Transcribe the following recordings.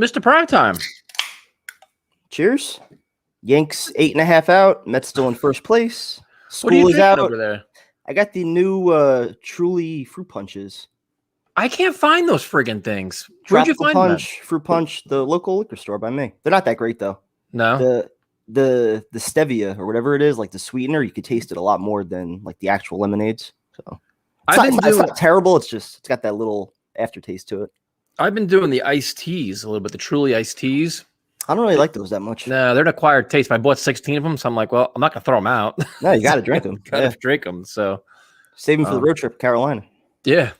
Mr. Primetime. Cheers. Yanks 8.5 out. Mets still in first place. What are you School is drinking out over there? I got the new Truly fruit punches. I can't find those friggin' things. Where'd you find them? Fruit punch, the local liquor store by me. They're not that great though. No. The stevia or whatever it is, like the sweetener, you could taste it a lot more than like the actual lemonades. So it's not terrible. It's got that little aftertaste to it. I've been doing the iced teas a little bit, the Truly iced teas. I don't really like those that much. No, they're an acquired taste. I bought 16 of them, so I'm like, well, I'm not gonna throw them out. No, you got to drink them. Gotta drink them. So save them for the road trip, Carolina. Yeah.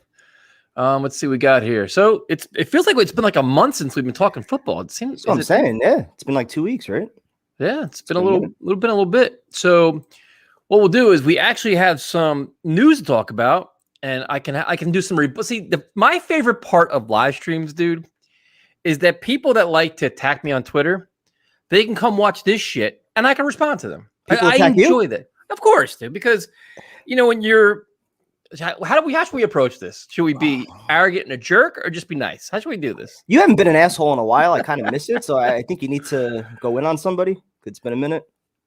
Let's see what we got here. So it feels like it's been like a month since we've been talking football. It seems. That's what I'm saying. Yeah, it's been like 2 weeks, right? Yeah, it's been a little bit. So what we'll do is we actually have some news to talk about, and I can do some. My favorite part of live streams, dude, is that people that like to attack me on Twitter, they can come watch this shit, and I can respond to them. I enjoy that, of course, dude, because when you're. How should we approach this? Should we be arrogant and a jerk, or just be nice? How should we do this? You haven't been an asshole in a while. I kind of miss it, so I think you need to go in on somebody. It's been a minute.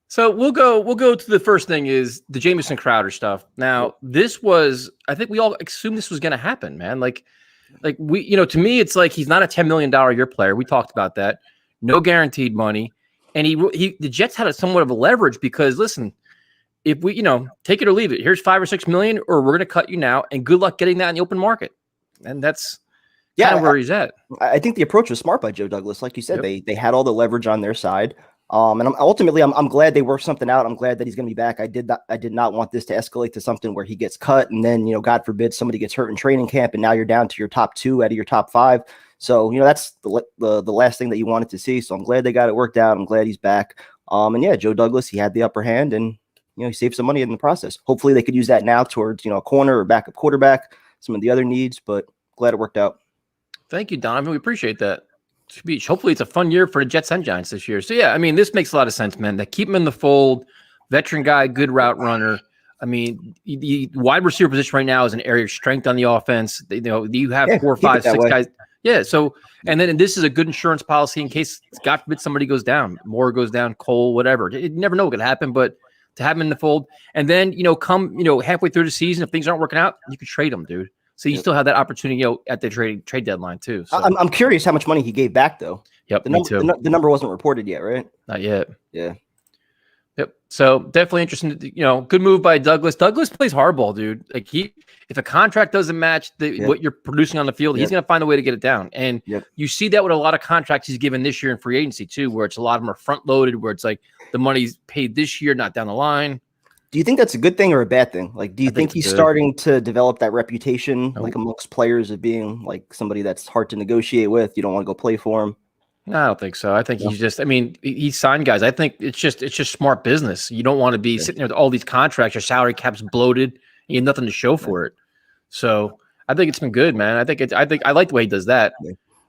So we'll go to the first thing is the Jameson Crowder stuff. Now, this was, I think we all assumed this was going to happen, man. Like we, to me, it's like he's not a $10 million a year player. We talked about that. No guaranteed money, and the Jets had somewhat of a leverage because listen. If we, take it or leave it, here's $5 or $6 million, or we're going to cut you now, and good luck getting that in the open market. And that's kind of where he's at. I think the approach was smart by Joe Douglas. Like you said, they had all the leverage on their side. And I'm glad they worked something out. I'm glad that he's going to be back. I did not want this to escalate to something where he gets cut, and then, God forbid somebody gets hurt in training camp, and now you're down to your top 2 out of your top 5. So, that's the last thing that you wanted to see. So I'm glad they got it worked out. I'm glad he's back. And yeah, Joe Douglas, he had the upper hand, and he saved some money in the process. Hopefully they could use that now towards, a corner or backup quarterback, some of the other needs, but glad it worked out. Thank you, Donovan. We appreciate that speech. Hopefully it's a fun year for the Jets and Giants this year. So yeah, I mean, this makes a lot of sense, man. They keep him in the fold, veteran guy, good route runner. I mean, the wide receiver position right now is an area of strength on the offense. You have 4, 5, 6 guys. Yeah. So, and this is a good insurance policy in case, God forbid, somebody goes down, Moore goes down, Cole, whatever. You never know what could happen, but to have him in the fold, and then come halfway through the season, if things aren't working out, you could trade him, dude. So you still have that opportunity, at the trade deadline too. So. I'm curious how much money he gave back though. Yep, me too. The number wasn't reported yet, right? Not yet. Yeah. Yep. So definitely interesting. Good move by Douglas. Douglas plays hardball, dude. Like if a contract doesn't match what you're producing on the field, he's gonna find a way to get it down. And you see that with a lot of contracts he's given this year in free agency too, where it's a lot of them are front loaded, where it's like the money's paid this year, not down the line. Do you think that's a good thing or a bad thing? Like, do you think he's starting to develop that reputation, like amongst players of being like somebody that's hard to negotiate with? You don't want to go play for him. No, I don't think so. I think he's just, he signed guys. I think it's just smart business. You don't want to be sitting there with all these contracts, your salary cap's bloated, you have nothing to show for it. So I think it's been good, man. I like the way he does that.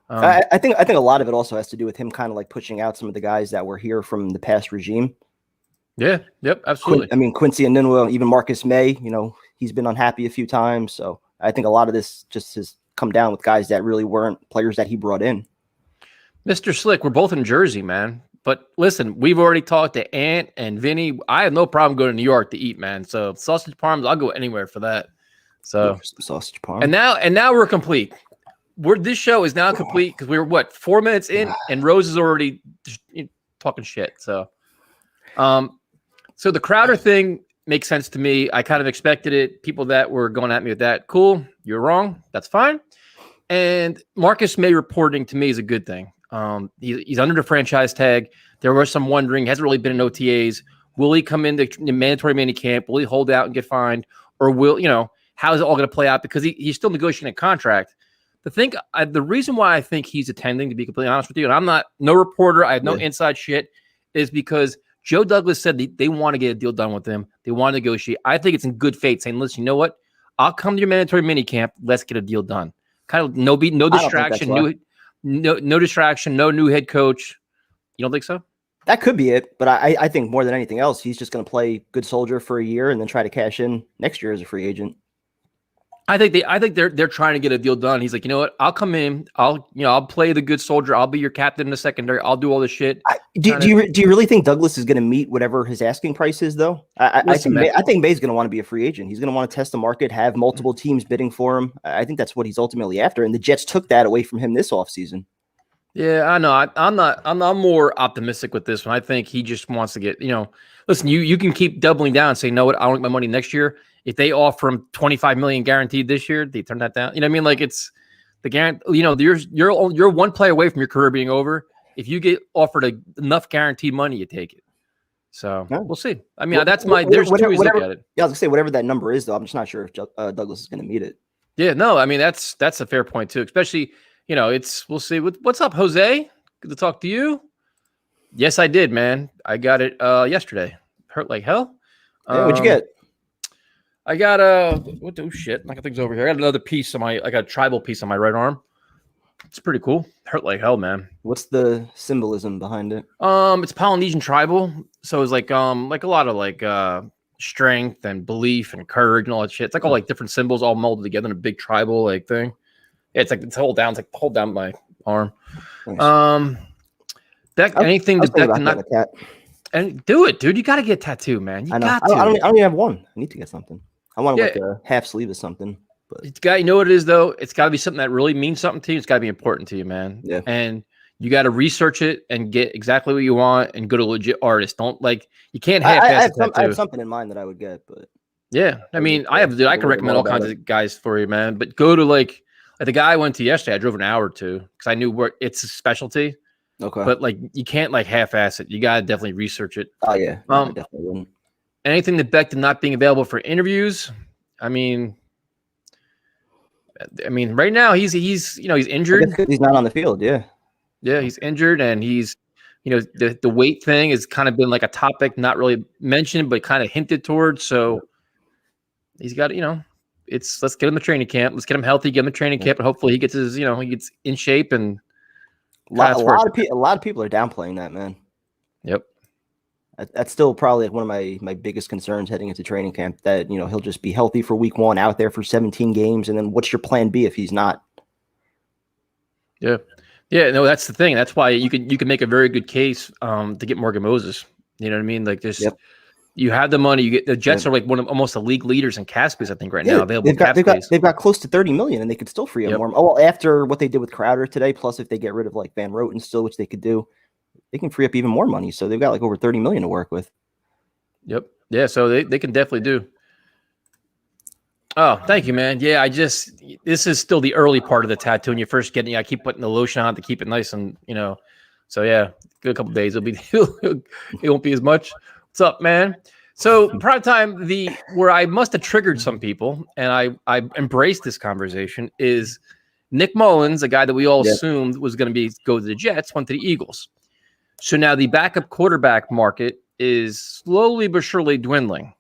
I think a lot of it also has to do with him kind of like pushing out some of the guys that were here from the past regime. Yeah. Yep. Absolutely. Quincy and Ninwa, even Marcus Maye, he's been unhappy a few times. So I think a lot of this just has come down with guys that really weren't players that he brought in. Mr. Slick, we're both in Jersey, man. But listen, we've already talked to Ant and Vinny. I have no problem going to New York to eat, man. So sausage parms, I'll go anywhere for that. So sausage parm. And now we're complete. This show is now complete because we were 4 minutes in, and Rose is already talking shit. So, so the Crowder thing makes sense to me. I kind of expected it. People that were going at me with that, cool. You're wrong. That's fine. And Marcus Maye reporting to me is a good thing. He's under the franchise tag. There was some wondering, hasn't really been in OTAs. Will he come into mandatory minicamp? Will he hold out and get fined? Or will, how is it all going to play out? Because he's still negotiating a contract. The reason why I think he's attending, to be completely honest with you, and I'm not no reporter, I have no inside shit, is because Joe Douglas said they want to get a deal done with him. They want to negotiate. I think it's in good faith saying, listen, you know what? I'll come to your mandatory minicamp. Let's get a deal done. Kind of no distraction, no distraction, no new head coach. You don't think so? That could be it, but I think more than anything else, he's just going to play good soldier for a year and then try to cash in next year as a free agent. I think they're trying to get a deal done. He's like, you know what? I'll come in. I'll play the good soldier. I'll be your captain in the secondary. I'll do all this shit. Do you really think Douglas is going to meet whatever his asking price is, though? I think Maye's going to want to be a free agent. He's going to want to test the market, have multiple teams bidding for him. I think that's what he's ultimately after, and the Jets took that away from him this offseason. Yeah, I know. I'm more optimistic with this one. I think he just wants to get, listen, you can keep doubling down and say, no, I don't get my money next year. If they offer him 25 million guaranteed this year, they turn that down. You know what I mean? Like it's the guarantee, you're one play away from your career being over. If you get offered enough guaranteed money, you take it. So we'll see. I mean, there's two ways to look at it. Yeah, I was gonna say whatever that number is, though. I'm just not sure if Douglas is going to meet it. Yeah, no, I mean that's a fair point too. Especially, we'll see. What's up, Jose? Good to talk to you. Yes, I did, man. I got it yesterday. Hurt like hell. Yeah, what'd you get? I got shit. Like things over here. I got another piece on I got a tribal piece on my right arm. It's pretty cool. Hurt like hell, man. What's the symbolism behind it? It's Polynesian tribal. So it's like a lot of strength and belief and courage and all that shit. It's like all like different symbols all molded together in a big tribal like thing. Yeah, it's hold down. It's like hold down my arm. Nice. Anything that not cat. And do it, dude. You got to get a tattoo, man. I know. I don't even have one. I need to get something. I want like a half sleeve or something. But it's got, you know what it is though? It's got to be something that really means something to you. It's got to be important to you, man. Yeah. And you got to research it and get exactly what you want and go to a legit artist. Don't you can't half-ass a tattoo. I have something in mind that I would get, but yeah. I mean, I can recommend all kinds of guys for you, man. But go to like the guy I went to yesterday. I drove an hour or two because I knew where it's a specialty. Okay. But you can't half-ass it. You got to definitely research it. Oh yeah. I definitely wouldn't. Anything that Becton not being available for interviews. I mean, right now he's injured. He's not on the field. Yeah. Yeah, he's injured, and he's, the weight thing has kind of been like a topic, not really mentioned, but kind of hinted towards. So he's got, let's get him to training camp. Let's get him healthy, get him to training camp, and hopefully he gets he gets in shape. And a lot of people are downplaying that, man. Yep. That's still probably one of my biggest concerns heading into training camp, that, he'll just be healthy for week 1, out there for 17 games. And then what's your plan B if he's not? Yeah. Yeah, no, that's the thing. That's why you can make a very good case to get Morgan Moses. You know what I mean? Like this, you have the money. You get the Jets are like one of almost the league leaders in cap space, I think, right now. Available they've got close to 30 million, and they could still free up more. Oh, well, after what they did with Crowder today, plus if they get rid of Van Roten still, which they could do, they can free up even more money. So they've got over 30 million to work with. Yep. Yeah. So they can definitely do. Oh, thank you, man. Yeah, this is still the early part of the tattoo. When you first get it, I keep putting the lotion on to keep it nice and, so yeah, a couple of days. It won't be as much. What's up, man? So prime time, where I must have triggered some people, and I embraced this conversation, is Nick Mullins, a guy that we all assumed was going to go to the Jets, went to the Eagles. So now the backup quarterback market is slowly but surely dwindling,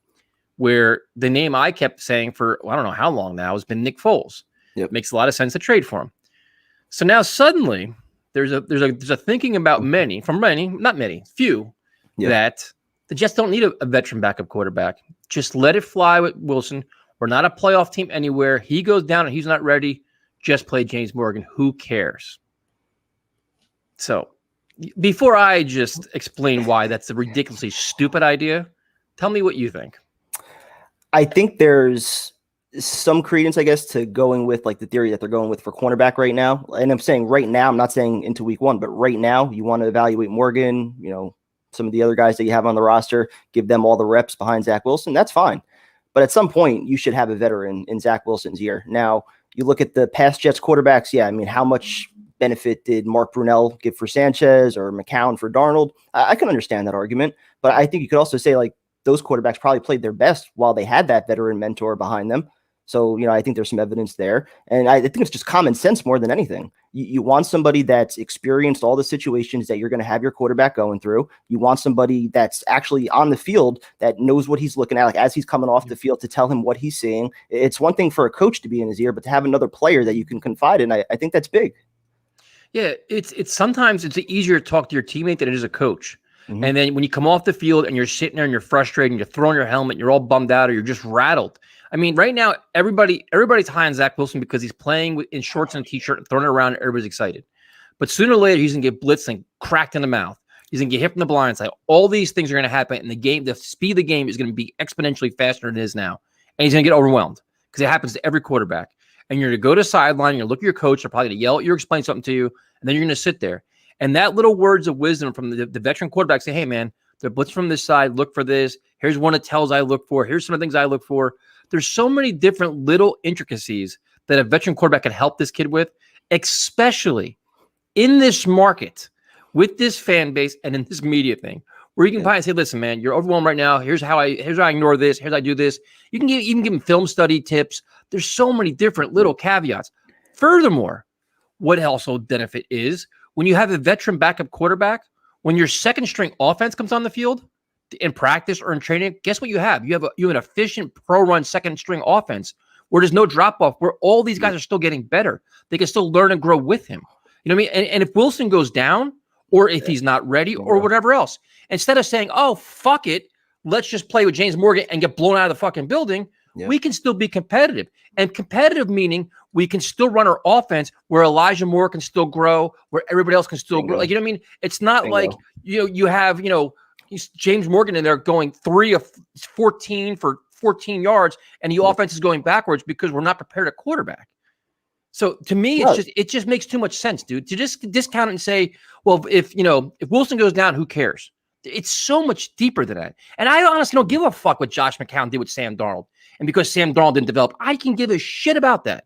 where the name I kept saying for, I don't know how long now, has been Nick Foles. Yep. Makes a lot of sense to trade for him. So now suddenly there's a thinking about few, that the Jets don't need a veteran backup quarterback. Just let it fly with Wilson. We're not a playoff team anywhere. He goes down and he's not ready. Just play James Morgan. Who cares? So before I just explain why that's a ridiculously stupid idea, tell me what you think. I think there's some credence, I guess, to going with the theory that they're going with for cornerback right now. And I'm saying right now, I'm not saying into week 1, but right now you want to evaluate Morgan, some of the other guys that you have on the roster, give them all the reps behind Zach Wilson. That's fine. But at some point you should have a veteran in Zach Wilson's ear. Now you look at the past Jets quarterbacks. Yeah. I mean, how much benefit did Mark Brunell give for Sanchez or McCown for Darnold? I can understand that argument, but I think you could also say those quarterbacks probably played their best while they had that veteran mentor behind them. So, I think there's some evidence there. And I think it's just common sense more than anything. You want somebody that's experienced all the situations that you're going to have your quarterback going through. You want somebody that's actually on the field that knows what he's looking at, as he's coming off the field, to tell him what he's seeing. It's one thing for a coach to be in his ear, but to have another player that you can confide in, I think that's big. Yeah, it's sometimes it's easier to talk to your teammate than it is a coach. Mhm. And then when you come off the field and you're sitting there and you're frustrated and you're throwing your helmet, and you're all bummed out or you're just rattled. I mean, right now, everybody's high on Zach Wilson because he's playing in shorts and a t-shirt and throwing it around and everybody's excited. But sooner or later, he's going to get blitzed and cracked in the mouth. He's going to get hit from the blind side. All these things are going to happen. And the speed of the game is going to be exponentially faster than it is now. And he's going to get overwhelmed because it happens to every quarterback. And you're going to go to sideline, you're going to look at your coach, they're probably going to yell at you or explain something to you, and then you're going to sit there. And that little words of wisdom from the veteran quarterback say, hey, man, they're blitz from this side, look for this. Here's one of the tells I look for. Here's some of the things I look for. There's so many different little intricacies that a veteran quarterback can help this kid with, especially in this market with this fan base and in this media thing, where you can probably say, listen, man, you're overwhelmed right now. Here's how I ignore this. Here's how I do this. You can even give them film study tips. There's so many different little caveats. Furthermore, what also benefit is when you have a veteran backup quarterback, when your second string offense comes on the field in practice or in training, guess what you have? You have an efficient pro run second string offense where there's no drop off, where all these guys are still getting better. They can still learn and grow with him. You know what I mean? And if Wilson goes down, or if he's not ready, or whatever else, instead of saying, oh, fuck it, let's just play with James Morgan and get blown out of the fucking building, we can still be competitive. And competitive meaning we can still run our offense where Elijah Moore can still grow, where everybody else can still grow. Like, you know what I mean? It's not like, you have, James Morgan in there going 3 of 14 for 14 yards, and the offense is going backwards because we're not prepared at quarterback. So to me, it just makes too much sense, dude, to just discount it and say, well, if Wilson goes down, who cares? It's so much deeper than that. And I honestly don't give a fuck what Josh McCown did with Sam Darnold. And because Sam Darnold didn't develop, I can give a shit about that.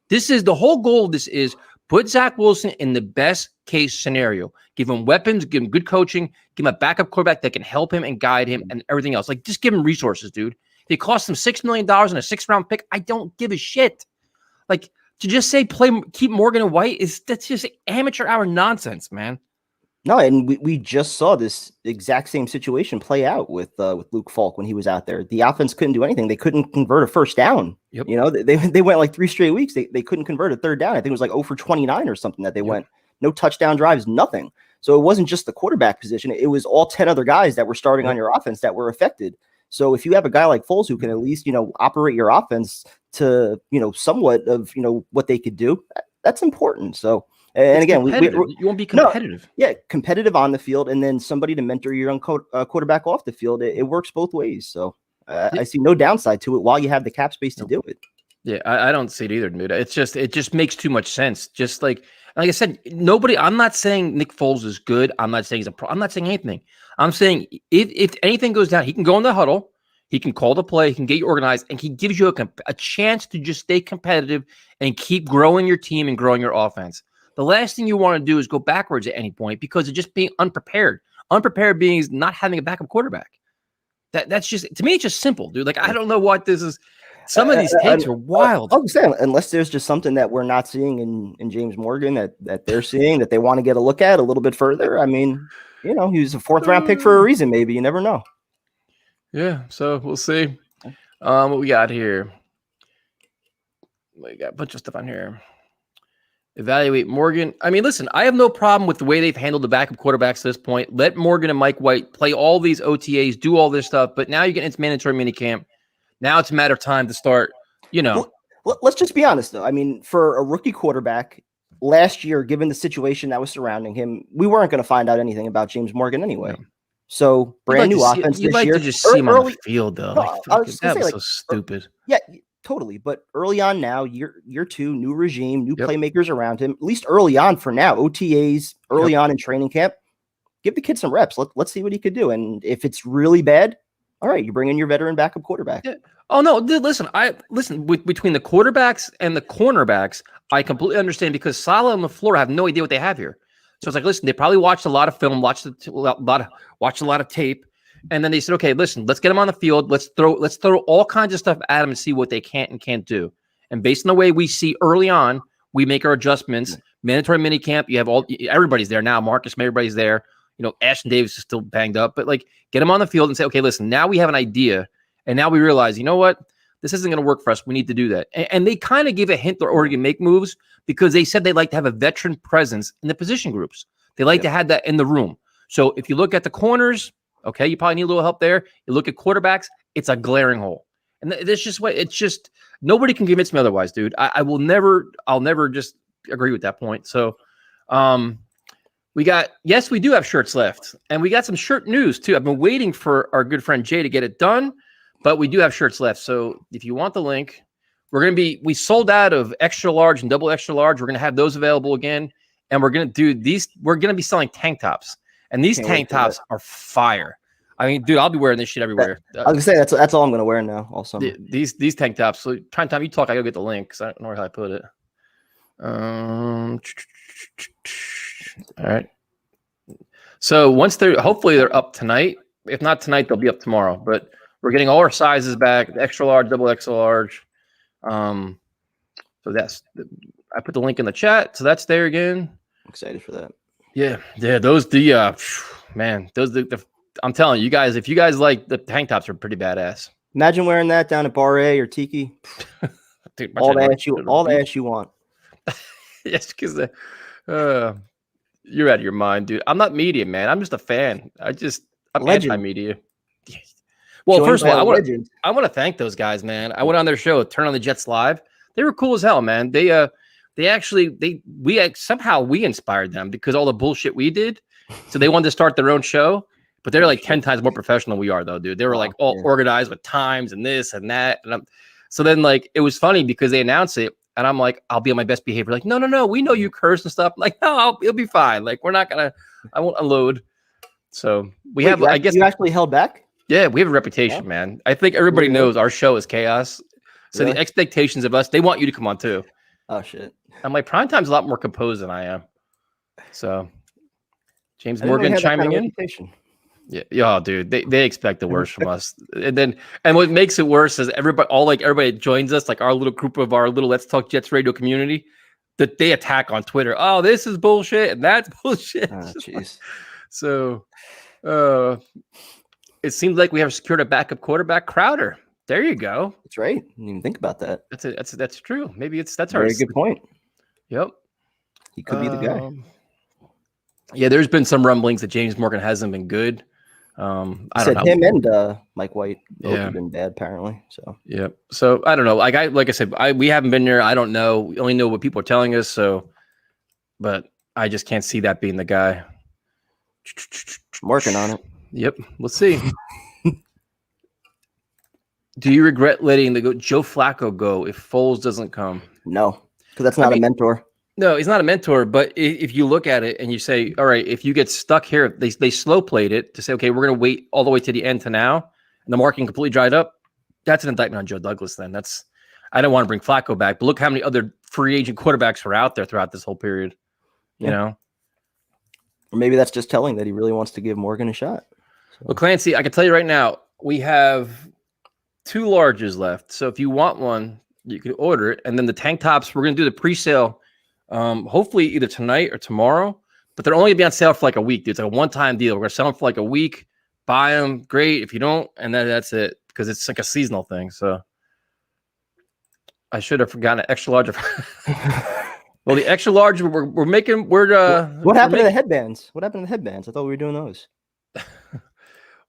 This is the whole goal of this is put Zach Wilson in the best case scenario. Give him weapons, give him good coaching, give him a backup quarterback that can help him and guide him and everything else. Like, just give him resources, dude. If it costs him $6 million and a 6th-round pick, I don't give a shit. Like, to just say keep Morgan and White that's just amateur hour nonsense, man. No, and we just saw this exact same situation play out with Luke Falk when he was out there. The offense couldn't do anything. They couldn't convert a first down. Yep. They went like 3 straight weeks. They couldn't convert a third down. I think it was like 0 for 29 or something that they went. No touchdown drives, nothing. So it wasn't just the quarterback position. It was all 10 other guys that were starting on your offense that were affected. So if you have a guy like Foles who can at least, operate your offense to, somewhat of, what they could do, that's important. So, and again, you won't be competitive. Competitive on the field, and then somebody to mentor your young quarterback off the field. It works both ways. So I see no downside to it while you have the cap space to do it. Yeah, I don't see it either, dude. It just makes too much sense. Just like I said, I'm not saying Nick Foles is good. I'm not saying I'm not saying anything. I'm saying if anything goes down, he can go in the huddle. He can call the play. He can get you organized, and he gives you a chance to just stay competitive and keep growing your team and growing your offense. The last thing you want to do is go backwards at any point because of just being unprepared. Unprepared being is not having a backup quarterback. That's just, to me, it's just simple, dude. Like, I don't know what this is. Some of these takes are wild. I'm saying, unless there's just something that we're not seeing in James Morgan that they're seeing that they want to get a look at a little bit further. I mean, he was a 4th-round pick for a reason. Maybe you never know. Yeah, so we'll see. What we got here? We got a bunch of stuff on here. Evaluate Morgan. I mean, listen, I have no problem with the way they've handled the backup quarterbacks to this point. Let Morgan and Mike White play all these OTAs, do all this stuff, but now you get into mandatory minicamp. Now it's a matter of time to start, Well, let's just be honest, though. I mean, for a rookie quarterback, last year, given the situation that was surrounding him, we weren't going to find out anything about James Morgan anyway. No. So brand new offense this year. To just see him on the field, though. No, that was so stupid. Yeah, totally. But early on now, year 2, new regime, new playmakers around him. At least early on for now, OTAs, early on in training camp. Give the kid some reps. Let's see what he could do. And if it's really bad, all right, you bring in your veteran backup quarterback. Yeah. Oh no, dude, listen. Between the quarterbacks and the cornerbacks, I completely understand because Saleh and LaFleur have no idea what they have here. So it's like, listen, they probably watched a lot of film, watched a lot of tape, and then they said, okay, listen, let's get them on the field. Let's throw all kinds of stuff at them and see what they can and can't do. And based on the way we see early on, we make our adjustments. Mandatory minicamp, you have everybody's there now. Marcus, everybody's there. Ashton Davis is still banged up, but like get them on the field and say, okay, listen, now we have an idea, and now we realize, you know what, this isn't going to work for us. We need to do that. And they kind of gave a hint they're already going to make moves because they said they like to have a veteran presence in the position groups. They like to have that in the room. So if you look at the corners, okay, you probably need a little help there. You look at quarterbacks, it's a glaring hole. And that's just what it's just nobody can convince me otherwise, dude. I'll never just agree with that point. So we do have shirts left, and we got some shirt news too. I've been waiting for our good friend Jay to get it done, but we do have shirts left. So if you want the link, we sold out of extra large and double extra large. We're going to have those available again. And we're going to do these. We're going to be selling tank tops, and these tank tops are fire. I mean, dude, I'll be wearing this shit everywhere. I was gonna say that's all I'm gonna wear now. Also, these tank tops. So time you talk, I gotta get the link because I don't know how I put it. All right. So hopefully they're up tonight. If not tonight, they'll be up tomorrow. But we're getting all our sizes back: extra large, double extra large. So I put the link in the chat, so that's there again. I'm excited for that. Yeah. I'm telling you guys, if you guys like the tank tops, are pretty badass. Imagine wearing that down at Bar A or Tiki. Dude, all the ass you want. Yes, because you're out of your mind, dude. I'm not media, man. I'm just a fan. I'm anti-media. Well, first of all, I want to thank those guys, man. I went on their show, Turn on the Jets Live. They were cool as hell, man. We inspired them because all the bullshit we did. So they wanted to start their own show, but they're like 10 times more professional than we are, though, dude. They were like all organized with times and this and that. And so then like it was funny because they announced it, and I'm like, I'll be on my best behavior. Like, no, we know you curse and stuff. I'm like, no, it'll be fine. Like, I won't unload. So I guess you actually held back. Yeah, we have a reputation, man. I think everybody knows our show is chaos. So the expectations of us, they want you to come on too. Oh shit! I'm like, Primetime's a lot more composed than I am. So James Morgan chiming in. Yeah, dude. They expect the worst from us. And what makes it worse is everybody joins us, like our little group of our little Let's Talk Jets radio community, that they attack on Twitter. Oh, this is bullshit and that's bullshit. Oh, jeez. So it seems like we have secured a backup quarterback, Crowder. There you go. That's right. I didn't even think about that. That's true. Maybe that's very good point. Yep. He could be the guy. Yeah, there's been some rumblings that James Morgan hasn't been good. I don't know. Him and Mike White both have been bad apparently. So yep. So I don't know. Like I said, we haven't been there. I don't know. We only know what people are telling us. So, but I just can't see that being the guy. I'm working on it. Yep. We'll see. Do you regret letting Joe Flacco go if Foles doesn't come? No, because that's not a mentor. No, he's not a mentor. But if you look at it and you say, all right, if you get stuck here, they slow played it to say, okay, we're going to wait all the way to the end to now, and the market completely dried up. That's an indictment on Joe Douglas. Then I don't want to bring Flacco back, but look how many other free agent quarterbacks were out there throughout this whole period. You know, or maybe that's just telling that he really wants to give Morgan a shot. So. Well, Clancy, I can tell you right now, we have 2 larges left. So if you want one, you can order it. And then the tank tops, we're going to do the pre-sale hopefully either tonight or tomorrow. But they're only going to be on sale for like a week. Dude. It's like a one-time deal. We're going to sell them for like a week. Buy them. Great. If you don't, and then that's it. Because it's like a seasonal thing. So I should have forgotten an extra large. Well, the extra large, we're making. What happened to the headbands? What happened to the headbands? I thought we were doing those.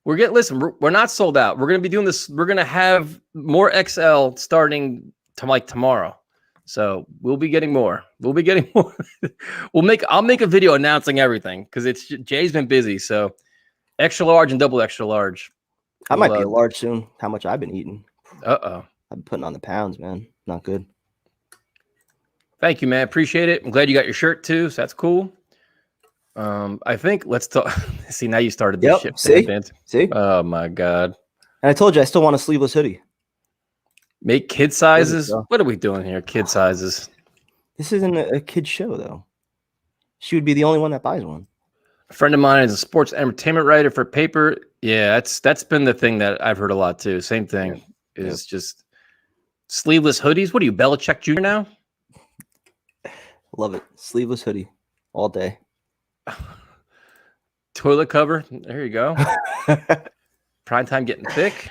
We're not sold out. We're going to be doing this. We're going to have more XL starting tomorrow. So we'll be getting more. I'll make a video announcing everything because Jay's been busy. So extra large and double extra large. I might be a large soon. How much I've been eating. I've been putting on the pounds, man. Not good. Thank you, man. Appreciate it. I'm glad you got your shirt too. So that's cool. I think let's talk. See, now you started this shit. See? Oh my god! And I told you I still want a sleeveless hoodie. Make kid sizes. What are we doing here? Kid sizes. This isn't a kid show though. She would be the only one that buys one. A friend of mine is a sports entertainment writer for paper. Yeah, that's been the thing that I've heard a lot too. Same thing is just sleeveless hoodies. What are you, Belichick Jr. now? Love it. Sleeveless hoodie all day. Toilet cover. There you go. Prime time getting thick.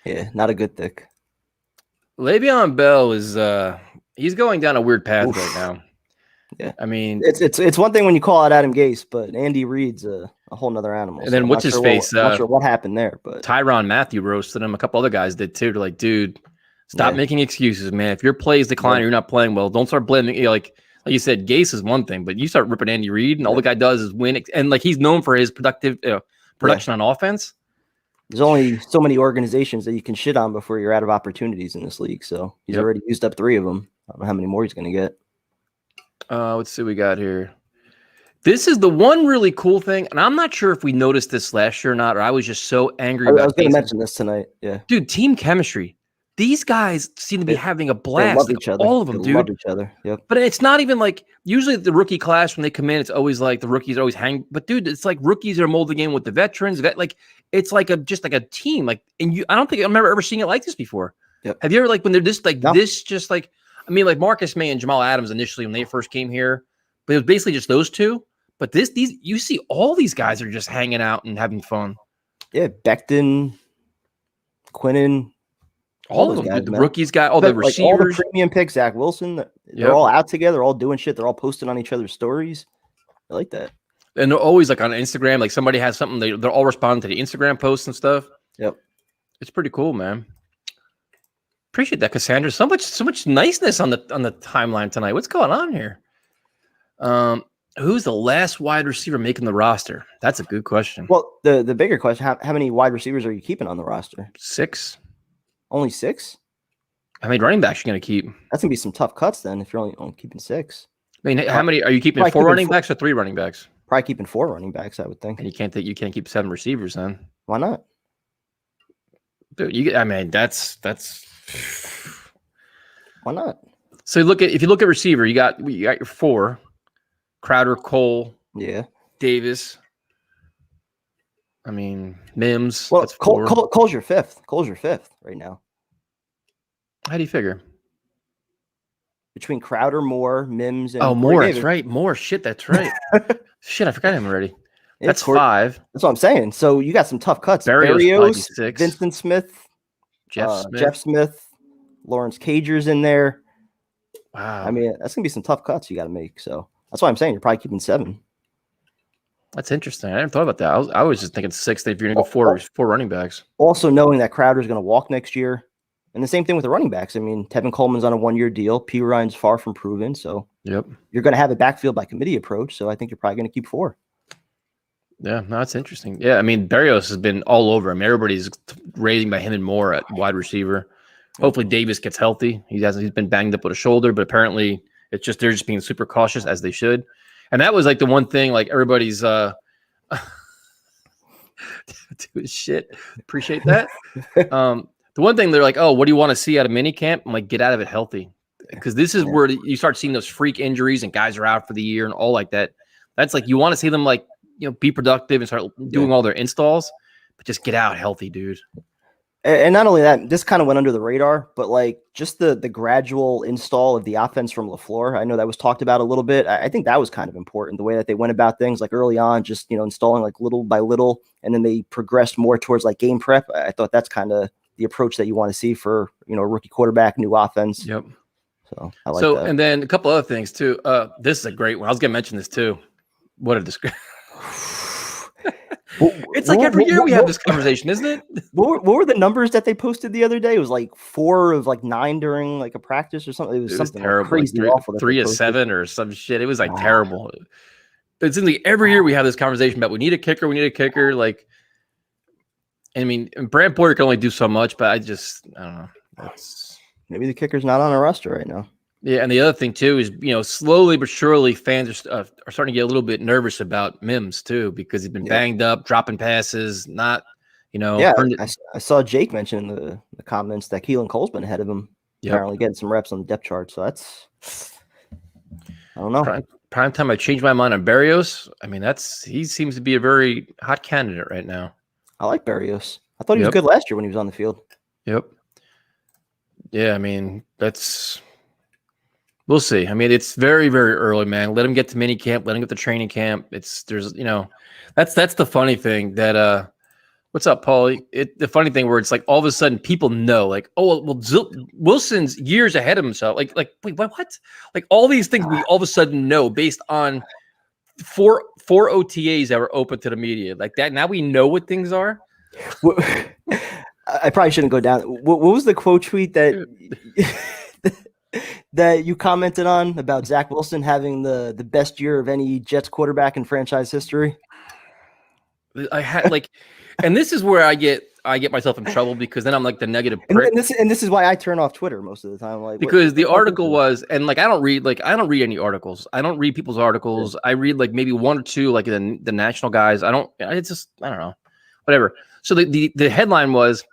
Yeah, not a good thick. Le'Veon Bell is he's going down a weird path right now. Yeah. I mean, it's one thing when you call out Adam Gase, but Andy Reid's a whole nother animal. And then I'm what's not his sure face? I'm not sure what happened there, but Tyrann Mathieu roasted him. A couple other guys did too. They're like, dude, stop making excuses, man. If your play is declining, you're not playing well. Don't start blaming. Like you said, Gase is one thing, but you start ripping Andy Reid, and all the guy does is win. And like he's known for his production on offense. There's only so many organizations that you can shit on before you're out of opportunities in this league. So he's already used up 3 of them. I don't know how many more he's going to get. Let's see what we got here. This is the one really cool thing, and I'm not sure if we noticed this last year or not, or I was just so angry about it. I was going to mention this tonight. Yeah. Dude, team chemistry. These guys seem to be having a blast. They love each other. All of them, they love each other. Yep. But it's not even like usually the rookie class when they come in, it's always like the rookies always hang. But dude, it's like rookies are molding in with the veterans. Like it's like just like a team. Like, and I don't think I remember ever seeing it like this before. Yep. Have you ever like when they're just like this, just like I mean, like Marcus Maye and Jamal Adams initially when they first came here, but it was basically just those two. But these you see all these guys are just hanging out and having fun. Yeah, Becton, Quinnen. All of them, guys, the rookies got all the receivers, all the premium picks. Zach Wilson, they're all out together, they're all doing shit. They're all posting on each other's stories. I like that. And they're always like on Instagram. Like somebody has something, they're all responding to the Instagram posts and stuff. Yep, it's pretty cool, man. Appreciate that, Cassandra. So much niceness on the timeline tonight. What's going on here? Who's the last wide receiver making the roster? That's a good question. Well, the bigger question: how many wide receivers are you keeping on the roster? 6. Only 6? How many running backs are you going to keep? That's going to be some tough cuts then if you're only keeping 6. I mean, how many are you keeping? 4 running backs or 3 running backs? Probably keeping 4 running backs, I would think. And you can't keep 7 receivers then. Why not? Dude, I mean, that's why not? So if you look at receiver, you got your 4: Crowder, Cole, Davis. I mean, Mims. Well, Cole's your 5th. Cole's your 5th right now. How do you figure? Between Crowder, Moore, Mims, and Moore. That's right. Moore. Shit, that's right. Shit, I forgot him already. That's 5. That's what I'm saying. So you got some tough cuts. Berrios 6. Vincent Smith, Jeff Smith, Lawrence Cager's in there. Wow. I mean, that's gonna be some tough cuts you got to make. So that's why I'm saying you're probably keeping 7. That's interesting. I never thought about that. I was just thinking 6 if you're gonna go 4 running backs. Also knowing that Crowder's gonna walk next year. And the same thing with the running backs. I mean, Tevin Coleman's on a 1-year deal. P. Ryan's far from proven. So you're going to have a backfield by committee approach. So I think you're probably going to keep 4. Yeah, no, that's interesting. Yeah, I mean, Berrios has been all over him. Everybody's raising by him and Moore at wide receiver. Hopefully Davis gets healthy. He's been banged up with a shoulder, but apparently they're just being super cautious as they should. And that was like the one thing, like everybody's doing shit. Appreciate that. The one thing they're like, oh, what do you want to see out of minicamp? I'm like, get out of it healthy. Because this is where you start seeing those freak injuries and guys are out for the year and all like that. That's like, you want to see them like, be productive and start doing all their installs, but just get out healthy, dude. And not only that, this kind of went under the radar, but like just the gradual install of the offense from LaFleur. I know that was talked about a little bit. I think that was kind of important, the way that they went about things, like early on, just, installing like little by little, and then they progressed more towards like game prep. I thought that's kind of the approach that you want to see for, a rookie quarterback, new offense. Yep. So I like that. And then a couple other things too. This is a great one. I was going to mention this too. What a description. It's like every year we have this conversation, isn't it? What were the numbers that they posted the other day? It was like 4 of like 9 during like a practice or something. It was something terrible. Crazy, like awful. 3 of 7 or some shit. It was like terrible. But it's like every year we have this conversation about we need a kicker. Like, I mean, Brant Boyer can only do so much, but I don't know. Maybe the kicker's not on a roster right now. Yeah, and the other thing too is, slowly but surely fans are starting to get a little bit nervous about Mims too, because he's been banged up, dropping passes, not, Yeah, I saw Jake mention in the comments that Keelan Cole's been ahead of him, apparently getting some reps on the depth chart. So that's, I don't know. Prime time, I changed my mind on Berrios. I mean, he seems to be a very hot candidate right now. I like Berrios. I thought he was good last year when he was on the field. Yep. Yeah, I mean, we'll see. I mean, it's very, very early, man. Let him get to mini camp. Let him get to training camp. That's the funny thing that What's up, Paulie? The funny thing where it's like all of a sudden people know, like, oh well, Wilson's years ahead of himself. Like wait, what? Like all these things we all of a sudden know based on four OTAs that were open to the media. Like that. Now we know what things are. I probably shouldn't go down. What was the quote tweet that that you commented on about Zach Wilson having the best year of any Jets quarterback in franchise history? I had like, and this is where I get myself in trouble because then I'm like the negative prick. And this is why I turn off Twitter most of the time. Like because the article was, and like I don't read any articles. I don't read people's articles. Yeah. I read like maybe one or two, like the national guys. I don't know, whatever. So the headline was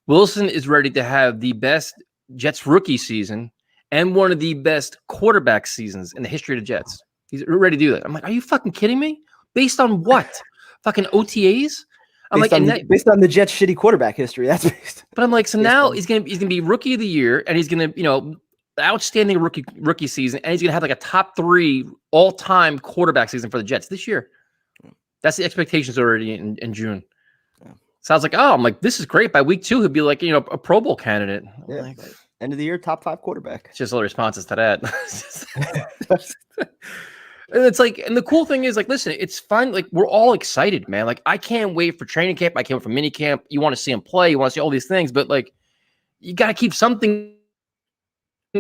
Wilson is ready to have the best Jets rookie season and one of the best quarterback seasons in the history of the Jets. He's ready to do that. I'm like, are you fucking kidding me? Based on what? Fucking OTAs? I'm based on the Jets' shitty quarterback history. That's based. But I'm like, so now he's gonna be rookie of the year, and he's gonna, outstanding rookie season, and he's gonna have like a top 3 all-time quarterback season for the Jets this year. That's the expectations already in June. Yeah. Sounds like, I'm like, this is great. By week 2, he'll be like, a Pro Bowl candidate. Yeah. Like, end of the year, top 5 quarterback. It's just all the responses to that. And it's like, and the cool thing is, like, listen, it's fun. Like, we're all excited, man. Like, I can't wait for training camp. I can't wait for mini camp. You want to see him play. You want to see all these things, but like, you got to keep something.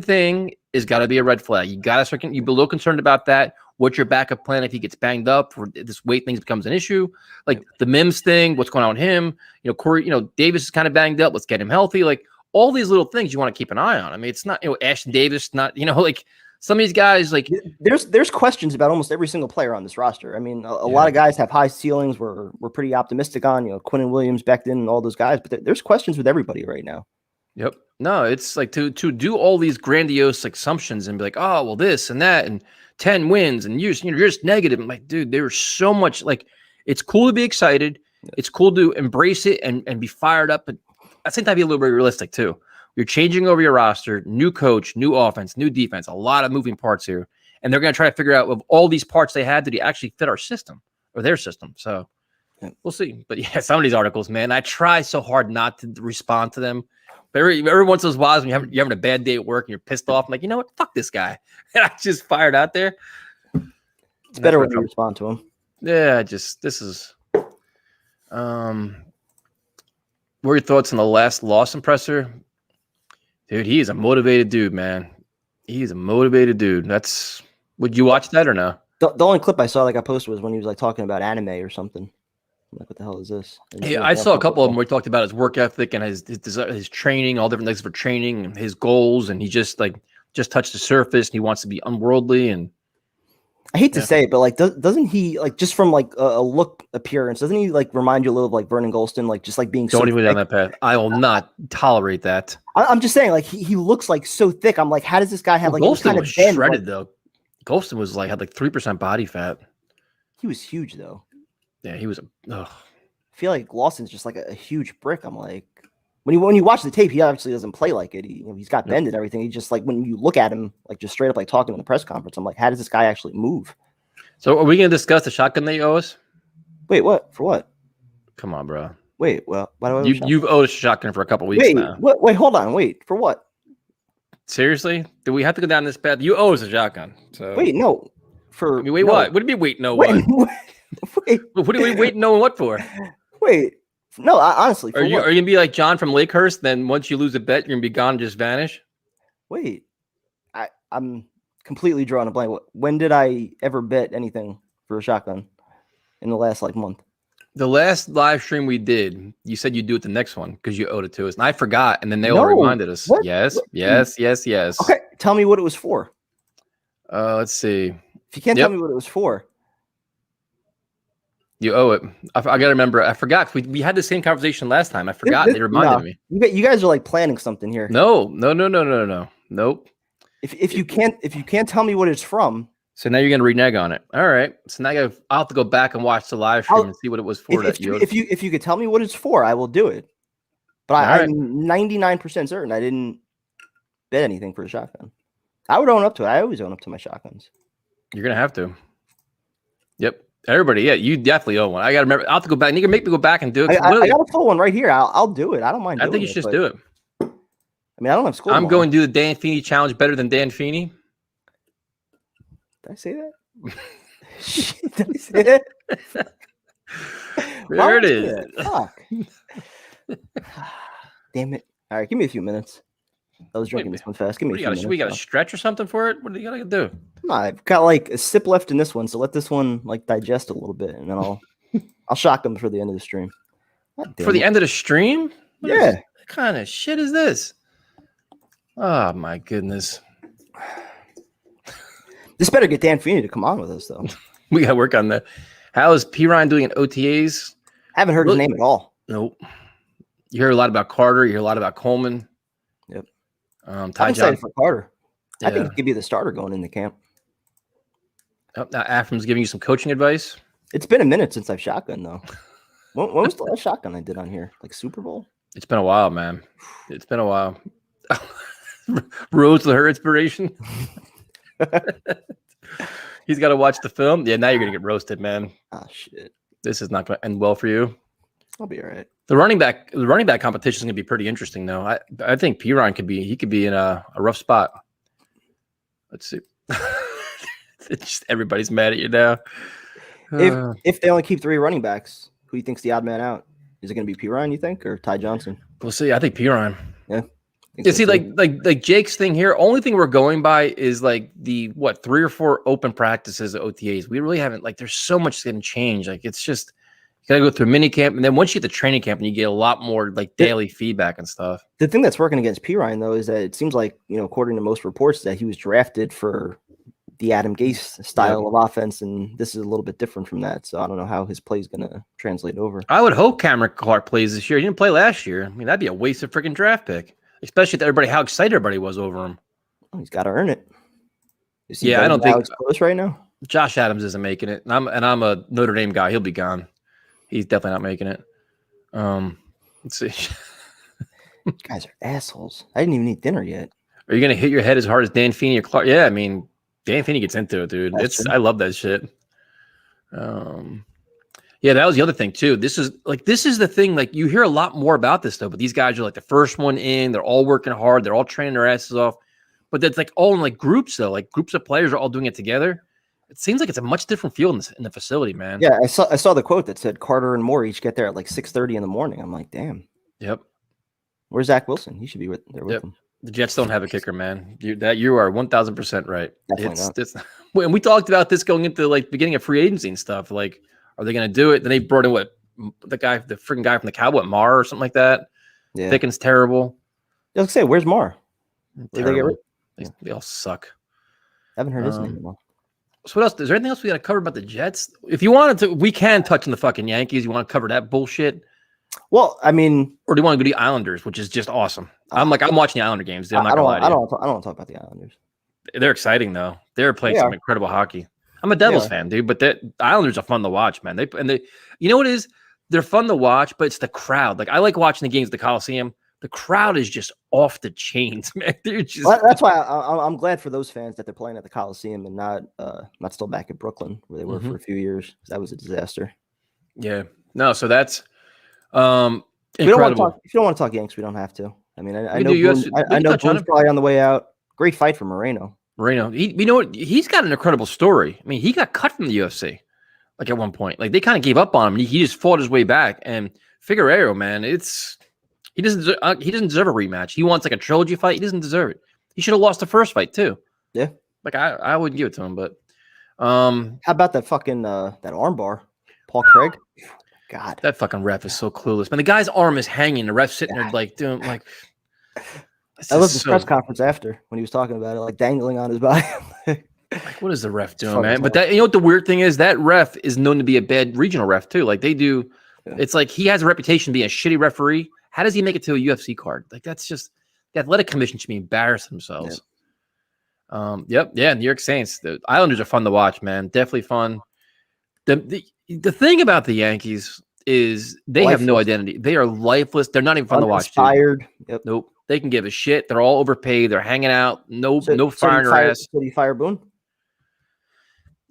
Thing is got to be a red flag. You got to start. You be a little concerned about that. What's your backup plan if he gets banged up or this weight thing becomes an issue? Like the Mims thing. What's going on with him? Corey. Davis is kind of banged up. Let's get him healthy. Like all these little things you want to keep an eye on. I mean, it's not Ashton Davis. Not like. Some of these guys, like there's questions about almost every single player on this roster. I mean, a lot of guys have high ceilings. We're pretty optimistic on, Quinnen Williams, Becton, and all those guys. But there's questions with everybody right now. Yep. No, it's like to do all these grandiose assumptions and be like, oh well, this and that and 10 wins and you're just negative. I'm like, dude, there's so much. Like, it's cool to be excited. Yeah. It's cool to embrace it and be fired up. But I think that'd be a little bit realistic too. You're changing over your roster, new coach, new offense, new defense, a lot of moving parts here. And they're going to try to figure out of all these parts they had, did he actually fit our system or their system? So we'll see. But yeah, some of these articles, man, I try so hard not to respond to them. But every once in a while, when you're having a bad day at work and you're pissed off, I'm like, you know what? Fuck this guy. And I just fired out there. It's better when you respond to him. Yeah, this is what are your thoughts on the last Lawson presser? Dude, he is a motivated dude, man. He's a motivated dude. Would you watch that or no? The only clip I saw like I posted was when he was like talking about anime or something. I'm like, what the hell is this? Yeah, I saw a couple of them where he talked about his work ethic and his training, all different things for training and his goals. And he just touched the surface and he wants to be unworldly. And I hate to say it, but like, doesn't he like just from like a look appearance, doesn't he like remind you a little of like Vernon Golston, like just like being don't even down that path. I will not tolerate that. I'm just saying, like he looks like so thick. I'm like, how does this guy have Golston kind of shredded though? Golston was like had like 3% body fat. He was huge though. Yeah, he was. I feel like Lawson's just like a huge brick. I'm like, when you watch the tape, he obviously doesn't play like it. He's got bend and everything. He just like when you look at him, like just straight up like talking in the press conference, I'm like, how does this guy actually move? So are we going to discuss the shotgun that you owe us? Wait, what? For what? Come on, bro. Wait, well, why do I you've owed us a shotgun for a couple weeks now. Wait, hold on. Wait, for what? Seriously? Do we have to go down this path? You owe us a shotgun. So wait, no. What? What do you mean wait, no what? Wait. What do we wait no what for? Wait. No, honestly. Are you gonna be like John from Lakehurst? Then once you lose a bet, you're gonna be gone and just vanish? Wait. I'm completely drawing a blank. When did I ever bet anything for a shotgun in the last like month? The last live stream we did, you said you'd do it the next one because you owed it to us. And I forgot, and then they all reminded us. What? Yes. Okay, tell me what it was for. Let's see. If you can't tell me what it was for. You owe it. I got to remember. I forgot. We had the same conversation last time. I forgot. They reminded me. You guys are like planning something here. No. Nope. If you can't tell me what it's from. So now you're going to renege on it. All right. So now I'll have to go back and watch the live stream and see what it was for. If you could tell me what it's for, I will do it. But I'm 99% certain I didn't bet anything for a shotgun. I would own up to it. I always own up to my shotguns. You're going to have to. Yep. Everybody, yeah, you definitely owe one. I got to remember. I'll have to go back. You can make me go back and do it. I got a full one right here. I'll do it. I don't mind. I think you should just do it. I mean, I don't have school. I'm going to do the Dan Feeney challenge better than Dan Feeney. Did I say that? Did I say that? There it is. Fuck. Damn it. All right, give me a few minutes. I was drinking this one fast. Give me a few minutes. We got to stretch or something for it? What do you got to do? I've got like a sip left in this one, so let this one like digest a little bit, and then I'll shock them for the end of the stream. For the end of the stream? What kind of shit is this? Oh, my goodness. This better get Dan Feeney to come on with us, though. We got to work on that. How is P. Ryan doing in OTAs? I haven't heard his name at all. Nope. You hear a lot about Carter. You hear a lot about Coleman. Yep. Ty I'm excited for Carter. Yeah. I think he could be the starter going into camp. Oh, now Afram's giving you some coaching advice. It's been a minute since I've shotgun, though. When was the last shotgun I did on here? Like Super Bowl? It's been a while, man. It's been a while. Rose with her inspiration. He's got to watch the film. Yeah, now you're gonna get roasted, man. Oh shit! This is not gonna end well for you. I'll be all right. The running back competition is gonna be pretty interesting, though. I think Piron could be in a rough spot. Let's see. It's just everybody's mad at you now. If they only keep 3 running backs, who do you think's the odd man out? Is it going to be Piron, you think, or Ty Johnson? We'll see. I think Piron. Yeah. You see, like Jake's thing here. Only thing we're going by is like the 3 or 4 open practices at OTAs. We really haven't there's so much going to change. Like it's just you got to go through mini camp, and then once you get to training camp, and you get a lot more daily feedback and stuff. The thing that's working against Piron though is that it seems like according to most reports that he was drafted for the Adam Gase style of offense, and this is a little bit different from that. So I don't know how his play is going to translate over. I would hope Cameron Clark plays this year. He didn't play last year. I mean, that'd be a waste of freaking draft pick, especially to how excited everybody was over him. Well, he's got to earn it. Yeah, I don't think it's close right now. Josh Adams isn't making it, and I'm a Notre Dame guy. He'll be gone. He's definitely not making it. Let's see. Guys are assholes. I didn't even eat dinner yet. Are you going to hit your head as hard as Dan Feeney or Clark? Yeah, I mean, Dan Feeney gets into it, dude. I love that shit. Yeah, that was the other thing too. This is the thing. Like you hear a lot more about this though, but these guys are like the first one in. They're all working hard. They're all training their asses off. But that's like all in groups though. Like groups of players are all doing it together. It seems like it's a much different feel in the facility, man. Yeah, I saw the quote that said Carter and Moore each get there at 6:30 in the morning. I'm like, damn. Yep. Where's Zach Wilson? He should be there with them. The Jets don't have a kicker, man. You are 1,000% right. Definitely not. And we talked about this going into beginning of free agency and stuff. Like, are they going to do it? Then they brought in the freaking guy from the Cowboy, Marr or something like that. Yeah, Thicken's terrible. I was gonna say, where's Marr? They all suck. I haven't heard his name anymore. So what else? Is there anything else we got to cover about the Jets? If you wanted to, we can touch on the fucking Yankees. You want to cover that bullshit? Well, I mean, or do you want to go to the Islanders, which is just awesome? I'm watching the Islander games. Dude. I don't want to talk about the Islanders. They're exciting though. They're playing some incredible hockey. I'm a Devils fan, dude, but the Islanders are fun to watch, man. They you know what it is? They're fun to watch, but it's the crowd. Like I like watching the games at the Coliseum. The crowd is just off the chains, man. That's why I'm glad for those fans that they're playing at the Coliseum and not still back in Brooklyn where they were for a few years. That was a disaster. Yeah. No, so that's incredible. If you don't want to talk Yanks, we don't have to. I mean, I know Boone's probably on the way out. Great fight for Moreno. You know what? He's got an incredible story. I mean, he got cut from the UFC at one point. Like they kind of gave up on him. He just fought his way back. And Figueiredo, man, he doesn't deserve a rematch. He wants a trilogy fight. He doesn't deserve it. He should have lost the first fight too. Yeah, I wouldn't give it to him. But how about that fucking that armbar, Paul Craig? God, that fucking ref is so clueless. Man, the guy's arm is hanging. The ref's sitting there doing I love the press conference after when he was talking about it, dangling on his body. What is the ref doing, man? But you know what the weird thing is? That ref is known to be a bad regional ref too. They do. Yeah. It's he has a reputation being a shitty referee. How does he make it to a UFC card? That's just the athletic commission should be embarrassed themselves. Yeah. New York Saints. The Islanders are fun to watch, man. Definitely fun. The thing about the Yankees is they have no identity. They are lifeless. They're not even fun to watch. Tired. Yep. Nope. They can give a shit. They're all overpaid. They're hanging out. No fire in their ass. Did he fire Boone?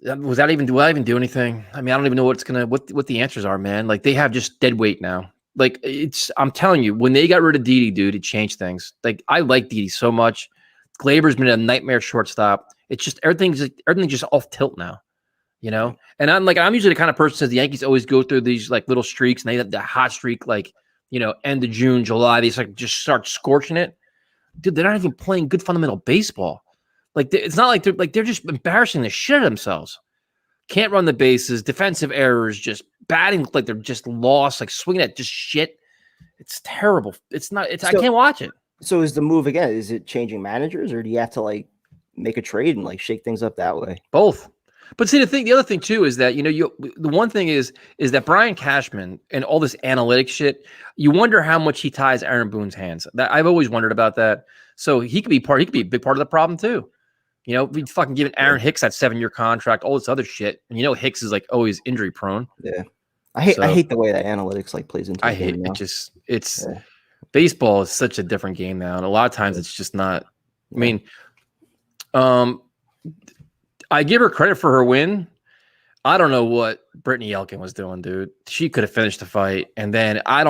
Was that even? Will I even do anything? I mean, I don't even know what the answers are, man. Like they have just dead weight now. Like I'm telling you, when they got rid of Didi, dude, it changed things. Like I like Didi so much. Glaber's been a nightmare shortstop. It's just everything's just off tilt now, you know. And I'm usually the kind of person that says the Yankees always go through these like little streaks, and they have the hot streak, like end of June, July. They just start scorching it. Dude, they're not even playing good fundamental baseball. Like it's not like they're just embarrassing the shit out of themselves. Can't run the bases, defensive errors, just batting like they're just lost, like swinging at just shit. It's terrible. It's not. I can't watch it. So is the move again? Is it changing managers, or do you have to like make a trade and like shake things up that way? Both. But see, the other thing too is that the one thing is that Brian Cashman and all this analytics shit. You wonder how much he ties Aaron Boone's hands. That I've always wondered about that. So he could be a big part of the problem too. We fucking giving Aaron Hicks that 7-year contract, all this other shit, and Hicks is like always injury prone. Yeah, I hate the way that analytics like plays into. I hate it. Baseball is such a different game now, and a lot of times it's just not. I mean, I give her credit for her win. I don't know what Brittany Elkin was doing, dude. She could have finished the fight, and then I'm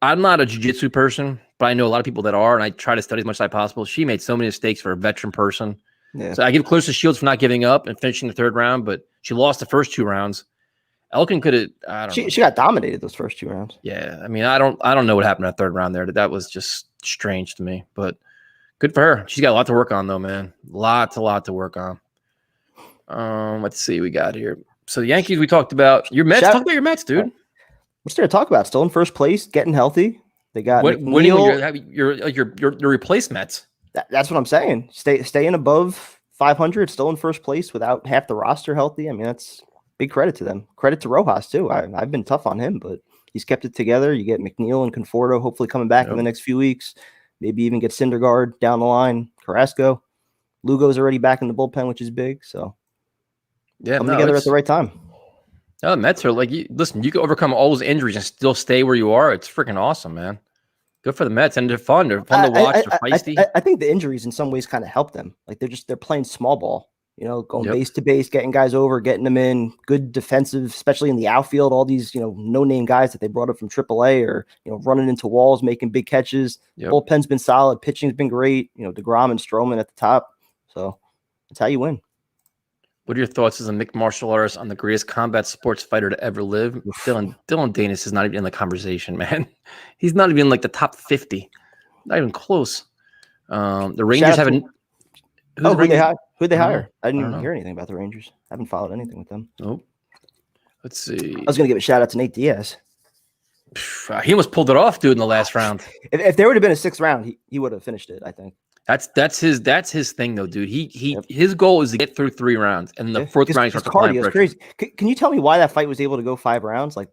not a jiu-jitsu person, but I know a lot of people that are, and I try to study as much as possible. She made so many mistakes for a veteran person. Yeah. So I give close to Shields for not giving up and finishing the 3rd round, but she lost the first 2 rounds. Elkin could have. I don't know. She got dominated those first 2 rounds. Yeah, I mean, I don't know what happened in that 3rd round there. That was just strange to me, but good for her. She's got a lot to work on, though, man. Lot to work on. Let's see, we got here. So the Yankees, we talked about your Mets. Talk about your Mets, dude. What's there to talk about? Still in first place, getting healthy. They got winning your replaced Mets. That's what I'm saying. Staying above 500, still in first place without half the roster healthy. I mean, that's big credit to them. Credit to Rojas too. I've been tough on him, but he's kept it together. You get McNeil and Conforto hopefully coming back in the next few weeks. Maybe even get Syndergaard down the line. Carrasco, Lugo's already back in the bullpen, which is big. So coming together at the right time. No, Mets are like, listen, you can overcome all those injuries and still stay where you are. It's freaking awesome, man. Good for the Mets, and they're fun. They're fun to watch. They're feisty. I think the injuries in some ways kind of help them. Like they're playing small ball, going base to base, getting guys over, getting them in. Good defensive, especially in the outfield. All these no-name guys that they brought up from AAA are running into walls, making big catches. Bullpen's been solid. Pitching's been great. DeGrom and Stroman at the top. So that's how you win. What are your thoughts as a mixed martial artist on the greatest combat sports fighter to ever live? Dylan Danis is not even in the conversation, man. He's not even in like the top 50. Not even close. The Rangers haven't. Who'd they hire? I didn't hear anything about the Rangers. I haven't followed anything with them. Nope. Let's see. I was going to give a shout out to Nate Diaz. He almost pulled it off, dude, in the last round. If there would have been a 6th round, he would have finished it, I think. That's his thing though, dude. His goal is to get through 3 rounds, and the 4th round his cardio is crazy. Can you tell me why that fight was able to go 5 rounds? Like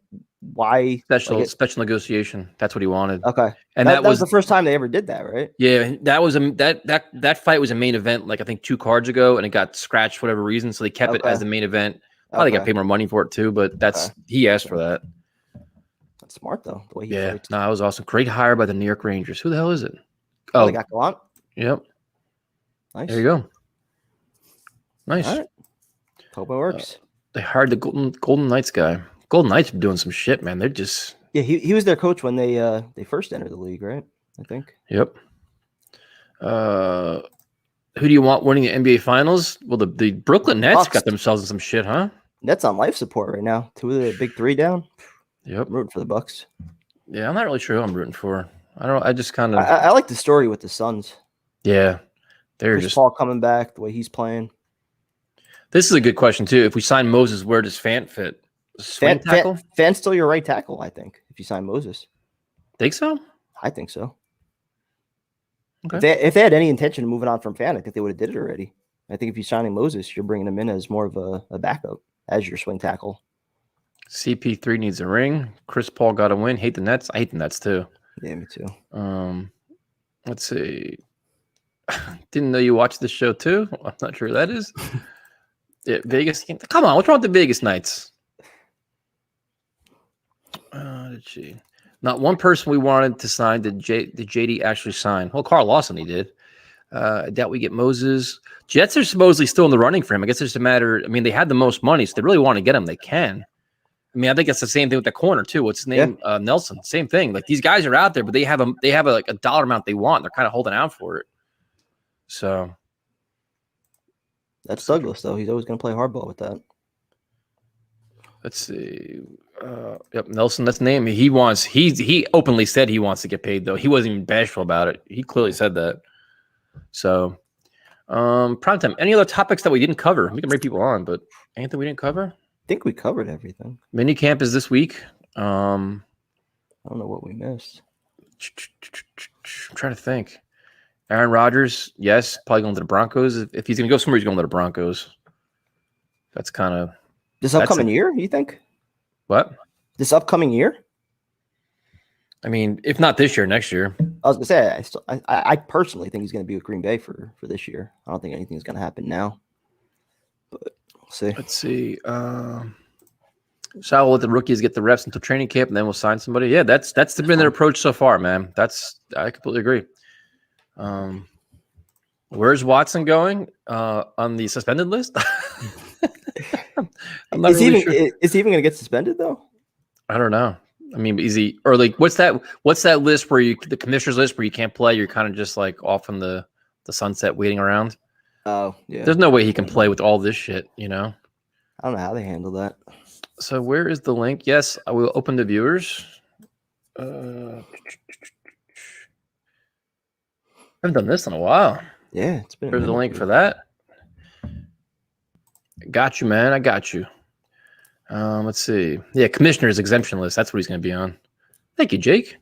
why? Special negotiation. That's what he wanted. Okay, and that was the first time they ever did that, right? Yeah, that was that fight was a main event, like I think 2 cards ago, and it got scratched for whatever reason, so they kept it as the main event. Probably got paid more money for it too, but he asked for that. That's smart though. The way he fights. No, it was awesome. Great hire by the New York Rangers. Who the hell is it? Oh, they got Gallant. Yep. Nice. There you go. Nice. All right. Hope it works. They hired the Golden Knights guy. Golden Knights are doing some shit, man. They're just he was their coach when they first entered the league, right? I think. Yep. Who do you want winning the NBA Finals? Well, the Brooklyn Nets got themselves in some shit, huh? Nets on life support right now. 2 of the big 3 down. Yep. I'm rooting for the Bucks. Yeah, I'm not really sure who I'm rooting for. I don't know. I just kind of I like the story with the Suns. Yeah. They're Chris Paul coming back, the way he's playing. This is a good question too. If we sign Moses, where does Fant fit? Tackle? Fant's still your right tackle, I think, if you sign Moses. Think so? I think so. Okay. If they had any intention of moving on from Fant, I think they would have did it already. I think if you're signing Moses, you're bringing him in as more of a backup, as your swing tackle. CP3 needs a ring. Chris Paul got a win. Hate the Nets. I hate the Nets too. Yeah, me too. Let's see. Didn't know you watched this show too. I'm not sure who that is. Yeah, Vegas. Come on, what's wrong with the Vegas Knights? Did she? Not one person we wanted to sign. Did JD actually sign? Well, Carl Lawson he did. I doubt we get Moses. Jets are supposedly still in the running for him. I guess it's just a matter. I mean, they had the most money, so they really want to get him. They can. I mean, I think it's the same thing with the corner too. What's his name? Yeah. Nelson. Same thing. Like these guys are out there, but they have like a dollar amount they want. They're kind of holding out for it. So That's Douglas though. He's always going to play hardball with that. let's see. Yep, Nelson. That's the name. He openly said he wants to get paid though. He wasn't even bashful about it. He clearly said that. So, prime time. Any other topics that we didn't cover? We can bring people on, but anything we didn't cover? I think we covered everything. Mini camp is this week. I don't know what we missed. I'm trying to think. Aaron Rodgers, yes, probably going to the Broncos. If he's going to go somewhere, he's going to the Broncos. That's kind of this upcoming year. You think? What? This upcoming year? I mean, if not this year, next year. I was gonna say, I personally think he's going to be with Green Bay for this year. I don't think anything's going to happen now, but we'll see. Let's see. So I'll let the rookies get the reps until training camp, and then we'll sign somebody. Yeah, that's been their approach so far, man. I completely agree. Where's Watson going on the suspended list? I'm not really sure. Is he even going to get suspended though? I don't know. I mean, is he or like what's that list where the commissioner's list where you can't play? You're kind of just like off in the sunset waiting around. Oh yeah. There's no way he can play with all this shit, you know. I don't know how they handle that. So where is the link? Yes, I will open to viewers. I haven't done this in a while. Yeah, it's been. There's the link for that. Got you, man. I got you. Let's see. Yeah, commissioner's exemption list. That's what he's going to be on. Thank you, Jake.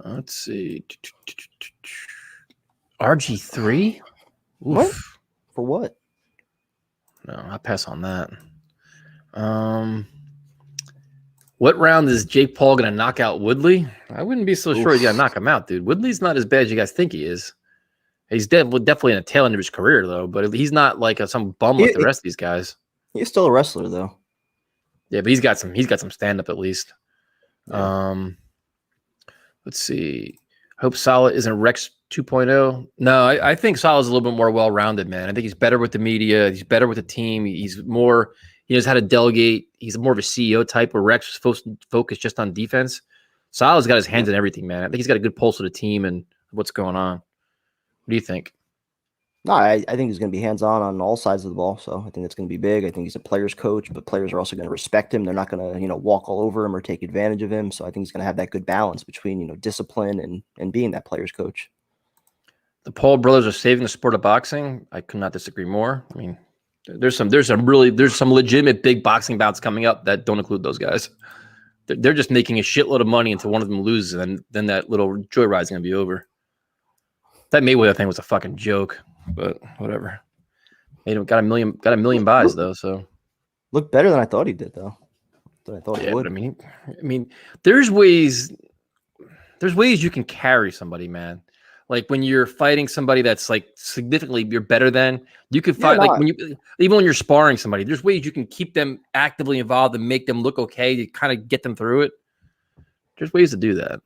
Let's see. RG3? What? For what? No, I'll pass on that. What round is Jake Paul going to knock out Woodley? I wouldn't be so sure he's going to knock him out, dude. Woodley's not as bad as you guys think he is. He's definitely in the tail end of his career, though. But he's not like some bum like the rest of these guys. He's still a wrestler, though. Yeah, but he's got some stand up at least. Yeah. Let's see. Hope Salah isn't Rex 2.0. No, I think Salah's a little bit more well rounded, man. I think he's better with the media. He's better with the team. He knows how to delegate. He's more of a CEO type, where Rex was supposed to focus just on defense. Salah's got his hands in everything, man. I think he's got a good pulse of the team and what's going on. What do you think? No, I think he's going to be hands-on all sides of the ball. So I think that's going to be big. I think he's a player's coach, but players are also going to respect him. They're not going to, walk all over him or take advantage of him. So I think he's going to have that good balance between, discipline and being that player's coach. The Paul brothers are saving the sport of boxing. I could not disagree more. I mean, there's some legitimate big boxing bouts coming up that don't include those guys. They're just making a shitload of money until one of them loses, and then that little joyride's going to be over. That Mayweather thing was a fucking joke. But whatever. Got a million buys though. So looked better than I thought he did though. I thought he would. I mean, there's ways you can carry somebody, man. Like when you're fighting somebody that's like significantly you're better than, you could fight even when you're sparring somebody. There's ways you can keep them actively involved and make them look okay to kind of get them through it. There's ways to do that.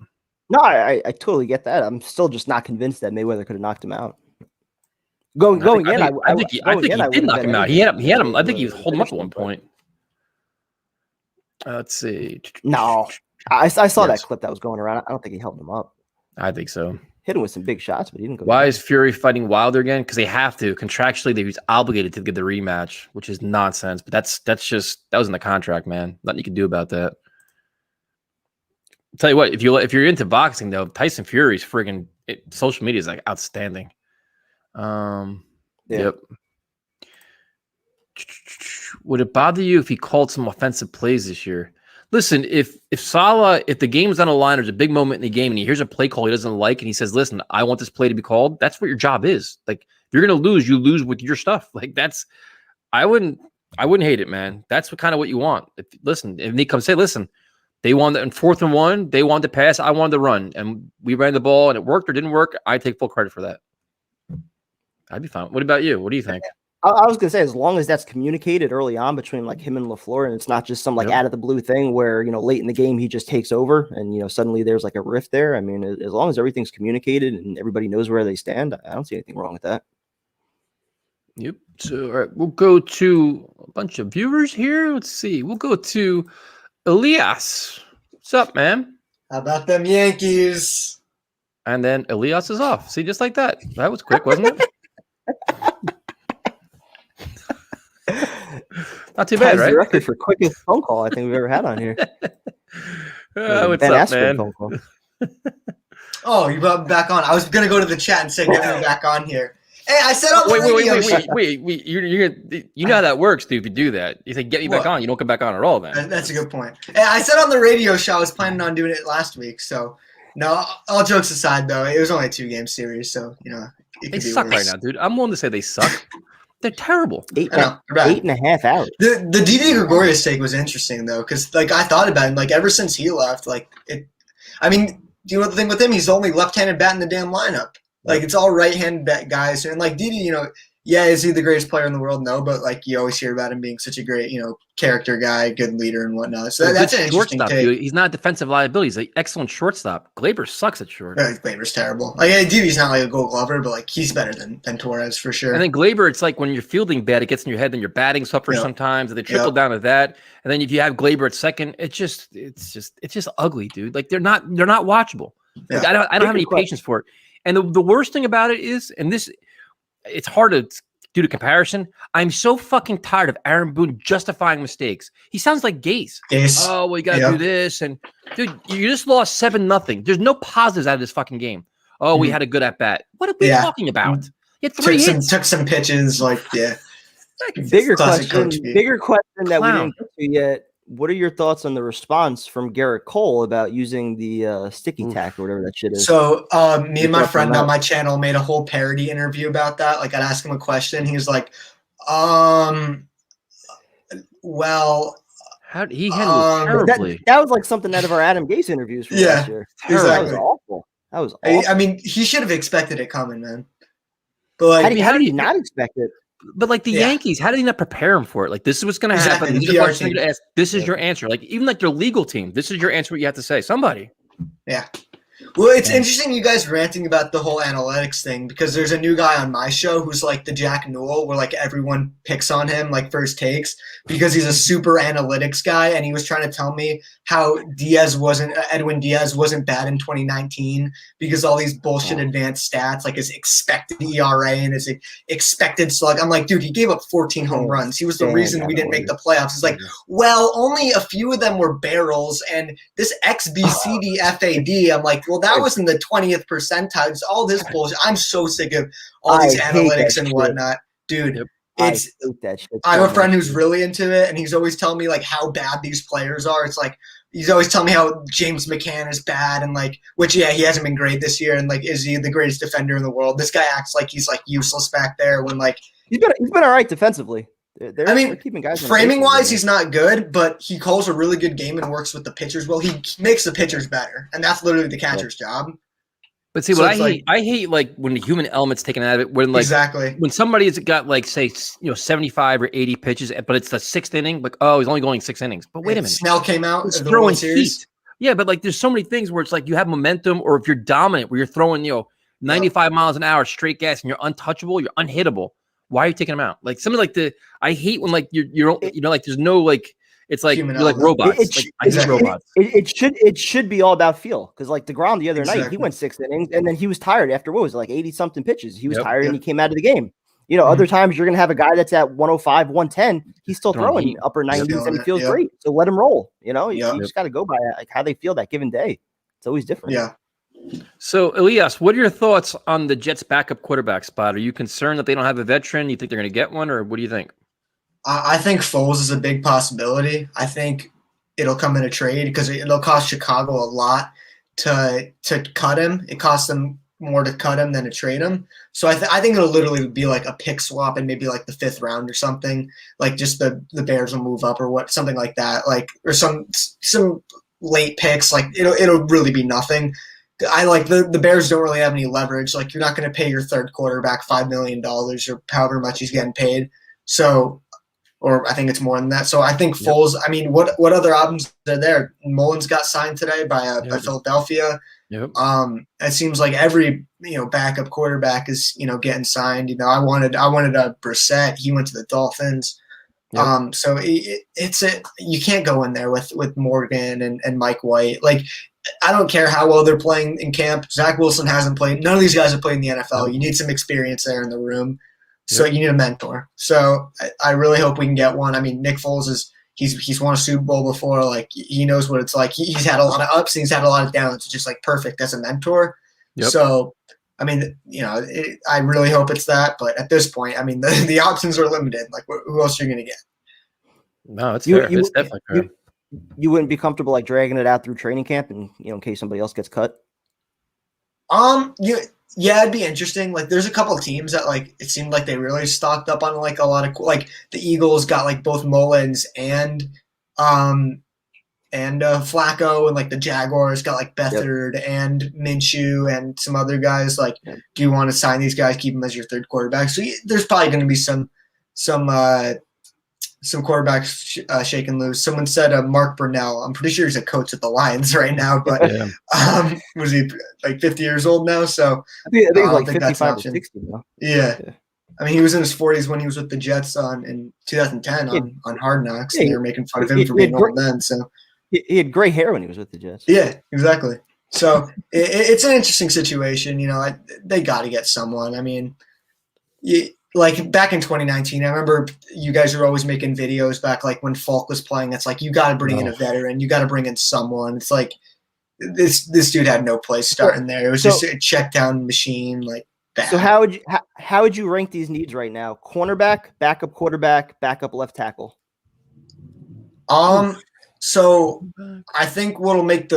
No, I totally get that. I'm still just not convinced that Mayweather could have knocked him out. Going in, I think he did knock him out. He had him. I think he was holding him up at one point. Let's see. No, I saw that clip that was going around. I don't think he held him up. I think so. Hit him with some big shots, but he didn't go. Why is Fury fighting Wilder again? Because they have to contractually. He's obligated to get the rematch, which is nonsense. But that was in the contract, man. Nothing you can do about that. I'll tell you what, if you're into boxing though, Tyson Fury's friggin' social media is like outstanding. Yep. Would it bother you if he called some offensive plays this year? Listen, if the game's on the line, there's a big moment in the game, and he hears a play call he doesn't like, and he says, "Listen, I want this play to be called." That's what your job is. Like, if you're gonna lose, you lose with your stuff. Like I wouldn't hate it, man. That's what you want. If they come say, "Listen, they wanted in 4th and 1, they wanted to pass, I wanted to run, and we ran the ball, and it worked or didn't work," I take full credit for that. I'd be fine. What about you? What do you think? I was gonna say, as long as that's communicated early on between like him and LaFleur, and it's not just some like out of the blue thing where late in the game he just takes over and suddenly there's like a rift there. I mean, as long as everything's communicated and everybody knows where they stand, I don't see anything wrong with that. Yep. So all right, we'll go to a bunch of viewers here. Let's see. We'll go to Elias. What's up, man? How about them Yankees? And then Elias is off. See, just like that. That was quick, wasn't it? Not too bad, right? The record for quickest phone call I think we've ever had on here. What's up, man? Oh, you brought me back on. I was gonna go to the chat and say get me back on here. Hey, I said on the radio show. Wait. You know how that works, dude. If you do that, you say get me back on. You don't come back on at all, then. That's a good point. Hey, I said on the radio show I was planning on doing it last week. So, no, all jokes aside, though, it was only a 2-game series, so it they suck right now, dude. I'm willing to say they suck. They're terrible. 8.5 hours. The Didi Gregorius take was interesting though, because like I thought about him, like ever since he left, like it. I mean, do you know the thing with him? He's the only left-handed bat in the damn lineup. Like it's all right-handed bat guys, and like Didi, yeah, is he the greatest player in the world? No, but like you always hear about him being such a great, character guy, good leader and whatnot. So that's an interesting take. Dude. He's not a defensive liability. He's an excellent shortstop. Glaber sucks at short. Glaber's terrible. Like Didi's not like a Gold Glover, but like he's better than Torres for sure. And then Glaber, it's like when you're fielding bad, it gets in your head. Then your batting suffers sometimes, and they trickle down to that. And then if you have Glaber at second, it's just ugly, dude. Like they're not watchable. Like, I don't have any patience for it. And the worst thing about it is, and this, it's hard to do the comparison. I'm so fucking tired of Aaron Boone justifying mistakes. He sounds like Gase. Oh, well, you got to do this. And, dude, you just lost 7-0. There's no positives out of this fucking game. Oh, we had a good at-bat. What are we talking about? You had 3 hits. Took some pitches, Bigger question that we didn't get to yet. What are your thoughts on the response from Garrett Cole about using the sticky tack or whatever that shit is? So me and my friend on my channel made a whole parody interview about that. Like I'd ask him a question. He was like, well, how did he handle it terribly? That was like something out of our Adam Gase interviews from last year. Exactly. That was awful. I mean, he should have expected it coming, man. But like, how did he not expect it? But like the Yankees, how did he not prepare him for it? Like this is what's going to happen. These are questions to ask. This is your answer. Like even like your legal team, this is your answer. What you have to say. Somebody. Yeah. Well, it's interesting you guys ranting about the whole analytics thing because there's a new guy on my show who's like the Jack Newell where like everyone picks on him like first takes because he's a super analytics guy and he was trying to tell me how Edwin Diaz wasn't bad in 2019 because all these bullshit advanced stats like his expected ERA and his expected slug. I'm like, dude, he gave up 14 home runs. He was the reason we didn't make the playoffs. It's like, well, only a few of them were barrels and this XBCDFAD. I'm like, well, that was in the 20th percentile. It's all this bullshit. I'm so sick of all these analytics and whatnot. Dude, I have a friend who's really into it, and he's always telling me, like, how bad these players are. It's like, he's always telling me how James McCann is bad, and, like, which, he hasn't been great this year, and, like, is he the greatest defender in the world? This guy acts like he's, like, useless back there when, like. He's been all right defensively. They're keeping guys framing-wise, he's not good, but he calls a really good game and works with the pitchers well. He makes the pitchers better, and that's literally the catcher's job. But see, what I hate like when the human element's taken out of it. When like when somebody's got like say 75 or 80 pitches, but it's the 6th inning, like he's only going 6 innings. But wait a minute, Snell came out. It's throwing heat. Yeah, but like there's so many things where it's like you have momentum, or if you're dominant, where you're throwing 95 miles an hour straight gas and you're untouchable, you're unhittable. Why are you taking them out? Like something like I hate when like you're like there's no like it's like you're like robots. I hate robots. It should be all about feel because like DeGrom the other night he went 6 innings and then he was tired after what was it, like 80 something pitches. He was tired and he came out of the game. Other times you're gonna have a guy that's at 105, 110. He's still throwing upper 90s and he feels great. So let him roll. You just got to go by like how they feel that given day. It's always different. Yeah. So, Elias, what are your thoughts on the Jets' backup quarterback spot? Are you concerned that they don't have a veteran? You think they're going to get one, or what do you think? I think Foles is a big possibility. I think it'll come in a trade because it'll cost Chicago a lot to cut him. It costs them more to cut him than to trade him. So I think it'll literally be like a pick swap and maybe like the 5th round or something. Like just the Bears will move up or something like that. Like or some late picks. Like it'll really be nothing. I like the Bears don't really have any leverage. Like you're not going to pay your third quarterback $5 million or however much he's getting paid. So, or I think it's more than that. So I think Foles. I mean, what other options are there? Mullins got signed today by Philadelphia. Yep. It seems like every backup quarterback is getting signed. I wanted a Brissett. He went to the Dolphins. Yep. So you can't go in there with Morgan and Mike White. Like I don't care how well they're playing in camp. Zach Wilson hasn't played. None of these guys have played in the NFL. You need some experience there in the room. So you need a mentor. So I really hope we can get one. I mean, Nick Foles he's won a Super Bowl before. Like he knows what it's like. He's had a lot of ups and he's had a lot of downs. It's just like perfect as a mentor. Yep. So I mean, I really hope it's that. But at this point, I mean, the options are limited. Like who else are you going to get? No, it's fair. It's definitely fair. You wouldn't be comfortable like dragging it out through training camp and in case somebody else gets cut? Yeah, it'd be interesting. Like there's a couple of teams that like it seemed like they really stocked up on like a lot of like the Eagles got like both Mullins and Flacco, and like the Jaguars got like Beathard and Minshew and some other guys. Like, do you want to sign these guys, keep them as your third quarterback? So there's probably going to be some quarterbacks shaken loose. Someone said Mark Brunell. I'm pretty sure he's a coach at the Lions right now, but was he like 50 years old now? So I think he's like 55 or 60 now. Yeah. I mean, he was in his 40s when he was with the Jets in 2010 on Hard Knocks. And they were making fun of him for being old then. So he had gray hair when he was with the Jets. Yeah, exactly. So it's an interesting situation. They got to get someone. I mean, like back in 2019, I remember you guys were always making videos back like when Falk was playing. It's like you got to bring in a veteran, you got to bring in someone. It's like this dude had no place starting there. It was just a check down machine. Like bad. So how would you rank these needs right now? Cornerback, backup quarterback, backup left tackle. So I think what'll make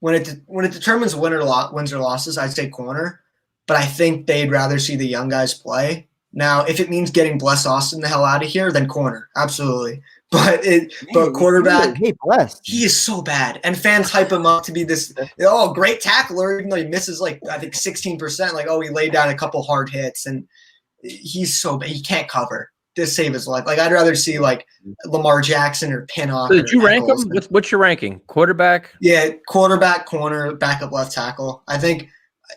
when it determines wins or losses, I'd say corner, but I think they'd rather see the young guys play. Now, if it means getting Bless Austin the hell out of here, then corner, absolutely. But quarterback, he is so bad, and fans hype him up to be this great tackler, even though he misses like I think 16%. Like he laid down a couple hard hits, and he's so bad. He can't cover to save his life. Like I'd rather see like Lamar Jackson or Pinnock. So did you rank him? What's your ranking? Quarterback? Yeah, quarterback, corner, backup left tackle.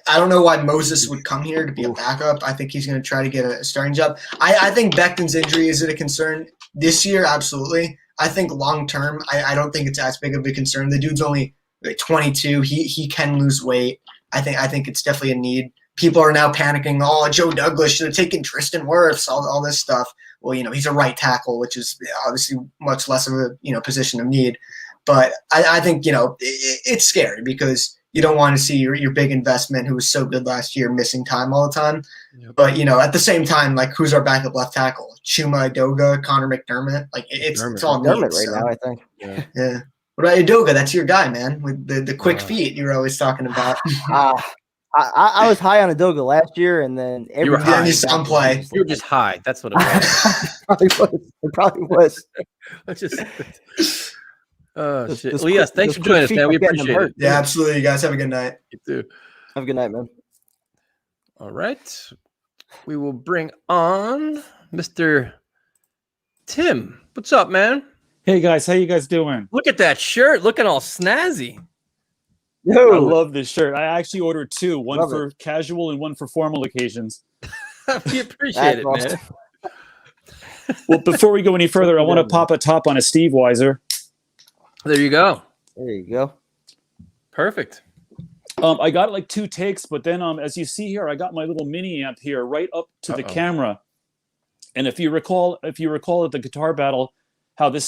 I don't know why Moses would come here to be a backup. I think he's going to try to get a starting job. I think Becton's injury is it a concern this year? Absolutely. I think long term, I don't think it's as big of a concern. The dude's only 22. He can lose weight. I think it's definitely a need. People are now panicking. Oh, Joe Douglas should have taken Tristan Wirfs. All this stuff. Well, he's a right tackle, which is obviously much less of a position of need. But I think it's scary because you don't want to see your big investment who was so good last year missing time all the time. Yep. But, at the same time, like who's our backup left tackle? Chuma Edoga, Connor McDermott. Like it's all McDermott right now, I think. Yeah. What about Edoga? That's your guy, man, with the quick feet you were always talking about. I was high on Edoga last year, and then you were high. Some play. You were just high. That's what it was. It probably was. Oh, shit. Well, yes, thanks for joining us, man. We appreciate it. Yeah, absolutely. You guys have a good night. You too. Have a good night, man. All right. We will bring on Mr. Tim. What's up, man? Hey, guys. How you guys doing? Look at that shirt. Looking all snazzy. Yo. I love this shirt. I actually ordered two. One for casual and one for formal occasions. We appreciate it, man. Well, before we go any further, I want to pop a top on a Steve Weiser. There you go. There you go. Perfect. I got like two takes, but then as you see here, I got my little mini amp here right up to the camera. And if you recall at the guitar battle, how my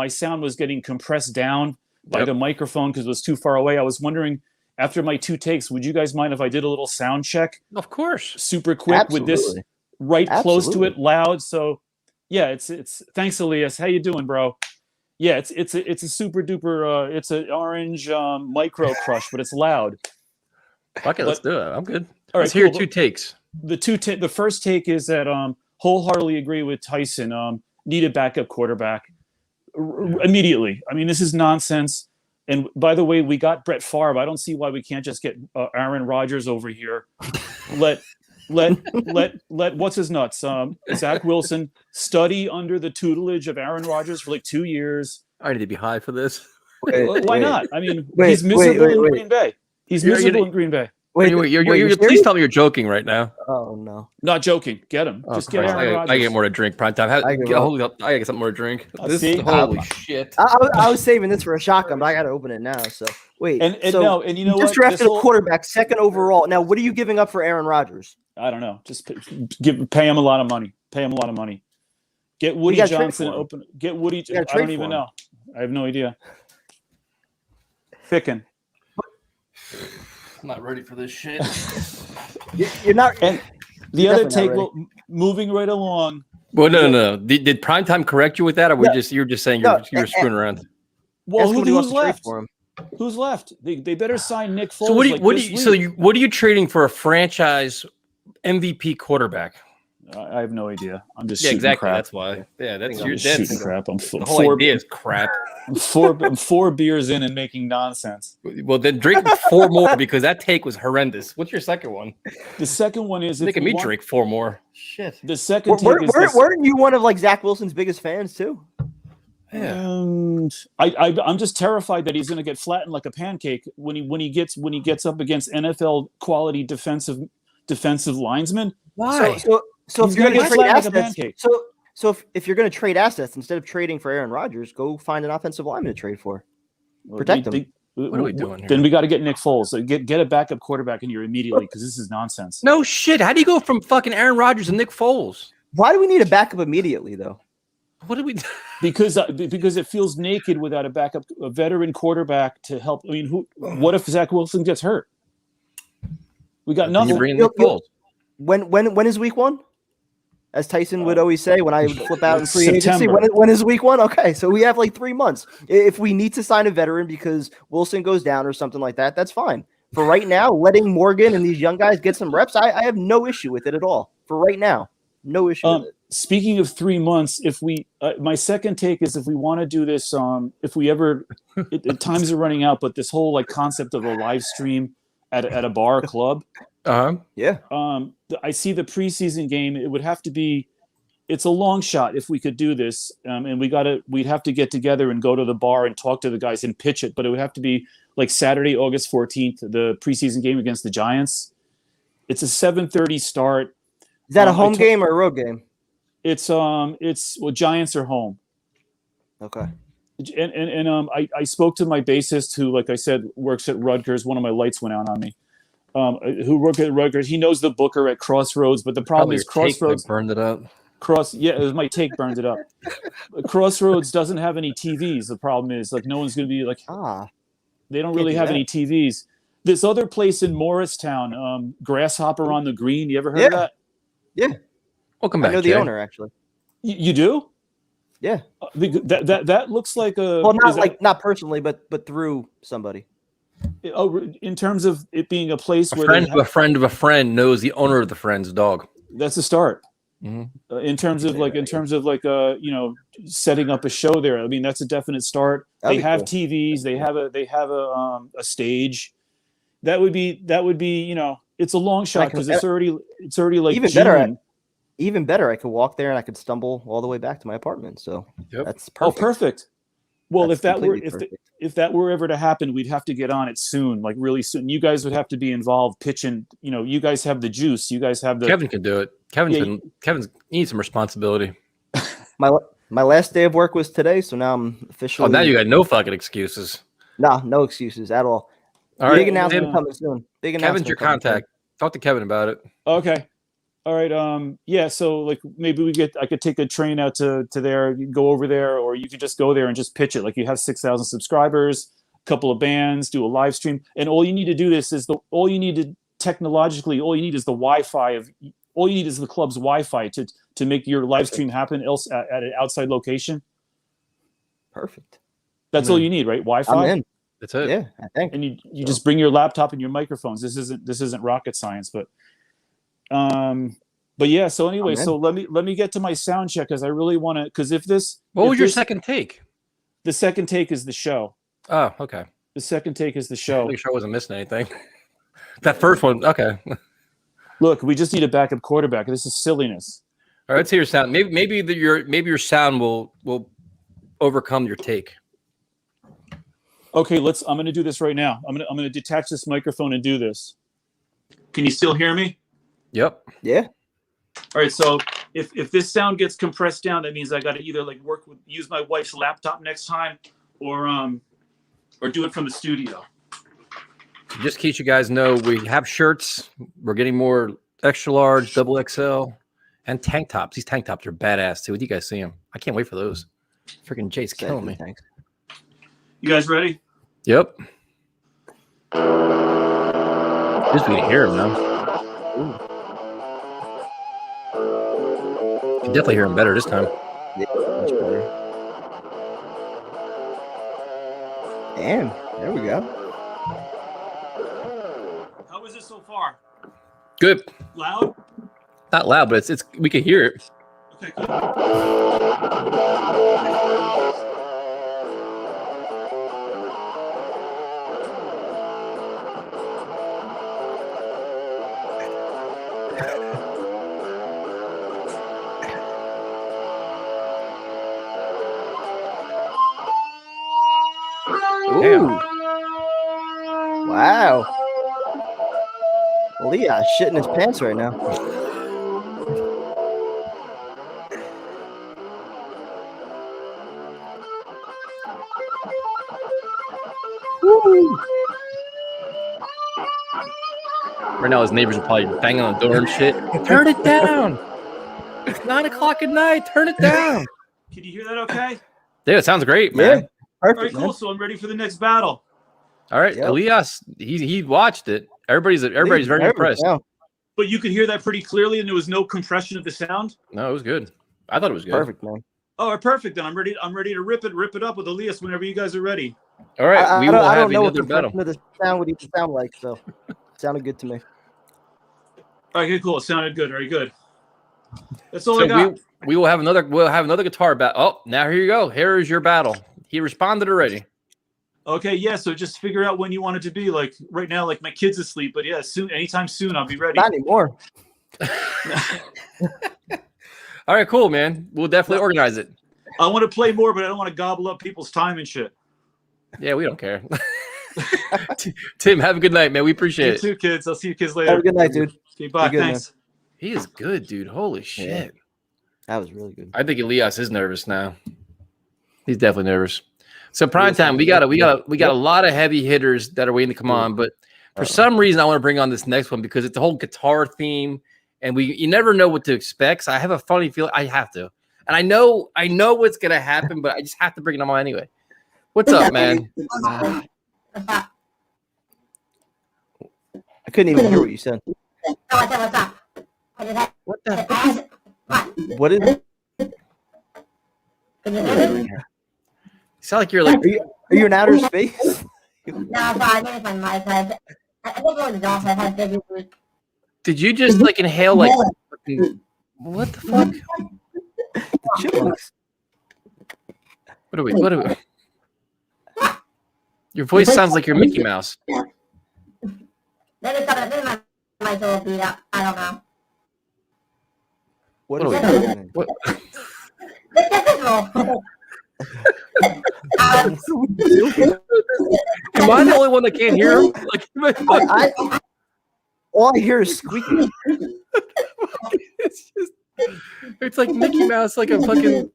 sound was getting compressed down by the microphone because it was too far away. I was wondering, after my two takes, would you guys mind if I did a little sound check? Of course. Super quick with this close to it, loud. So yeah, it's thanks, Elias. How you doing, bro? Yeah, it's a super duper. It's an orange micro crush, but it's loud. Okay, let's do it. I'm good. All right, let's hear two takes. The first take is that wholeheartedly agree with Tyson. Need a backup quarterback immediately. I mean, this is nonsense. And by the way, we got Brett Favre. I don't see why we can't just get Aaron Rodgers over here. Let what's his nuts? Zach Wilson study under the tutelage of Aaron Rodgers for like 2 years. I need to be high for this. Why not? I mean, he's miserable in Green Bay. He's miserable in Green Bay. Please tell me you're joking right now. Oh no, not joking. Get him. Just get Aaron Rodgers. I get more to drink. Prime time. Hold up. I get something more to drink. Holy shit! I was saving this for a shotgun, but I got to open it now. So wait. And you know what? Just drafted a quarterback, second overall. Now, what are you giving up for Aaron Rodgers? I don't know. Just pay him a lot of money. Pay him a lot of money. Get Woody Johnson open. Get Woody. I don't even know. I have no idea. Picking. I'm not ready for this shit. You're not. And the other take, moving right along. Well, no. Did Primetime correct you with that, or you're just saying you're screwing around? Well, who's left? For him. Who's left? They better sign Nick Foles. So what are you trading for a franchise MVP quarterback? I have no idea. I'm just shooting exactly. Crap. That's why. Yeah, that's shooting crap. The whole idea is crap. I'm four beers in and making nonsense. Well, then drink 4 more because that take was horrendous. What's your second one? The second one is making me drink 4 more. Shit. The second weren't you one of like Zach Wilson's biggest fans too? Yeah. I'm just terrified that he's going to get flattened like a pancake when he gets up against NFL quality defensive linemen. Why? So if you're going to trade assets, if you're going to trade assets instead of trading for Aaron Rodgers, go find an offensive lineman to trade for. Protect him. What are we doing here? Then we got to get Nick Foles. So get a backup quarterback in here immediately because this is nonsense. No shit. How do you go from fucking Aaron Rodgers and Nick Foles? Why do we need a backup immediately though? What do we? Because it feels naked without a veteran quarterback to help. I mean, what if Zach Wilson gets hurt? We got nothing. You bring Nick Foles. When is week 1? As Tyson would always say when I would flip out in free agency, when is week 1? Okay, so we have like 3 months. If we need to sign a veteran because Wilson goes down or something like that, that's fine. For right now, letting Morgan and these young guys get some reps, I have no issue with it at all. For right now, no issue with it. Speaking of 3 months, if we, my second take is if we want to do this, if we ever, times are running out, but this whole like concept of a live stream at a bar club. Yeah. I see the preseason game. It would have to be. It's a long shot if we could do this, and we'd have to get together and go to the bar and talk to the guys and pitch it. But it would have to be like Saturday, August 14th, the preseason game against the Giants. It's a 7:30 start. Is that a home game or a road game? It's Giants are home. Okay. And I spoke to my bassist who, like I said, works at Rutgers. One of my lights went out on me. Who worked at Rutgers. He knows the booker at Crossroads, but the problem is Crossroads burned it up. It was my take burned it up. Crossroads doesn't have any TVs. The problem is like no one's going to be like they don't really have any TVs. This other place in Morristown, Grasshopper on the Green. You ever heard of that? Yeah. Welcome back. I know the owner actually. You do? Yeah. That looks like a not personally, but through somebody. Oh, in terms of it being a place where a friend of a friend knows the owner of the friend's dog. That's a start. Mm-hmm. In terms of setting up a show there. I mean, that's a definite start. They have TVs. They have a stage. That would be it's a long shot because it's already like even June. better. Even better, I could walk there and I could stumble all the way back to my apartment. So that's perfect. Oh, perfect. Well, that's if that were ever to happen, we'd have to get on it soon, like really soon. You guys would have to be involved pitching. You guys have the juice. You guys have the. Kevin can do it. Kevin's needs some responsibility. My last day of work was today, so now I'm officially. Oh, now you got no fucking excuses. No excuses at all. Big announcement coming soon. Kevin's your contact. Talk to Kevin about it. Okay. All right. Yeah. So like maybe I could take a train out to there, go over there, or you could just go there and just pitch it. Like you have 6,000 subscribers, a couple of bands, do a live stream, and all you need to do this is all you need is the Wi-Fi all you need is the club's Wi-Fi to make your live stream happen else at an outside location. Perfect. That's all you need, right? Wi-Fi. I'm in. That's it. Yeah, I think. And you just bring your laptop and your microphones. This isn't rocket science, but yeah. So anyway, so let me get to my sound check because I really want to. Because what was your second take? The second take is the show. Oh, okay. The second take is the I show. make sure I wasn't missing anything. That first one, okay. Look, we just need a backup quarterback. This is silliness. All right, let's hear your sound. Maybe your sound will overcome your take. Okay, I'm going to do this right now. I'm going to detach this microphone and do this. Can you still hear me? Yep. Yeah. All right, so if this sound gets compressed down, that means I got to either like use my wife's laptop next time, or do it from the studio. Just in case you guys know, we have shirts. We're getting more extra large, double XL, and tank tops. These tank tops are badass too. You guys see them? I can't wait for those. Freaking Jay's killing me. Thanks. You guys ready? Yep. Just we can hear him now. Ooh. You can definitely hear him better this time. Yeah, much better. Damn, there we go. How is it so far? Good. Loud? Not loud, but it's we can hear it. Okay, good. Ooh. Wow. Leah's shitting his pants right now. Woo. Right now, his neighbors are probably banging on the door and shit. Turn it down. It's 9:00 at night. Turn it down. Can you hear that okay? Dude, it sounds great, Yeah. man. All right, Perfect, cool. man. So I'm ready for the next battle. All right, Yep. Elias, he watched it. Everybody's very impressed. Yeah. But you could hear that pretty clearly, and there was no compression of the sound. No, it was good. I thought it was good. Perfect, man. Oh, perfect. Then I'm ready to rip it up with Elias whenever you guys are ready. All right, I we don't, will I have don't know what another the battle. function of the sound would even sound like, so it sounded good to me. All right, okay, cool. It sounded good. Very good. That's all So I got. we will have another guitar battle. Oh, now here you go. Here is your battle. He responded already. Okay, yeah. So just figure out when you want it to be. Like right now, like my kid's asleep, but yeah, anytime soon, I'll be ready. Not anymore. All right, cool, man. We'll definitely organize it. I want to play more, but I don't want to gobble up people's time and shit. Yeah, we don't care. Tim, have a good night, man. We appreciate You it. too, kids. I'll see you kids later. Have a good night, dude. Okay, bye. Be good, Thanks. He is good, dude. Holy shit. That was really good. I think Elias is nervous now. He's definitely nervous. So prime time, we got a lot of heavy hitters that are waiting to come on, but for some reason I want to bring on this next one because it's the whole guitar theme, and you never know what to expect. So I have a funny feeling I have to, and I know what's gonna happen, but I just have to bring it on anyway. What's up, man? I couldn't even hear what you said. What the? What is it? You sound like you're like. Are you in outer space? Did you just like inhale like? What the fuck? The chipmunks. What are we? Your voice sounds like you're Mickey Mouse. What What is are happening? What? Am I the only one that can't hear him? Like, All I hear is squeaking. it's like Mickey Mouse, like a fucking.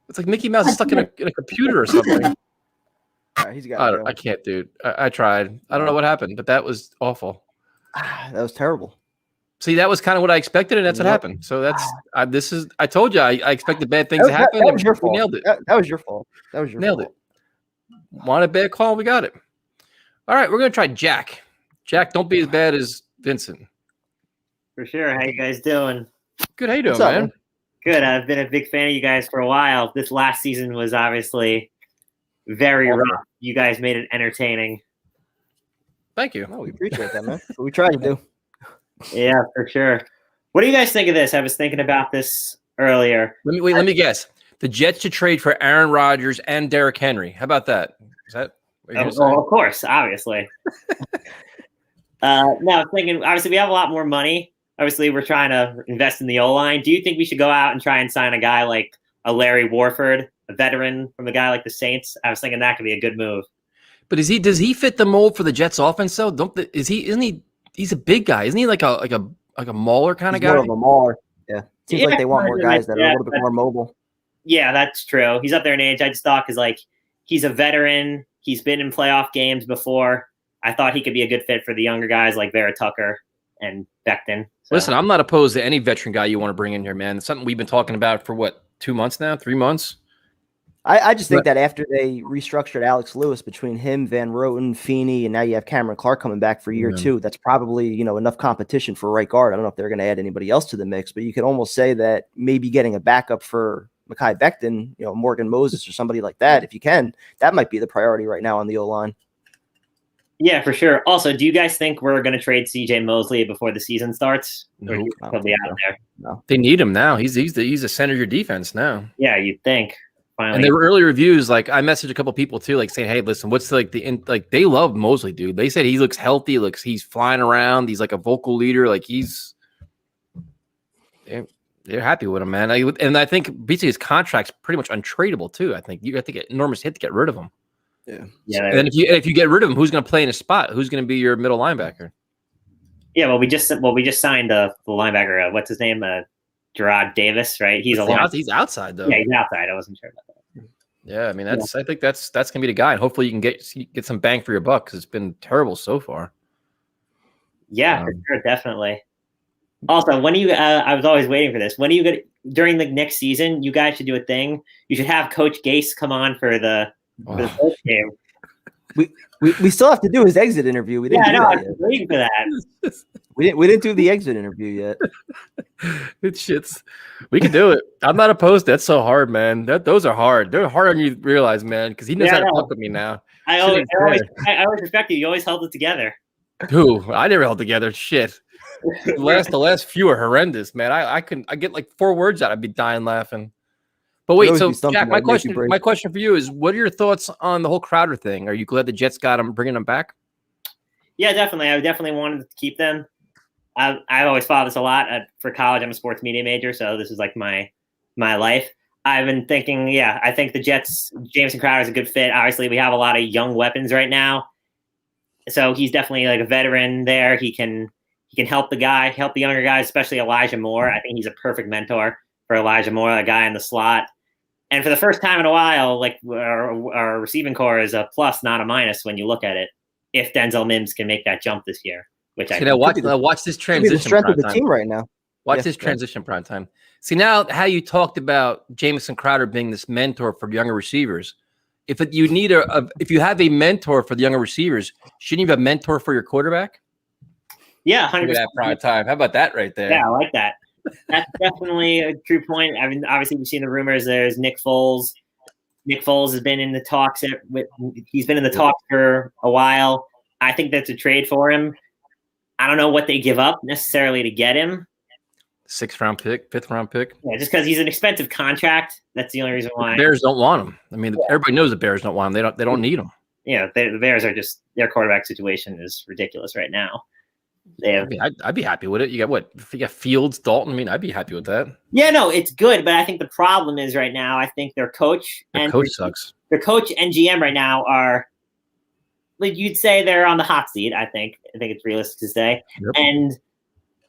It's like Mickey Mouse is stuck in a computer or something. All right, he's got. I can't, dude. I tried. I don't know what happened, but that was awful. That was terrible. See, that was kind of what I expected, and that's what happened. So that's I told you I expected bad things to happen. That was your We fault. nailed it. That was your fault. That was your Nailed fault. it. Want a bad call? We got it. All right, we're gonna try Jack. Jack, don't be as bad as Vincent. For sure. How you guys doing? Good. How you doing, What's up, man? man? Good. I've been a big fan of you guys for a while. This last season was obviously very rough. You guys made it entertaining. Thank you. No, we appreciate that, man. That's what we tried to do. Yeah, for sure. What do you guys think of this? I was thinking about this earlier. Let me guess. The Jets to trade for Aaron Rodgers and Derrick Henry. How about that? Is that What are you gonna say? Well, of course, obviously. Now, I'm thinking, obviously, we have a lot more money. Obviously, we're trying to invest in the O-line. Do you think we should go out and try and sign a guy like a Larry Warford, a veteran from a guy like the Saints? I was thinking that could be a good move. But does he fit the mold for the Jets offense though? He's a big guy. Isn't he like a mauler kind of He's guy? more of a mauler. Yeah. Seems like they want more kind of guys that are a little bit more mobile. Yeah, that's true. He's up there in age. I just thought because like he's a veteran. He's been in playoff games before. I thought he could be a good fit for the younger guys like Vera Tucker and Becton. So. Listen, I'm not opposed to any veteran guy you want to bring in here, man. It's something we've been talking about for what, 2 months now, 3 months. I just think that after they restructured Alex Lewis between him, Van Roten, Feeney, and now you have Cameron Clark coming back for year two, that's probably, enough competition for right guard. I don't know if they're going to add anybody else to the mix, but you could almost say that maybe getting a backup for Mekhi Becton, Morgan Moses or somebody like that, if you can, that might be the priority right now on the O-line. Yeah, for sure. Also, do you guys think we're going to trade CJ Mosley before the season starts? No, or probably out there. No, they need him now. He's the center of your defense now. Yeah, you'd think. Finally. And there were early reviews. Like I messaged a couple people too, like saying, "Hey, listen, what's they love Mosley, dude. They said he looks healthy, he's flying around. He's like a vocal leader. Like they're happy with him, man. And I think basically his contract's pretty much untradeable too. I think you have to get enormous hit to get rid of him. Yeah. And then if you get rid of him, who's going to play in his spot? Who's going to be your middle linebacker? Yeah, well, we just signed the linebacker. What's his name? Gerard Davis, right? He's he's outside though. Yeah, he's outside. I wasn't sure about that. Yeah, I mean I think that's gonna be the guy, and hopefully you can get some bang for your buck because it's been terrible so far. Yeah, for sure, definitely. Also, when are you? I was always waiting for this. When are you gonna during the next season? You guys should do a thing. You should have Coach Gase come on for the coach game. We still have to do his exit interview. We didn't do that I yet. was waiting for that. We didn't do the exit interview yet. We can do it. I'm not opposed. That's so hard, man. Those are hard. They're harder than you realize, man. Because he knows how to fuck with me now. I always respect you. You always held it together. Who? I never held together. Shit. The last few are horrendous, man. I get like 4 words out. I'd be dying laughing. But wait, so Jack, my question for you is, what are your thoughts on the whole Crowder thing? Are you glad the Jets got him, bringing him back? Yeah, definitely. I definitely wanted to keep them. I've always followed this a lot. For college, I'm a sports media major, so this is like my life. I've been thinking, I think the Jets, Jameson Crowder is a good fit. Obviously, we have a lot of young weapons right now, so he's definitely like a veteran there. He can help the younger guys, especially Elijah Moore. I think he's a perfect mentor for Elijah Moore, a guy in the slot. And for the first time in a while, like our receiving core is a plus, not a minus when you look at it. If Denzel Mims can make that jump this year, which watch this transition. The strength of the team right now. Watch this transition prime time. See now how you talked about Jameson Crowder being this mentor for younger receivers. If you have a mentor for the younger receivers, shouldn't you have a mentor for your quarterback? Yeah, 100%. Look at that prime time. How about that right there? Yeah, I like that. That's definitely a true point. I mean, obviously we've seen the rumors. There's Nick Foles. Nick Foles has been in the talks. He's been in the talks for a while. I think that's a trade for him. I don't know what they give up necessarily to get him. 6th round pick, 5th round pick. Yeah, just because he's an expensive contract. That's the only reason why. The Bears don't want him. I mean, everybody knows the Bears don't want him. They don't need him. Yeah, the Bears are just their quarterback situation is ridiculous right now. I'd be happy with it. You got what? If you got Fields, Dalton. I mean, I'd be happy with that. Yeah, no, it's good, but I think the problem is right now. I think their coach sucks. Their coach and GM right now are, like you'd say, they're on the hot seat. I think it's realistic to say, and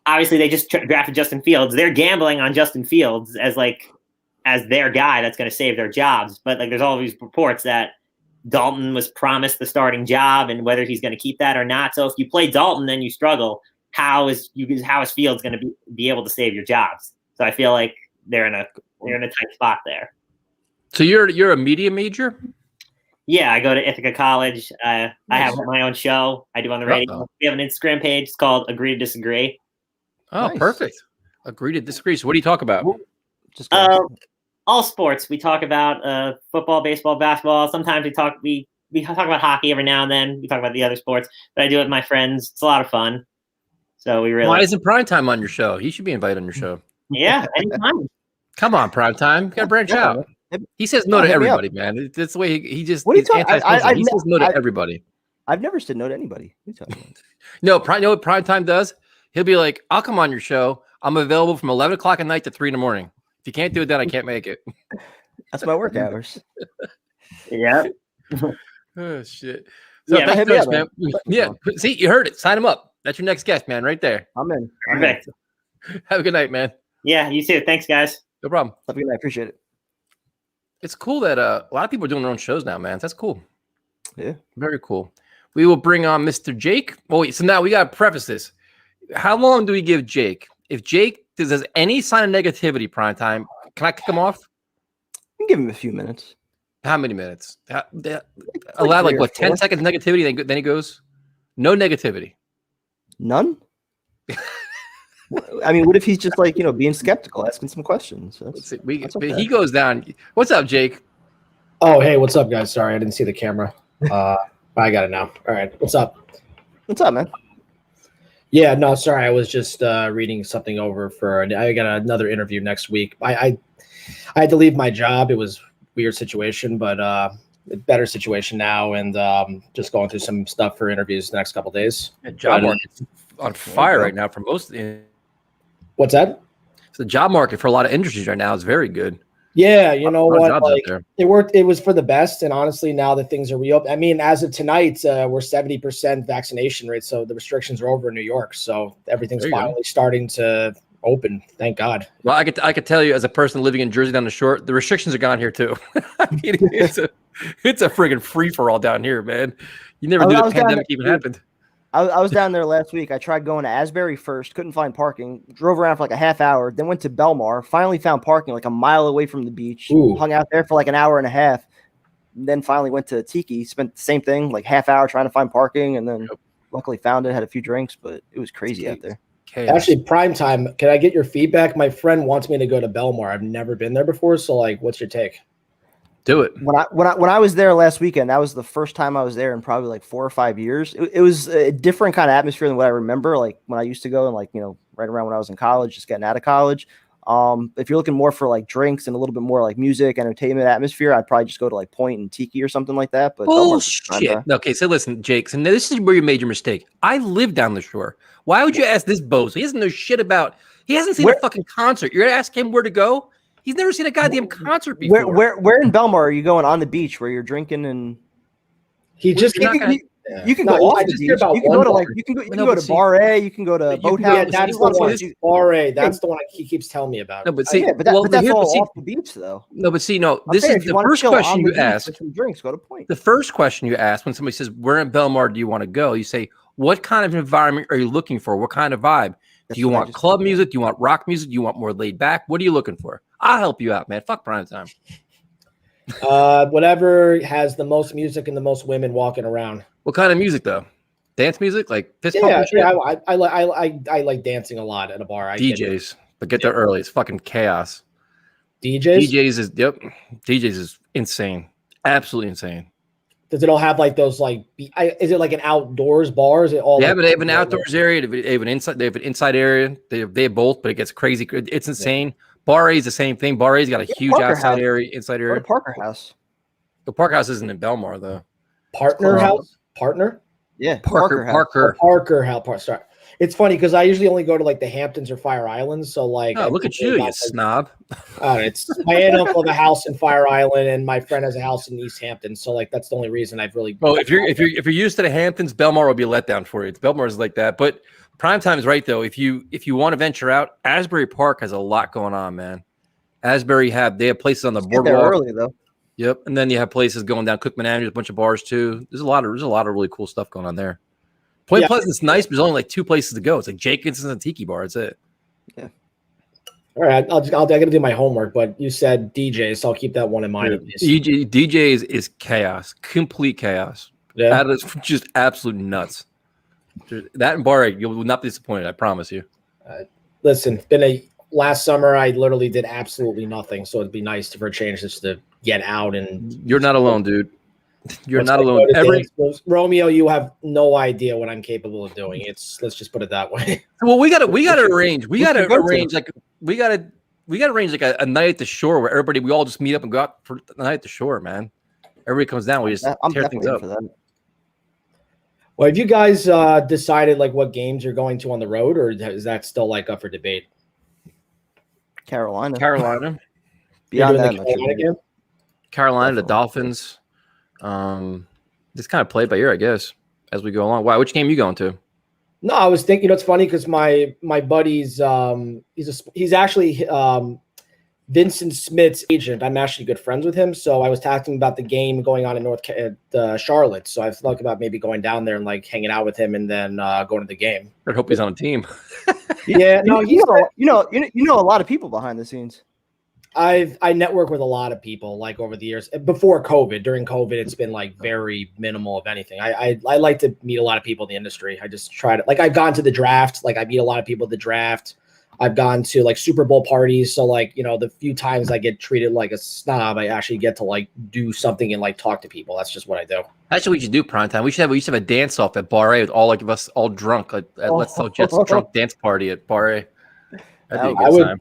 obviously they just drafted Justin Fields. They're gambling on Justin Fields as their guy that's going to save their jobs. But like, there's all these reports that Dalton was promised the starting job and whether he's going to keep that or not. So if you play Dalton, then you struggle. How is Fields going to be able to save your jobs? So I feel like they're in a tight spot there. So you're a media major? Yeah, I go to Ithaca College. I have my own show I do on the radio. We have an Instagram page. It's called Agree to Disagree. Oh, nice. Perfect. Agree to disagree. So what do you talk about? Just all sports. We talk about football, baseball, basketball. Sometimes we talk about hockey every now and then. We talk about the other sports, but I do it with my friends. It's a lot of fun. So we really. Why isn't Primetime on your show? He should be invited on your show. Yeah, anytime. Come on, Primetime. You got to branch out. He says no to hit me up. everybody, man. That's the way he just. What are you he's talking? antisocial. He says no to everybody. I've never said no to anybody. What are you talking about? No, you know what prime time does? He'll be like, "I'll come on your show. I'm available from 11 o'clock at night to 3 a.m. If you can't do it, then I can't make it." That's my work hours. Yeah. Oh shit! So Yeah, thanks hit me so up, much, man. Yeah, see, you heard it. Sign him up. That's your next guest, man, right there. I'm in. Perfect. Have a good night, man. Yeah, you too. Thanks, guys. No problem. Have a good night. Appreciate it. It's cool that a lot of people are doing their own shows now, man. That's cool. Yeah. Very cool. We will bring on Mr. Jake. Oh, wait, so now we got to preface this. How long do we give Jake? If Jake does any sign of negativity, prime time, can I kick him off? You can give him a few minutes. How many minutes? Allow like what, 10 seconds negativity, then he goes? No negativity. None? I mean, what if he's just like, being skeptical, asking some questions? Let's see. He goes down. What's up, Jake? Oh, hey, what's up, guys? Sorry, I didn't see the camera. I got it now. All right, what's up? What's up, man? Yeah, no, sorry, I was just reading something over I got another interview next week. I had to leave my job. It was a weird situation, but a better situation now, and just going through some stuff for interviews the next couple of days. Job market's on fire right now for most. What's that? So the job market for a lot of industries right now is very good. Yeah, you know what? Like, it worked. It was for the best, and honestly, now that things are reopened, I mean, as of tonight, we're 70% vaccination rate, so the restrictions are over in New York, so everything's finally starting to open. Thank God. Well, I could tell you as a person living in Jersey down the shore, the restrictions are gone here too. I mean, it's a friggin' free for all down here, man. You never knew the pandemic even happened. I was down there last week. I tried going to Asbury first, couldn't find parking, drove around for like a half hour, then went to Belmar, finally found parking like a mile away from the beach, hung out there for like an hour and a half, and then finally went to Tiki, spent the same thing, like half hour trying to find parking, and then luckily found it, had a few drinks, but it was crazy out there. Actually, prime time, can I get your feedback? My friend wants me to go to Belmar. I've never been there before, so like, what's your take? Do it. When I was there last weekend, that was the first time I was there in probably like 4 or 5 years. It was a different kind of atmosphere than what I remember, like when I used to go, and like, right around when I was in college, just getting out of college. If you're looking more for like drinks and a little bit more like music, entertainment atmosphere, I'd probably just go to like Point and Tiki or something like that. But bullshit. Okay, so listen, Jake. So now this is where you made your mistake. I live down the shore. Why would you ask this bozo? He doesn't know shit about. He hasn't seen a fucking concert. You're gonna ask him where to go? He's never seen a goddamn concert before. Where in Belmar are you going on the beach where you're drinking and? You can go off the beach. You can go to like you can go to Bar A. You can go to Boathouse. Yeah, that's the one. Bar A. That's the one he keeps telling me about. No, but see, but that's all off the beach though. No, but see, this is the first question you ask. Drinks, go to Point. The first question you ask when somebody says, "Where in Belmar do you want to go?" You say, "What kind of environment are you looking for? What kind of vibe? Do you want club music? Do you want rock music? Do you want more laid back? What are you looking for?" I'll help you out, man. Fuck prime time. Whatever has the most music and the most women walking around. What kind of music though? Dance music, like fist yeah. I like dancing a lot at a bar. DJs, but get there early. It's fucking chaos. DJs DJs is insane, absolutely insane. Does it all have like those like? Is it like an outdoors bar? Is it all? They have an outdoors area. They have an inside area. They have both, but it gets crazy. It's insane. Yeah. Bar A is the same thing. Bar A's got a huge outside area, inside area. Parker House. The Parker House isn't in Belmar though. Partner House. Yeah, Parker House. Sorry, it's funny because I usually only go to like the Hamptons or Fire Islands. So like, look at you, you snob. It's my aunt and uncle have a house in Fire Island, and my friend has a house in East Hampton. So like, that's the only reason I've really. Well, if you're used to the Hamptons, Belmar will be a letdown for you. Belmar is like that, but Primetime is right though. If you want to venture out, Asbury Park has a lot going on, man. Asbury they have places on the boardwalk. Early though. Yep, and then you have places going down Cookman Avenue, a bunch of bars too. There's a lot of really cool stuff going on there. Point Pleasant's nice, but there's only like 2 places to go. It's like Jacobson's and Tiki Bar. That's it. Yeah. All right, I got to do my homework, but you said DJs, so I'll keep that one in mind. DJs is chaos, complete chaos. Yeah, that is just absolute nuts. That and Bar, you will not be disappointed. I promise you. Listen, last summer I literally did absolutely nothing, so it'd be nice for a change just to get out. And you're not alone, dude. You're not alone. Romeo, you have no idea what I'm capable of doing. Let's just put it that way. Well, we gotta arrange. We gotta we got to arrange like a night at the shore where we all just meet up and go out for the night at the shore, man. Everybody comes down. We just tear things up. For that. Well, have you guys decided like what games you're going to on the road, or is that still like up for debate? Carolina. Beyond that, Carolina, the Dolphins. Just kind of play by ear, I guess, as we go along. Wow, which game are you going to? No, I was thinking, it's funny because my buddy's he's actually Vincent Smith's agent. I'm actually good friends with him, so I was talking about the game going on in Charlotte. So I was talking about maybe going down there and like hanging out with him, and then going to the game. I hope he's on a team. Yeah, no, you know a lot of people behind the scenes. I network with a lot of people like over the years. Before COVID, during COVID, it's been like very minimal of anything. I like to meet a lot of people in the industry. I just try to, like, I've gone to the draft. Like, I meet a lot of people at the draft. I've gone to like Super Bowl parties. So like, you know, the few times I get treated like a snob, I actually get to like do something and like talk to people. That's just what I do. That's what we should do, Primetime. We should have a dance off at Bar A with all like of us all drunk. Let's Talk Jets drunk dance party at Bar A. I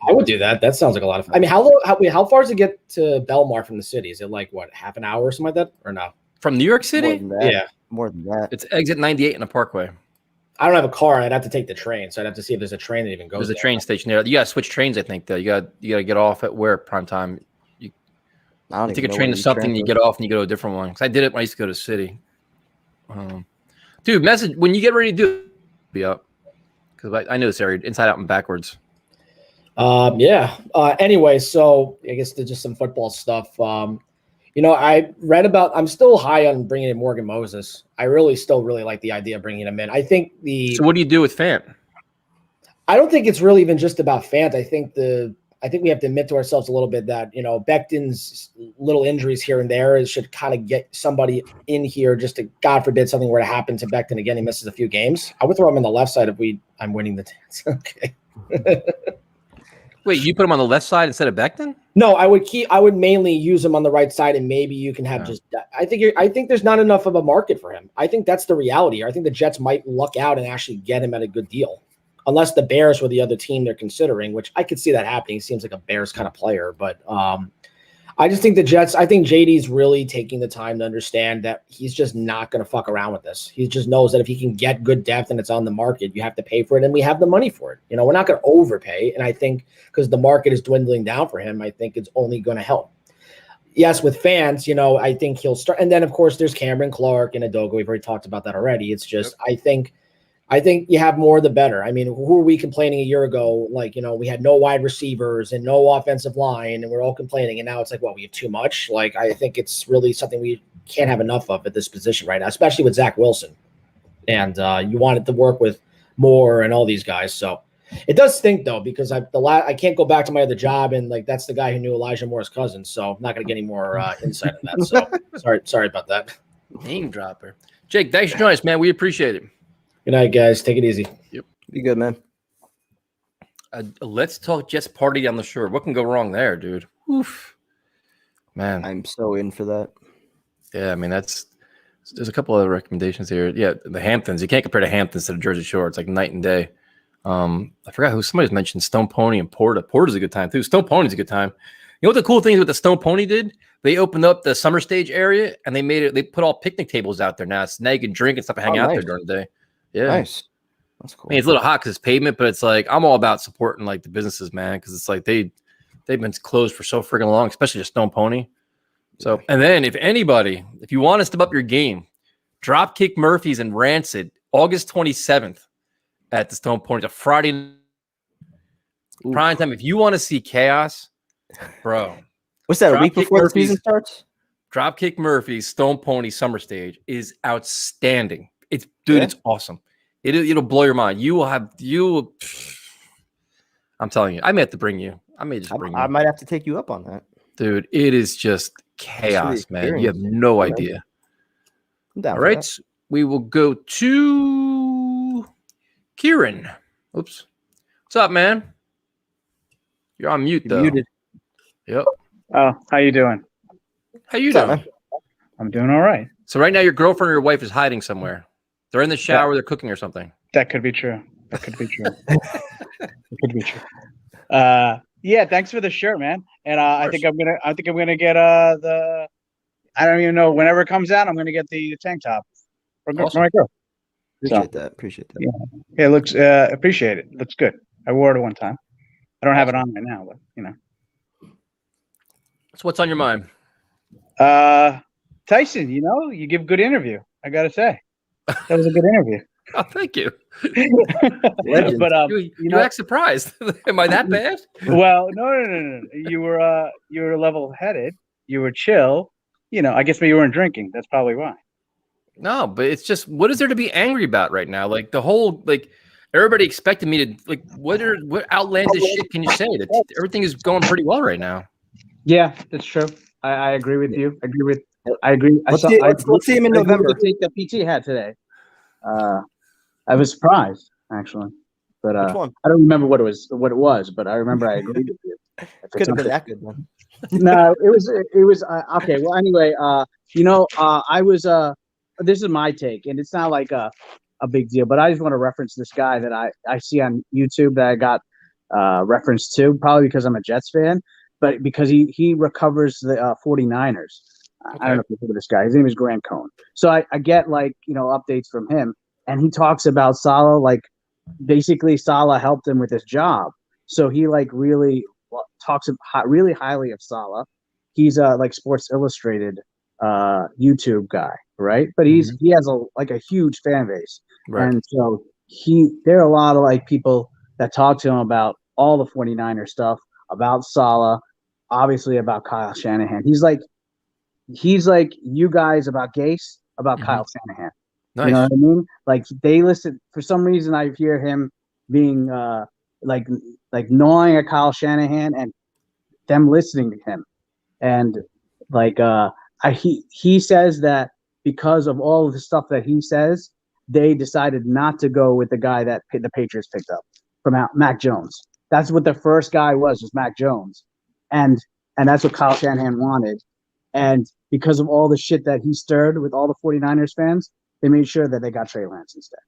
would do that. That sounds like a lot of fun. I mean, how far does it get to Belmar from the city? Is it like what, half an hour or something like that, or no? From New York City? More than that. It's exit 98 in the Parkway. I don't have a car. I'd have to take the train, so I'd have to see if there's a train that even goes. There's a train station there. You got to switch trains, I think. Though you got to get off at where Primetime. You take a train to something, you get off, and you go to a different one. Because I did it when I used to go to the city. Dude, message when you get ready to do it, be up, because I know this area inside out and backwards. Anyway, so I guess there's just some football stuff. You know, I read about, I'm still high on bringing in Morgan Moses. I still really like the idea of bringing him in. I think So what do you do with Fant? I don't think it's really even just about Fant. I think we have to admit to ourselves a little bit that, you know, Becton's little injuries here and there should kind of get somebody in here just to, God forbid, something were to happen to Becton again. He misses a few games. I would throw him on the left side if I'm winning the dance. Okay. Wait, you put him on the left side instead of Becton? No, I would mainly use him on the right side, and maybe you can have I think there's not enough of a market for him. I think that's the reality. I think the Jets might luck out and actually get him at a good deal. Unless the Bears were the other team they're considering, which I could see that happening. He seems like a Bears kind of player, but I just think the Jets, I think JD's really taking the time to understand that he's just not going to fuck around with this. He just knows that if he can get good depth and it's on the market, you have to pay for it, and we have the money for it. You know, we're not going to overpay, and I think because the market is dwindling down for him, I think it's only going to help. Yes, with fans, you know, I think he'll start. And then, of course, there's Cameron Clark and Adoga. We've already talked about that already. It's just, I think you have more the better. I mean, who were we complaining a year ago? Like, you know, we had no wide receivers and no offensive line, and we're all complaining. And now it's like, well, we have too much. Like, I think it's really something we can't have enough of at this position right now, especially with Zach Wilson. And you wanted to work with Moore and all these guys. So it does stink though, because I can't go back to my other job, and like that's the guy who knew Elijah Moore's cousin. So I'm not going to get any more insight on that. So sorry about that. Name dropper. Jake, thanks for joining us, man. We appreciate it. Good night, guys. Take it easy. Yep. Be good, man. Let's talk Jets party on the shore. What can go wrong there, dude? Oof. Man. I'm so in for that. Yeah, I mean, there's a couple other recommendations here. Yeah, the Hamptons. You can't compare the Hamptons to the Jersey Shore. It's like night and day. I forgot who somebody's mentioned Stone Pony and Porta. Porta's a good time too. Stone Pony's a good time. You know what the cool thing is what the Stone Pony did? They opened up the summer stage area and they put all picnic tables out there now. So now you can drink and stuff and hang out there during the day. Yeah. Nice. That's cool. I mean, it's a little hot because it's pavement, but it's like I'm all about supporting like the businesses, man, because it's like they've been closed for so freaking long, especially the Stone Pony. So, and then if you want to step up your game, Dropkick Murphys and Rancid, August 27th at the Stone Pony. It's a Friday prime time. If you want to see chaos, bro. What's that, a week before the season starts? Dropkick Murphys, Stone Pony Summer Stage is outstanding. It's awesome. It'll blow your mind. I'm telling you, I may have to bring you. I might have to take you up on that. Dude, it is just chaos, man. You have no idea. All right. We will go to Kieran. Oops. What's up, man? You're on mute, though. Muted. Yep. Oh, how you doing? How you doing? I'm doing all right. So right now your girlfriend or your wife is hiding somewhere. They're in the shower. They're cooking or something. That could be true. It could be true. Yeah, thanks for the shirt, man. And I think I'm gonna get the. I don't even know, whenever it comes out, I'm gonna get the tank top for Awesome. my girl. Appreciate that. Appreciate that. Yeah, it looks appreciate it. Looks good. I wore it one time. I don't have it on right now, but you know. So what's on your mind? Tyson, you know, you give good interview. I gotta say, that was a good interview. Oh, thank you. Legend. But You act surprised. Am I that bad? well, no. You were level headed. You were chill. You know, I guess you weren't drinking. That's probably why. No, but it's just, what is there to be angry about right now? Like the whole, like everybody expected me to, like, what outlandish shit can you say? That everything is going pretty well right now. Yeah, that's true. I agree with you. I agree. Let's see him in November. Take the PT had today. I was surprised actually, but Which one? I don't remember what it was, but I remember I agreed with you. Could have been that good one. No, it was okay. Well, anyway, I was this is my take, and it's not like a big deal, but I just want to reference this guy that I see on YouTube that I got referenced to, probably because I'm a Jets fan, but because he recovers the 49ers. Okay. I don't know if you heard of this guy. His name is Grant Cohn. So I get updates from him, and he talks about Saleh, like basically Saleh helped him with his job. So he really talks really highly of Saleh. He's like Sports Illustrated YouTube guy, right? But he has a huge fan base, Right. and so there are a lot of people that talk to him about all the 49er stuff, about Saleh, obviously about Kyle Shanahan. He's like you guys about Gase, about Kyle Shanahan. Nice. You know what I mean? Like they listen for some reason. I hear him being like gnawing at Kyle Shanahan and them listening to him, and he says that because of all of the stuff that he says, they decided not to go with the guy that the Patriots picked up from Mac Jones. That's what the first guy was Mac Jones, and that's what Kyle Shanahan wanted. And because of all the shit that he stirred with all the 49ers fans, they made sure that they got Trey Lance instead.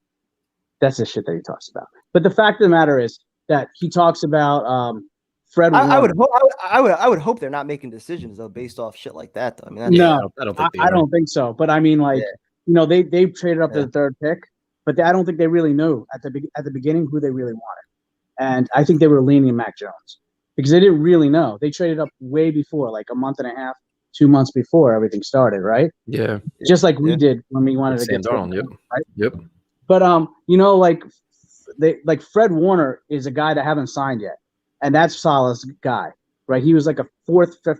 That's the shit that he talks about. But the fact of the matter is that he talks about Fred Warner. I would hope they're not making decisions though based off shit like that. Though. I mean, I don't think so. But I mean, they traded up to the third pick, but I don't think they really knew at the beginning who they really wanted. And I think they were leaning Mac Jones because they didn't really know. They traded up way before, like a month and a half, 2 months before everything started, right? Yeah. Just like we did when we wanted to Sam get Darnold. Yep. Right? Yep. But Fred Warner is a guy that haven't signed yet, and that's Saleh's guy, right? He was like a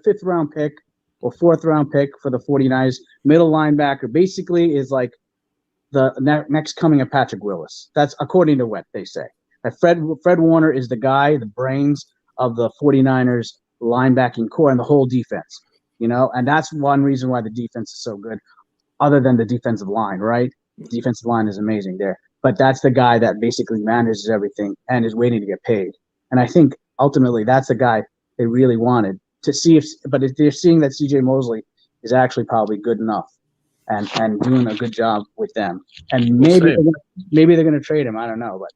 fifth round pick or fourth round pick for the 49ers, middle linebacker. Basically, is like the next coming of Patrick Willis. That's according to what they say. That Fred Warner is the guy, the brains of the 49ers linebacking core and the whole defense, and that's one reason why the defense is so good, other than the defensive line, right? The defensive line is amazing there. But that's the guy that basically manages everything and is waiting to get paid. And I think ultimately that's the guy they really wanted to see if they're seeing that CJ Mosley is actually probably good enough and doing a good job with them. And maybe they're going to trade him. I don't know, but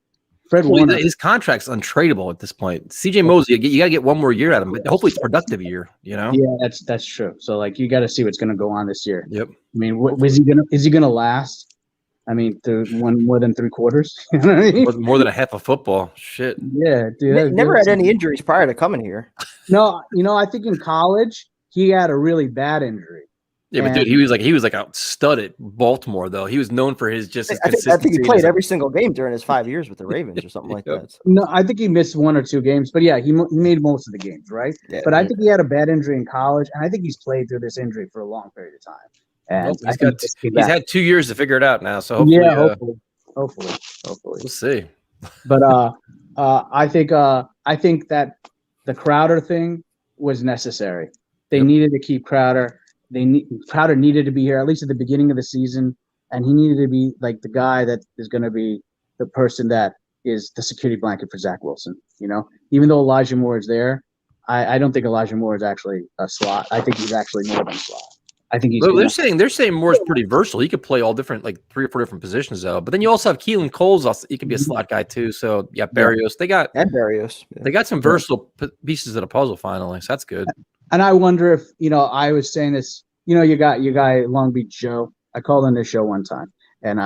Fred Warner, his contract's untradeable at this point. CJ Mosley, you got to get one more year out of him, but hopefully it's a productive year, Yeah, that's true. So you got to see what's going to go on this year. Yep. I mean, is he going to last? I mean, through more than 3 quarters. You know what I mean? More than a half of football. Shit. Yeah, dude. Never had any injuries prior to coming here. No, I think in college he had a really bad injury. Yeah, but dude, he was like a stud at Baltimore, though. He was known for his consistency. I think he played every single game during his 5 years with the Ravens or something like that. So. No, I think he missed 1 or 2 games, but yeah, he made most of the games, right? Yeah, but I think he had a bad injury in college, and I think he's played through this injury for a long period of time. And he's had 2 years to figure it out now, so hopefully, hopefully, we'll see. But I think that the Crowder thing was necessary. They needed to keep Crowder. Crowder needed to be here at least at the beginning of the season, and he needed to be like the guy that is going to be the person that is the security blanket for Zach Wilson. Even though Elijah Moore is there, I don't think Elijah Moore is actually a slot. I think he's actually more than a slot. I think he's. Well, gonna, they're saying Moore's pretty versatile. He could play all different, like 3 or 4 different positions though. But then you also have Keelan Cole's. Also, he could be a slot guy too. So yeah, Barrios. They got Barrios. Yeah. They got some versatile pieces of the puzzle finally. So that's good. And I wonder if I was saying this. You got your guy Long Beach Joe. I called on this show one time, and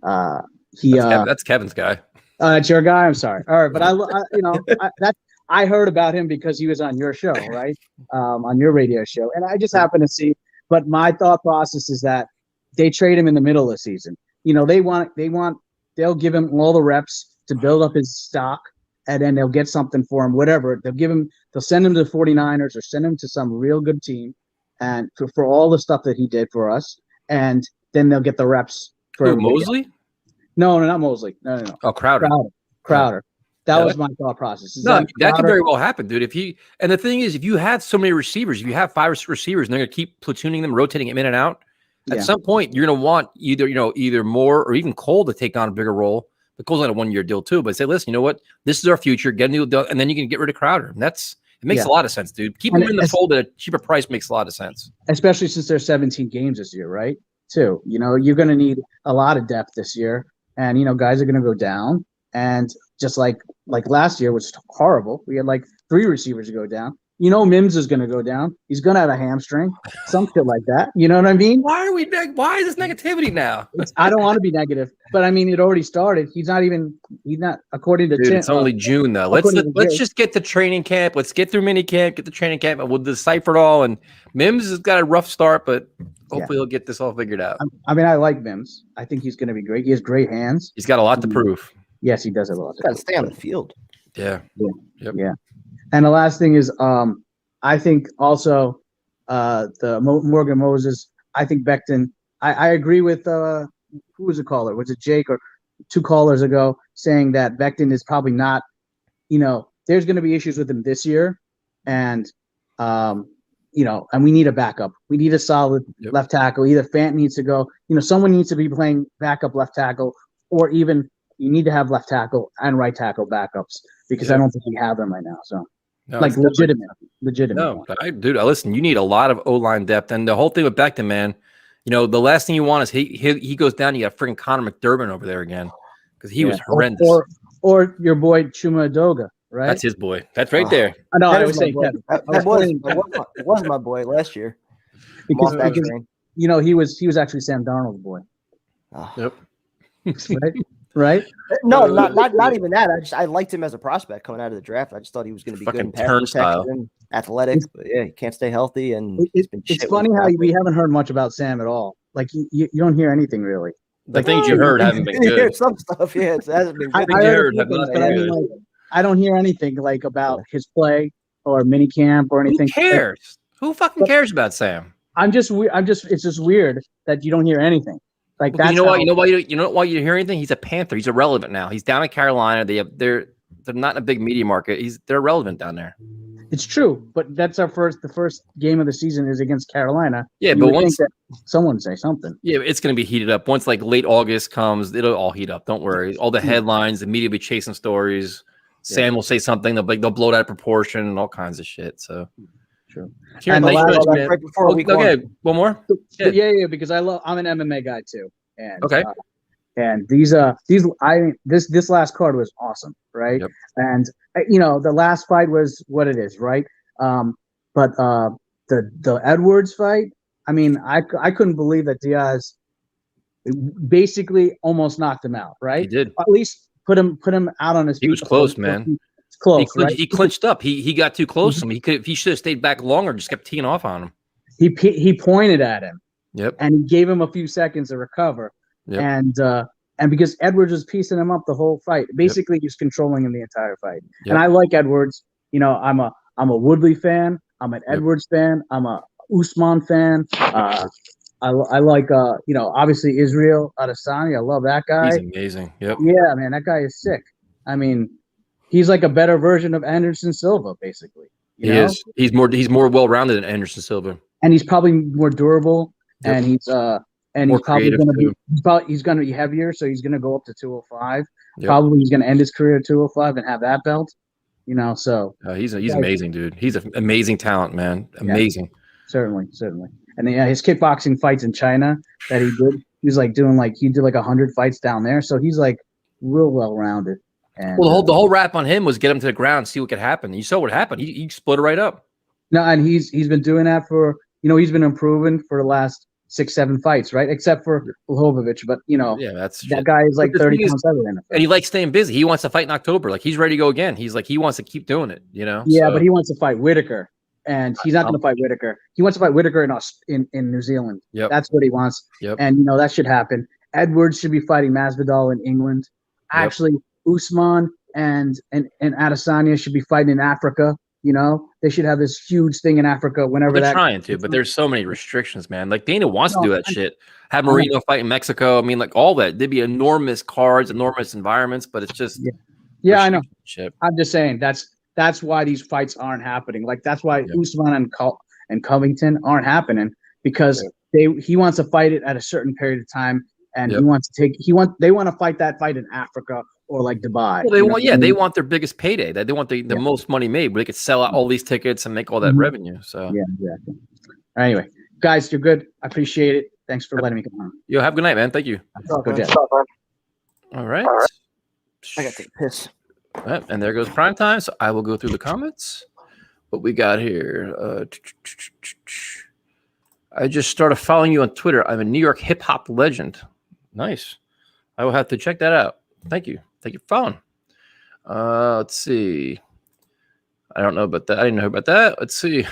that's Kevin's guy. It's your guy. I'm sorry. All right, but I heard about him because he was on your show, right? On your radio show, and I just happened to see. But my thought process is that they trade him in the middle of the season. They'll give him all the reps to build up his stock, and then they'll get something for him, whatever. They'll send him to the 49ers or send him to some real good team, and for all the stuff that he did for us, and then they'll get the reps for Mosley. No, not Mosley. No. Oh, Crowder. That was my thought process. That could very well happen, dude. And the thing is, if you have so many receivers, if you have 5 receivers, and they're going to keep platooning them, rotating them in and out, at some point you're going to want either Moore or even Cole to take on a bigger role. But Cole's on a 1-year deal too. But say, listen, you know what? This is our future. Get a new deal, and then you can get rid of Crowder. And it makes a lot of sense, dude. Keep him in the fold at a cheaper price makes a lot of sense. Especially since there's 17 games this year, right? Too. You're going to need a lot of depth this year, and guys are going to go down. And just like last year was horrible. We had like 3 receivers go down. Mims is going to go down. He's going to have a hamstring, some shit like that. You know what I mean? Why is this negativity now? I don't want to be negative, but I mean, it already started. He's not according to Dude, Tim. It's only June though. Let's just get to training camp. Let's get through mini camp, get the training camp, and we'll decipher it all. And Mims has got a rough start, but hopefully he'll get this all figured out. I mean, I like Mims. I think he's going to be great. He has great hands. He's got a lot to prove. Yes, he does have a lot. Got to stay on the field. Yeah. Yep. Yeah. And the last thing is, I think also the Morgan Moses. I think Becton. I agree with who was a caller? Was it Jake or 2 callers ago saying that Becton is probably not. There's going to be issues with him this year, and and we need a backup. We need a solid left tackle. Either Fant needs to go. Someone needs to be playing backup left tackle, or even you need to have left tackle and right tackle backups because I don't think we have them right now. So. No, legitimate. No, listen, you need a lot of O-line depth. And the whole thing with Becton, man, the last thing you want is he goes down, you got freaking Connor McDermott over there again because he was horrendous. Or your boy Chuma Edoga, right? That's his boy. That's right there. I know. I was saying Kevin. It was my boy last year. Because he was actually Sam Darnold's boy. Yep. Right? No, not even that. I liked him as a prospect coming out of the draft. I just thought he was going to be good in pass protection, athletic, but he can't stay healthy. And it's funny how we haven't heard much about Sam at all. Like you don't hear anything really. The things you heard haven't been good. Some stuff, it hasn't been good. I heard have not been good. I don't hear anything like about his play or mini camp or anything. Who cares? Who fucking cares about Sam? It's just weird that you don't hear anything. Like that's you know why you hear anything? He's a Panther. He's irrelevant now. He's down in Carolina. They're not in a big media market. They're irrelevant down there. It's true, but that's the first game of the season is against Carolina. Yeah, but once someone say something. Yeah, it's going to be heated up. Once like late August comes, it'll all heat up. Don't worry. All the headlines, the media will be chasing stories. Sam will say something. They'll blow it out of proportion and all kinds of shit. So true. And right before one more. Yeah, because I'm an MMA guy too, and okay. And this last card was awesome, right? Yep. And the last fight was what it is, right? But the Edwards fight, I mean, I couldn't believe that Diaz basically almost knocked him out, right? He did. At least put him out on his feet. He was close, man. Close, he clinched up. He got too close to him. He should have stayed back longer. Just kept teeing off on him. He pointed at him. Yep. And he gave him a few seconds to recover. Yep. And because Edwards was piecing him up the whole fight, basically just controlling him the entire fight. Yep. And I like Edwards. I'm a Woodley fan. I'm an Edwards fan. I'm a Usman fan. I like obviously Israel Adesanya. I love that guy. He's amazing. Yep. Yeah, man, that guy is sick. I mean, he's like a better version of Anderson Silva, basically. He is. He's more well-rounded than Anderson Silva. And he's probably more durable. Yep. And he's probably going to be he's going to be heavier, so he's going to go up to 205. Yep. Probably he's going to end his career at 205 and have that belt. So he's amazing, dude. He's an amazing talent, man. Amazing. Yeah, certainly. And his kickboxing fights in China that he did, he did like 100 fights down there. So he's like real well rounded. And well, the whole rap on him was get him to the ground, see what could happen. You saw what happened. He split it right up. no, and he's been doing that for he's been improving for the last 6-7 fights, right? Except for Blachowicz, but Yeah, that guy is like 30 pounds heavier than him. And he likes staying busy. He wants to fight in October. Like he's ready to go again. He's like he wants to keep doing it. Yeah, so. but he wants to fight Whitaker, and he's not going to fight Whitaker. He wants to fight Whitaker in New Zealand. Yep. That's what he wants. Yep. And that should happen. Edwards should be fighting Masvidal in England. Yep. Actually, Usman and Adesanya should be fighting in Africa. They should have this huge thing in Africa whenever they're trying to, but there's so many restrictions, man. Like Dana wants to do that shit. Have Marino fight in Mexico. I mean, like all that. There'd be enormous cards, enormous environments, but it's just yeah, I know. Shit. I'm just saying that's why these fights aren't happening. Like that's why Usman and Covington aren't happening because he wants to fight it at a certain period of time, and they want to fight that fight in Africa or like Dubai. Well, they want their biggest payday. They want the most money made, where they could sell out all these tickets and make all that revenue. So yeah, exactly. Anyway, guys, you're good. I appreciate it. Thanks for letting me come on. Yo, have a good night, man. Thank you. Go, Jeff. All right. I got to take a piss. All right, and there goes prime time. So I will go through the comments. What we got here? I just started following you on Twitter. I'm a New York hip hop legend. Nice. I will have to check that out. Thank you. Thank you for following. Let's see. I don't know about that. I didn't know about that. Let's see.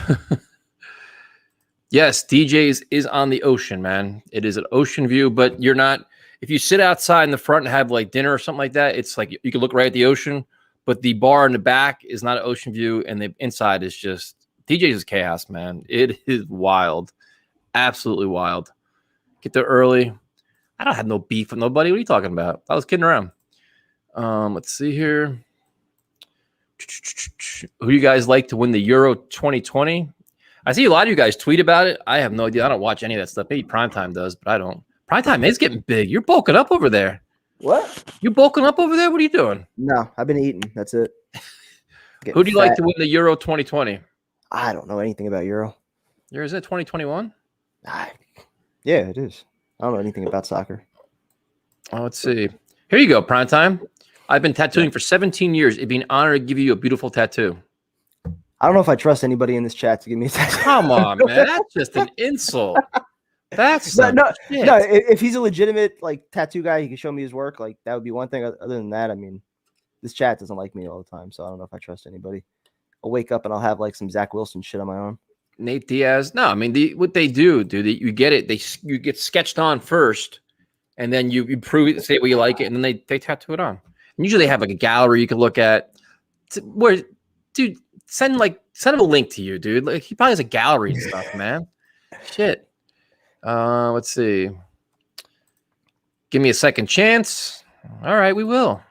Yes, DJ's is on the ocean, man. It is an ocean view, but you're not. If you sit outside in the front and have like dinner or something like that, it's like you can look right at the ocean, but the bar in the back is not an ocean view, and the inside is just DJ's is chaos, man. It is wild, absolutely wild. Get there early. I don't have no beef with nobody. What are you talking about? I was kidding around. Let's see here. Who do you guys like to win the Euro 2020? I see a lot of you guys tweet about it. I have no idea. I don't watch any of that stuff. Maybe Primetime does, but I don't. Primetime is getting big. You're bulking up over there. What? You bulking up over there? What are you doing? No, I've been eating. That's it. Who do you like to win the Euro 2020? I don't know anything about Euro. Is it 2021? Yeah, it is. I don't know anything about soccer. Oh, let's see. Here you go, Primetime. I've been tattooing for 17 years. It'd be an honor to give you a beautiful tattoo. I don't know if I trust anybody in this chat to give me a tattoo. Come on, man. That's just an insult. That's no. If he's a legitimate like tattoo guy, he can show me his work. Like that would be one thing. Other than that, I mean, this chat doesn't like me all the time, so I don't know if I trust anybody. I'll wake up and I'll have like some Zach Wilson shit on my own. Nate Diaz. No, I mean what they do, dude. You get it. You get sketched on first, and then you prove it, say what you like it, and then they tattoo it on. And usually they have like a gallery you can look at. Where, dude, send him a link to you, dude. Like he probably has a gallery and stuff, man. Shit. Let's see. Give me a second chance. All right, we will.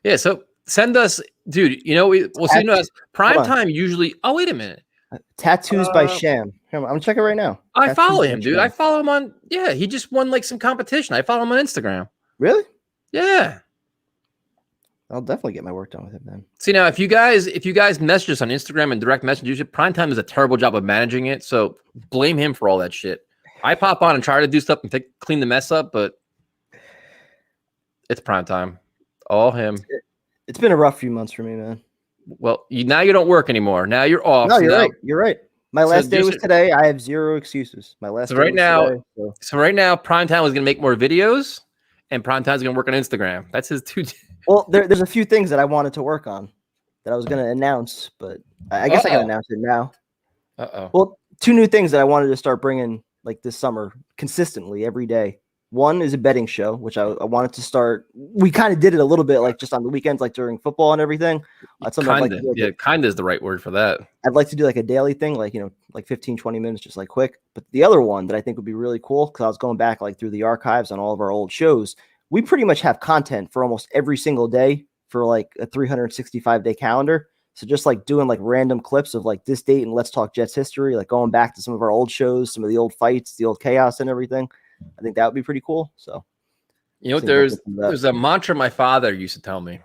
Yeah, so send us, dude. Prime time usually. Oh, wait a minute. Tattoos by Sham. I'm gonna check it right now. I follow him, dude. I follow him on. Yeah, he just won like some competition. I follow him on Instagram. Really? Yeah. I'll definitely get my work done with him then. See, now if you guys message us on Instagram and direct message, Primetime does a terrible job of managing it, so blame him for all that shit. I pop on and try to do stuff and clean the mess up, but it's Primetime. All him. It's been a rough few months for me, man. Well, now you don't work anymore. Now you're off. No, you're right. You're right. My last day was today. I have zero excuses. My last day right now. Today, so right now, Primetime is going to make more videos, and Primetime's going to work on Instagram. That's his two. Well, there's a few things that I wanted to work on that I was going to announce, but I guess I can announce it now. Well, 2 new things that I wanted to start bringing like this summer consistently every day. One is a betting show, which I wanted to start. We kind of did it a little bit like just on the weekends, like during football and everything. Kind of is the right word for that. I'd like to do like a daily thing, like, like 15, 20 minutes, just like quick. But the other one that I think would be really cool, because I was going back like through the archives on all of our old shows. We pretty much have content for almost every single day for like a 365-day calendar. So just like doing like random clips of like this date and Let's Talk Jets history, like going back to some of our old shows, some of the old fights, the old chaos and everything. I think that would be pretty cool. So, there's a mantra my father used to tell me.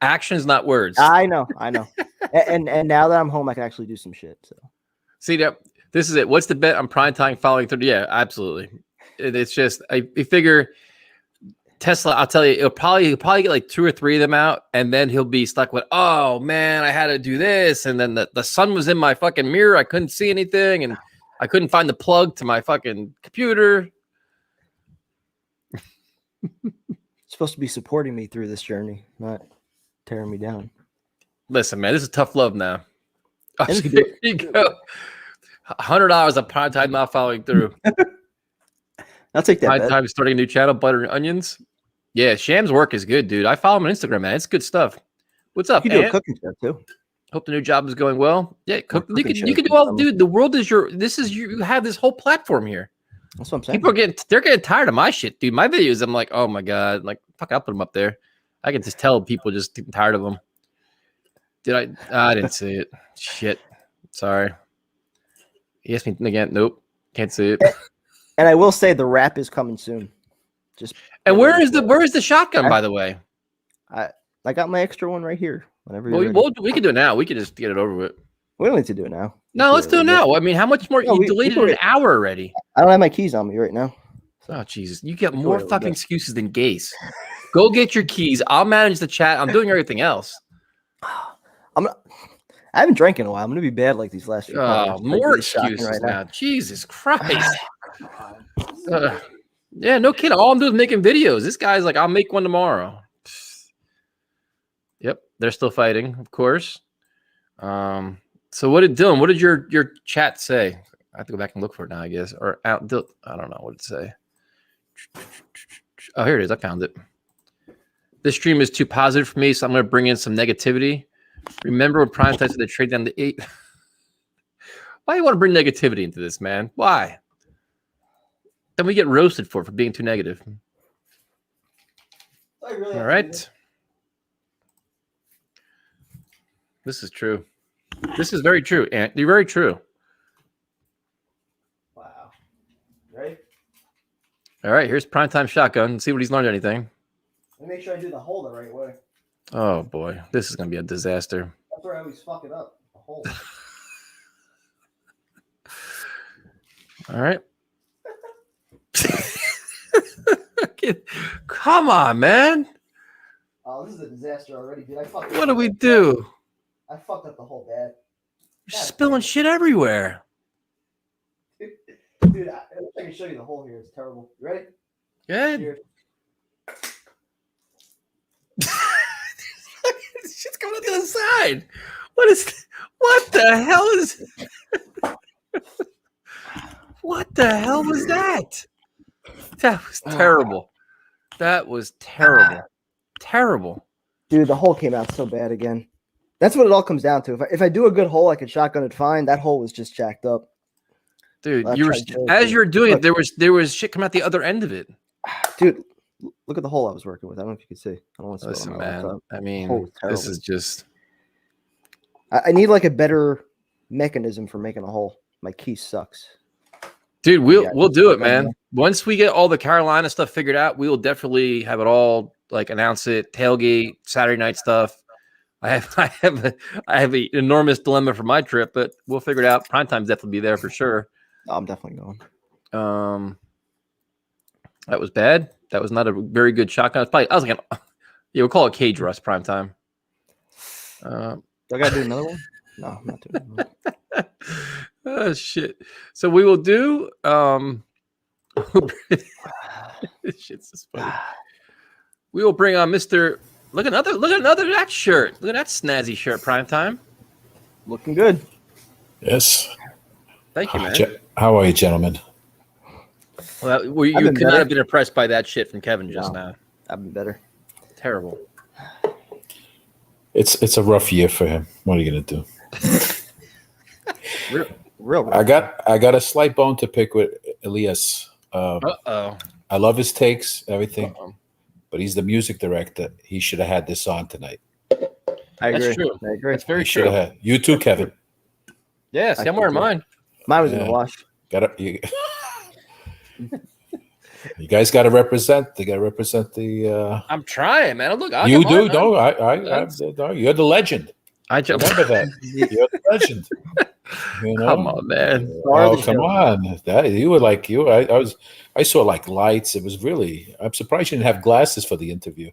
Actions, not words. I know. and now that I'm home, I can actually do some shit. So See that this is it. What's the bet on primetime following through? Yeah, absolutely. It's just I figure Tesla. I'll tell you, he'll probably get like 2 or 3 of them out, and then he'll be stuck with, oh man, I had to do this, and then the sun was in my fucking mirror. I couldn't see anything, and I couldn't find the plug to my fucking computer. supposed to be supporting me through this journey, not tearing me down. Listen, man, this is tough love now. Oh, And we can here do you go. $100 of primetime not following through. I'll take that. Prime Bet. time starting a new channel, Butter and Onions. Yeah, Sham's work is good, dude. I follow him on Instagram, man. It's good stuff. What's up, You can do a Ant? cooking show too. Hope the new job is going well. Yeah, cook. You cooking can do shows all, this dude. The world is your. This is you have this whole platform here. That's what I'm saying. People are they're getting tired of my shit, dude. My videos, I'm like, oh my god, like fuck, I'll put them up there. I can just tell people just getting tired of them. Did I didn't see it. Shit. Sorry. He asked me again. Nope. Can't see it. And I will say the wrap is coming soon. Just And where is the shotgun, by the way? I got my extra one right here. Whenever Well, you're ready. we can do it now. We can just get it over with. We don't need to do it now. No, let's do it now. I mean, how much more? No, You we deleted can an hour already. I don't have my keys on me right now. Oh, Jesus. You get Let's do more it, fucking let's- excuses than gays. Go get your keys. I'll manage the chat. I'm doing everything else. I haven't drank in a while. I'm gonna be bad like these last few. Oh, podcasts. more Like, shocking excuses right now. Jesus Christ. Yeah, no kidding. All I'm doing is making videos. This guy's like, I'll make one tomorrow. Yep, they're still fighting, of course. So what did Dylan? What did your chat say? I have to go back and look for it now, I guess. Or I don't know what it say. Oh, here it is. I found it. This stream is too positive for me, so I'm going to bring in some negativity. Remember when Prime Time said they trade down to 8? Why do you want to bring negativity into this, man? Why? Then we get roasted for being too negative. All right. This is true. This is very true, Ant. You're very true. Wow. Right? All right, here's Primetime Shotgun. See what he's learned anything. Let me make sure I do the hole the right way. Oh, boy. This is going to be a disaster. That's where I always fuck it up. The hole. All right. Come on, man. Oh, this is a disaster already, dude. What do we do? I fucked up the whole bed. We're spilling shit everywhere. Dude, I wish I could show you the hole here. It's terrible. You ready? Good. Here. Shit's coming out the other side. What the hell is what the hell was that? That was terrible. That was terrible. Terrible. Dude, the hole came out so bad again. That's what it all comes down to. If I do a good hole, I can shotgun it fine. That hole was just jacked up. Dude, I you were tried to- as you were doing it, Look. there was shit coming out the other end of it. Dude, look at the hole I was working with. I don't know if you can see. I don't want to spill Listen, on my man. laptop. I mean, Hole was this terrible. is just I need like a better mechanism for making a hole. My key sucks. dude, we'll do it, Okay, man. man. Once we get all the Carolina stuff figured out, we will definitely have it all like announce it, tailgate, Saturday night stuff. I have an enormous dilemma for my trip, but we'll figure it out. Primetime's definitely be there for sure. I'm definitely going. That was bad. That was not a very good shotgun. I was like, yeah, we'll call it cage rust primetime. Do I gotta do another one? No, I'm not doing it. Oh shit. So we will do this shit's just funny. We will bring on Mr. Look at another that shirt. Look at that snazzy shirt, primetime. Looking good. Yes. Thank you, man. How are you, gentlemen? Well, you I've been could not better. have been impressed by that shit from Kevin just now. I've been better. Terrible. It's a rough year for him. What are you gonna do? Real. I got a slight bone to pick with Elias. Uh-oh. I love his takes, everything, Uh-oh. but he's the music director. He should have had this on tonight. I agree. That's true. I agree. That's very He should true. have had. You too, Kevin. Yes, I I'm wearing think so. mine. Mine was in Yeah. the wash. Got it. You guys got to represent. They got to represent the. I'm trying, man. Look, I'll You get do. mine, No, man. no, you're the legend. I just Remember that. You're the legend. You know? Come on, man. Oh, come on! That you were like you. I saw like lights. It was really. I'm surprised you didn't have glasses for the interview.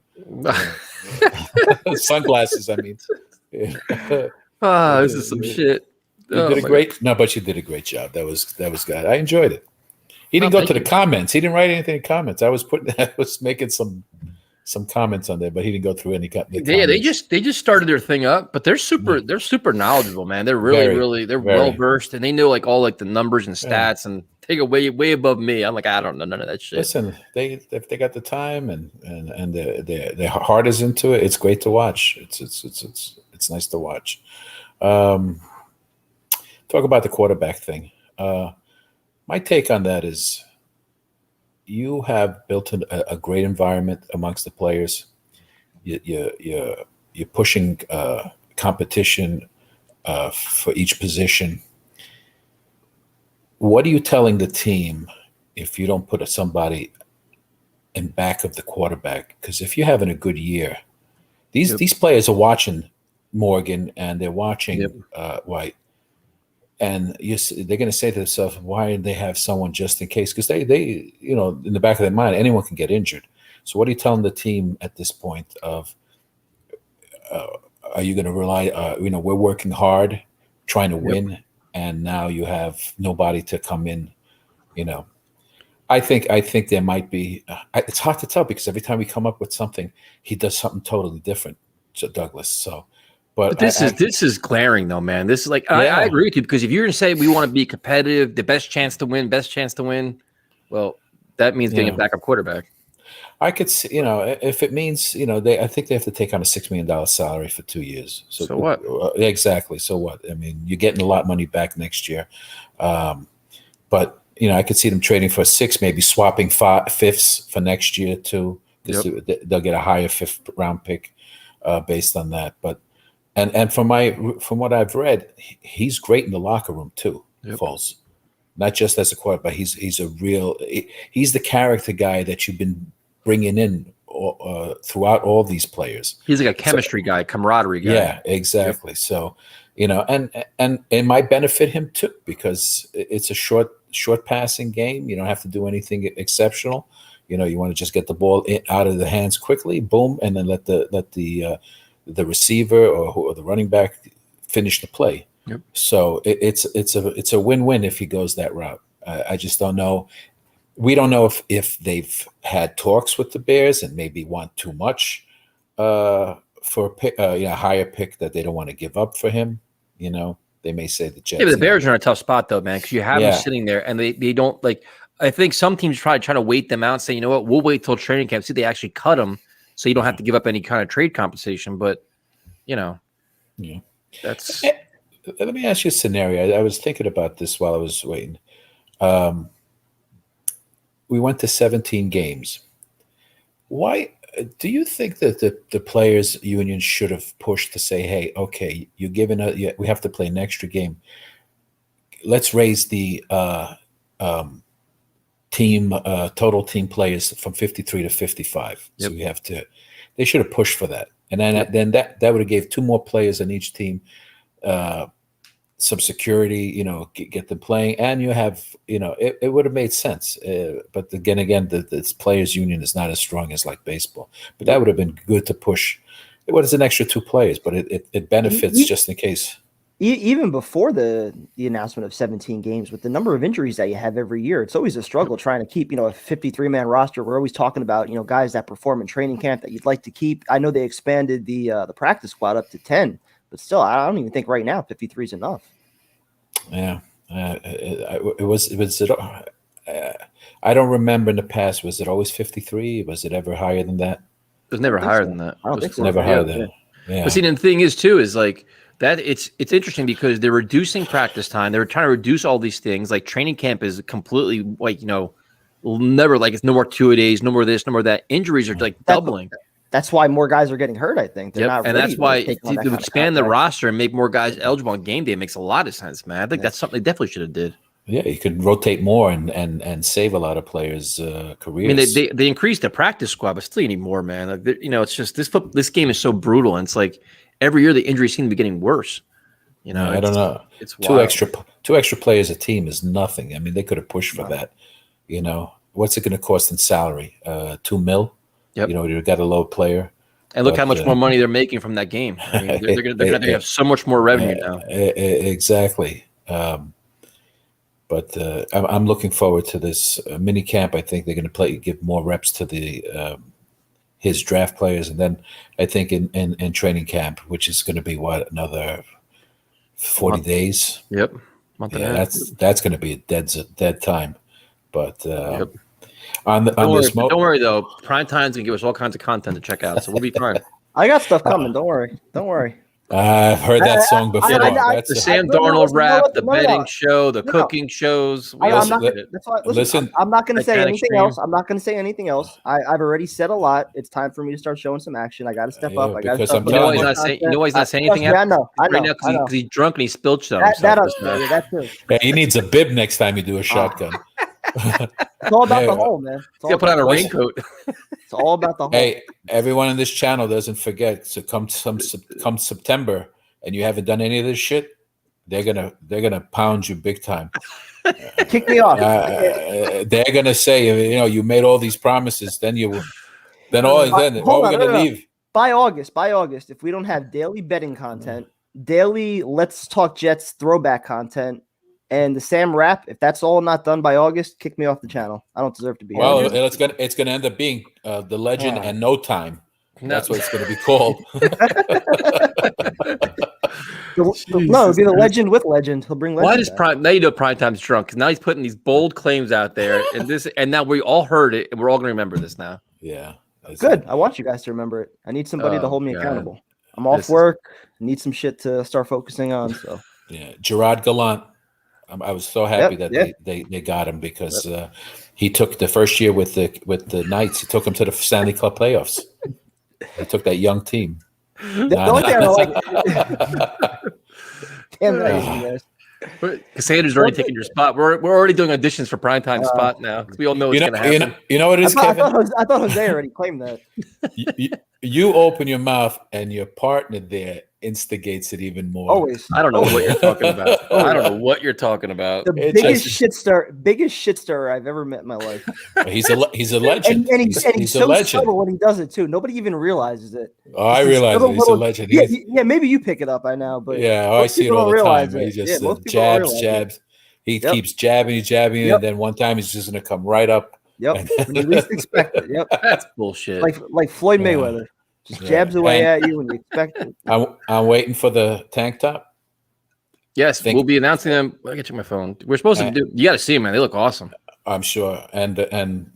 Sunglasses. I mean. This is some shit. You did a great. No, but you did a great job. That was good. I enjoyed it. He didn't go to the comments. He didn't write anything in comments. I was making some comments on there, but he didn't go through any. Yeah, they just started their thing up, but they're super knowledgeable, man. They're really well versed, and they know like all like the numbers and stats, and they go way above me. I'm like, I don't know none of that shit. Listen, if they got the time and their heart is into it, it's great to watch. It's nice to watch. Talk about the quarterback thing. My take on that is you have built a great environment amongst the players. You're pushing competition for each position. What are you telling the team if you don't put somebody in back of the quarterback? Because if you're having a good year, these players are watching Morgan and they're watching White. And they're going to say to themselves, why did they have someone just in case? Because they, in the back of their mind, anyone can get injured. So what are you telling the team at this point of, are you going to rely, we're working hard, trying to win, and now you have nobody to come in, I think there might be, it's hard to tell because every time we come up with something, he does something totally different to Douglas. So, But this is glaring though, man. This is like I agree with you because if you're gonna say we want to be competitive, the best chance to win, well, that means getting a backup quarterback. I could see, if it means, I think they have to take on a $6 million salary for 2 years. So what? Exactly. So what? I mean, you're getting a lot of money back next year. But I could see them trading for 6, maybe swapping fifths for next year too. They'll get a higher 5th round pick based on that. But And from what I've read, he's great in the locker room too. Foles, not just as a quarterback. He's the character guy that you've been bringing in throughout all these players. He's like a chemistry guy, camaraderie guy. Yeah, exactly. So, and it might benefit him too because it's a short passing game. You don't have to do anything exceptional. You want to just get the ball out of the hands quickly, boom, and then let the receiver or the running back finish the play. Yep. So it's a win-win if he goes that route. I just don't know. We don't know if they've had talks with the Bears and maybe want too much for a pick, higher pick that they don't want to give up for him. They may say the Jets. Yeah, but the Bears are in a tough spot though, man, because you have them sitting there and they don't like. I think some teams trying to wait them out and say, you know what, we'll wait till training camp. See, they actually cut them. So you don't have to give up any kind of trade compensation, but that's. Let me ask you a scenario. I was thinking about this while I was waiting. We went to 17 games. Why do you think that the players' union should have pushed to say, "Hey, okay, you're giving we have to play an extra game. Let's raise the total team players from 53 to 55. So we have to. They should have pushed for that, and then that would have gave 2 more players on each team some security. Get them playing, and you have it would have made sense. But again, the players' union is not as strong as like baseball. But that would have been good to push. It was an extra 2 players, but it benefits just in case. Even before the announcement of 17 games, with the number of injuries that you have every year, it's always a struggle trying to keep, a 53-man roster. We're always talking about, guys that perform in training camp that you'd like to keep. I know they expanded the practice squad up to 10, but still, I don't even think right now 53 is enough. Yeah, it was. I don't remember in the past. Was it always 53? Was it ever higher than that? It was never higher than that. I don't think so. Never higher than that. Yeah. But see, the thing is too is like. That it's interesting because they're reducing practice time. They're trying to reduce all these things. Like training camp is completely like, never like it's no more 2-a-days, no more this, no more that. Injuries are like doubling. That's why more guys are getting hurt, I think. They're not and ready that's why to expand the roster and make more guys eligible on game day makes a lot of sense, man. I think that's something they definitely should have did. Yeah, you could rotate more and save a lot of players' careers. I mean, they increased the practice squad, but still you need more, man. Like, it's just this game is so brutal, and it's like every year the injuries seem to be getting worse. I don't know. It's two wild. extra players a team is nothing. I mean, they could have pushed for that. What's it going to cost in salary? $2 million. Yep. You got a low player. And look how much more money they're making from that game. I mean, they're going to have so much more revenue now. Exactly. But I'm looking forward to this mini camp. I think they're going to give more reps to his draft players, and then I think in training camp, which is going to be another 40 days. Yep. Month and a half. That's going to be a dead time. But Yep. Don't worry though. Prime Time's gonna give us all kinds of content to check out, so we'll be fine. I got stuff coming. Don't worry. Don't worry. I've heard that song before. The Sam Darnold rap, the betting show, the cooking shows. I'm not going to say anything else. I'm not going to say anything else. I've already said a lot. It's time for me to start showing some action. I got to step up. I got to step up. He's not saying anything. I know. Because he's drunk and he spilled some. That's true. Yeah, he needs a bib next time you do a shotgun. It's all about the hole, man. You gotta put on a raincoat. It's all about the hole. Hey, everyone in this channel doesn't forget. So come September, and you haven't done any of this shit, they're gonna pound you big time. Kick me off. They're gonna say, you made all these promises. Then we're gonna leave. By August, if we don't have daily betting content, daily Let's Talk Jets throwback content, and the Sam rap, if that's all not done by August, kick me off the channel. I don't deserve to be here. Well, it's gonna end up being the Legend and No Time. That's what it's gonna be called. No, it'll be the Legend with Legend. He'll bring Legend. Why does Prime Time's drunk? Because now he's putting these bold claims out there, and now we all heard it, and we're all gonna remember this now. Yeah, good. I want you guys to remember it. I need somebody to hold me accountable. I'm off work. Need some shit to start focusing on. So yeah, Gerard Gallant. I was so happy that they got him because he took the first year with the Knights. He took them to the Stanley Cup playoffs. He took that young team. The only thing I like. Damn nice, guys. Cassandra's already taking your spot. We're already doing auditions for Primetime spot now because we all know what's going to happen. You know what it is, Kevin? I thought Jose already claimed that. You open your mouth and your partner there instigates it even more. Always. I don't know what you're talking about. I don't know what you're talking about. The biggest shit stirrer I've ever met in my life. He's a legend. And he's so subtle when he does it too. Nobody even realizes it. Oh, I realize it. He's a legend. Yeah, maybe you pick it up by now, but I see it all the time. He just jabs. He keeps jabbing, and then one time he's just going to come right up. Yep. When you least expect it. Yep. That's bullshit. Like Floyd Mayweather. Just jabs away at you when you expect it. I'm waiting for the tank top. Yes, we'll be announcing them. I get you my phone. We're supposed to do. You got to see them, man. They look awesome. I'm sure. And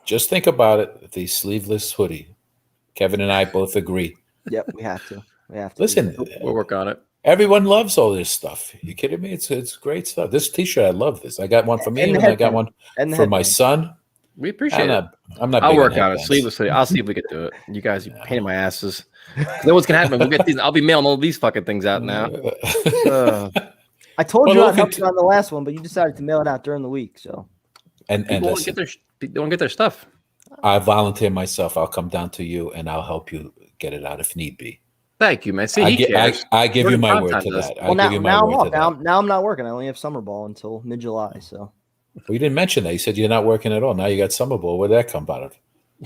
just think about it. The sleeveless hoodie. Kevin and I both agree. Yep, we have to. Listen, we'll work on it. Everyone loves all this stuff. You kidding me? It's great stuff. This T-shirt, I love this. I got one for me, and I got one for my son. We appreciate it. I'll work on it. Sleevelessly. I'll see if we can do it. You guys, you're painting my asses. Then what's gonna happen? We'll get these. I'll be mailing all these fucking things out now. I told you I'd help you on the last one, but you decided to mail it out during the week. So and they don't get their stuff. I volunteer myself. I'll come down to you and I'll help you get it out if need be. Thank you, man. See, I give you my word to that. Well, now I'm off. Now I'm not working. I only have summer ball until mid-July. So. Well, you didn't mention that. You said you're not working at all. Now you got summer ball. Where'd that come out of?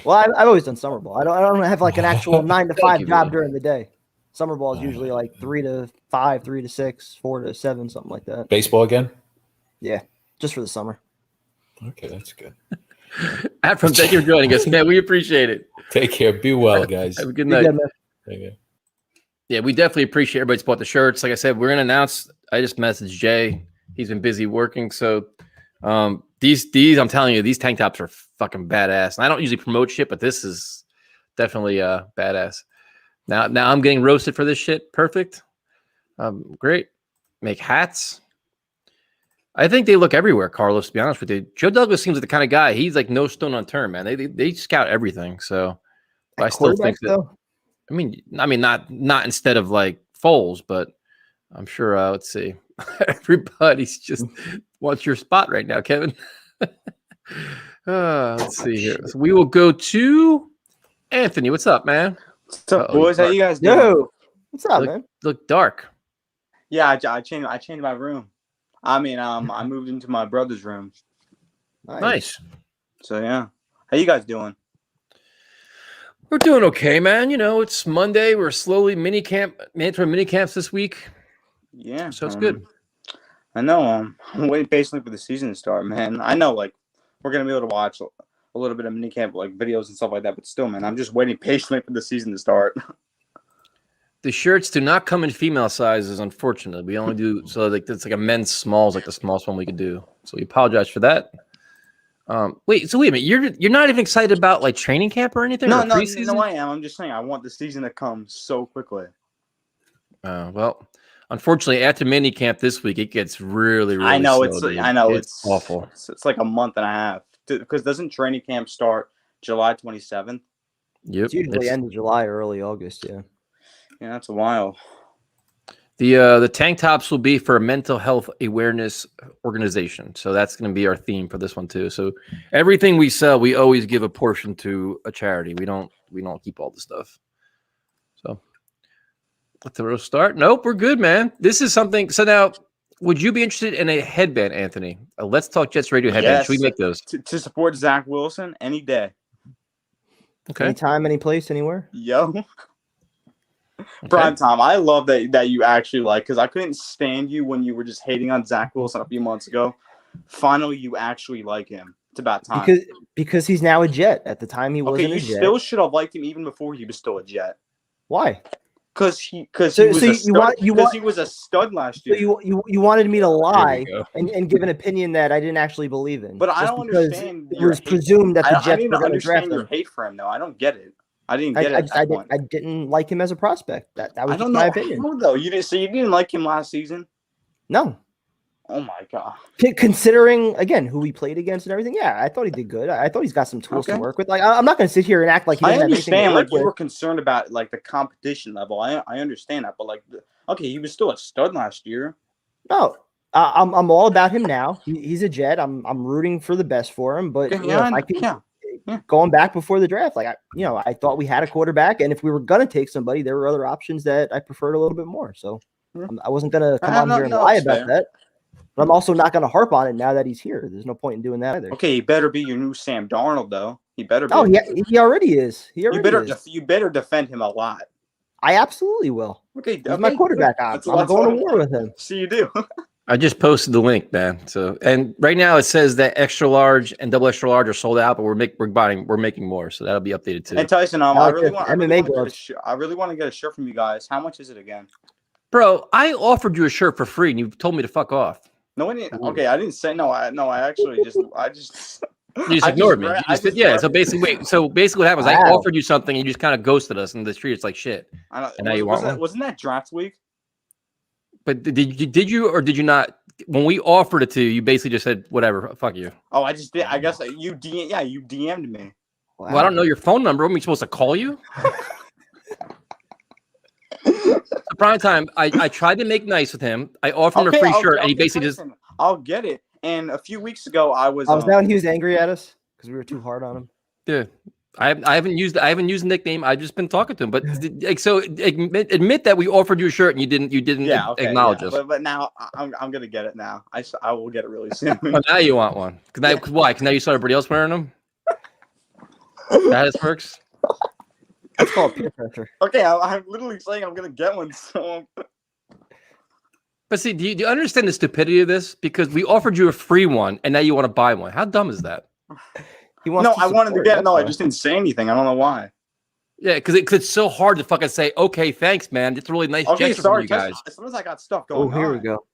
Well, I've always done summer ball. I don't have like an actual 9 to 5 job during the day. Summer ball is usually like 3 to 5, 3 to 6, 4 to 7, something like that. Baseball again? Yeah, just for the summer. Okay, that's good. From thank you for joining us, man. We appreciate it. Take care. Be well, guys. Have a good night. Yeah, we definitely appreciate everybody's bought the shirts. Like I said, we're gonna announce. I just messaged Jay. He's been busy working, so. These I'm telling you, these tank tops are fucking badass. And I don't usually promote shit, but this is definitely badass. Now I'm getting roasted for this shit. Perfect. Great. Make hats. I think they look everywhere, Carlos, to be honest with you. Joe Douglas seems like the kind of guy, he's like no stone unturned, man. They scout everything. So I still think that I mean not instead of like Foles, but I'm sure let's see. Everybody's just wants your spot right now, Kevin. Let's see here. So we will go to Anthony. What's up, man? What's up, boys? How you guys doing? Yo, what's up, man? Look dark. Yeah, I changed my room. I mean, I moved into my brother's room. Nice. So yeah, how you guys doing? We're doing okay, man. You know, it's Monday. We're slowly mini camps this week. Yeah, So it's good. I know. I'm waiting patiently for the season to start, man. I know, like, we're gonna be able to watch a little bit of mini camp, like videos and stuff like that. But still, man, I'm just waiting patiently for the season to start. The shirts do not come in female sizes, unfortunately. We only do so like it's like a men's smalls, like the smallest one we could do. So we apologize for that. Wait a minute. You're not even excited about like training camp or anything? No, or preseason? no, I am. I'm just saying I want the season to come so quickly. Well, unfortunately, after mini camp this week, it gets really I know slow, it's awful. It's like a month and a half because doesn't training camp start July 27th? Yep, It's usually end of July, early August. Yeah. Yeah, that's a while. The tank tops will be for a mental health awareness organization. So that's going to be our theme for this one too. So everything we sell, we always give a portion to a charity. We don't keep all the stuff. So let the roast start. Nope, we're good, man. This is something. So now, would you be interested in a headband, Anthony? A Let's Talk Jets radio headband. Yes, Should we make those? To support Zach Wilson any day. Okay. Anytime, any place, anywhere. Yo. Okay. Prime time. I love that you actually like, because I couldn't stand you when you were just hating on Zach Wilson a few months ago. Finally, you actually like him. It's about time. Because he's now a Jet. At the time, he wasn't a Jet. You still should have liked him even before he was still a Jet. Why? Because he was a stud last year. So you wanted me to lie and give an opinion that I didn't actually believe in. But I don't understand. It was presumed that the Jets were going to draft him. Your hate for him, though. I don't get it. I didn't get it. I didn't like him as a prospect. That was just my opinion. How, though you didn't like him last season? No. Oh my god. Considering again who he played against and everything, yeah, I thought he did good. I thought he's got some tools to work with. Like I'm not going to sit here and act like he doesn't have anything to work like you with. were concerned about like the competition level. I understand that, but like he was still a stud last year. No. I'm all about him now. He's a Jet. I'm rooting for the best for him, but going back before the draft, like I thought we had a quarterback, and if we were gonna take somebody, there were other options that I preferred a little bit more. So I wasn't gonna come on here and lie about that. But I'm also not gonna harp on it now that he's here. There's no point in doing that either. Okay, he better be your new Sam Darnold, though. He better be. Oh, yeah, he already is. You better defend him a lot. I absolutely will. Okay, he's my quarterback. I'm going to war with him. So you do. I just posted the link, man. So, and right now it says that extra large and double extra large are sold out, but we're making more, so that'll be updated too. And Tyson, I really want to get a shirt from you guys. How much is it again? Bro, I offered you a shirt for free, and you told me to fuck off. No, I didn't. Okay, I didn't say no. I actually just you just ignored me. So basically, what happened was I offered you something, and you just kind of ghosted us in the street. It's like shit. And now you want one? Wasn't that draft week? But did you or did you not? When we offered it to you, you basically just said whatever, fuck you. Oh, I just did. I guess you DM'd me. Wow. Well, I don't know your phone number. Am I supposed to call you? Prime time. I tried to make nice with him. I offered him a free shirt, and he basically just. I'll get it. And a few weeks ago, I was that when he was angry at us because we were too hard on him. Yeah. I haven't used the nickname. I've just been talking to him. But so admit that we offered you a shirt and you didn't acknowledge us. But now I'm gonna get it now. I will get it really soon. Well, now you want one? Why? Because now you saw everybody else wearing them. That works. That's called peer pressure. Okay, I'm literally saying I'm gonna get one. So. But see, do you understand the stupidity of this? Because we offered you a free one, and now you want to buy one. How dumb is that? I wanted to get. No, I just didn't say anything. I don't know why. Yeah, because it's so hard to fucking say, okay, thanks, man. It's a really nice gesture from you guys. Sometimes I got stuff going on. Oh, here we go.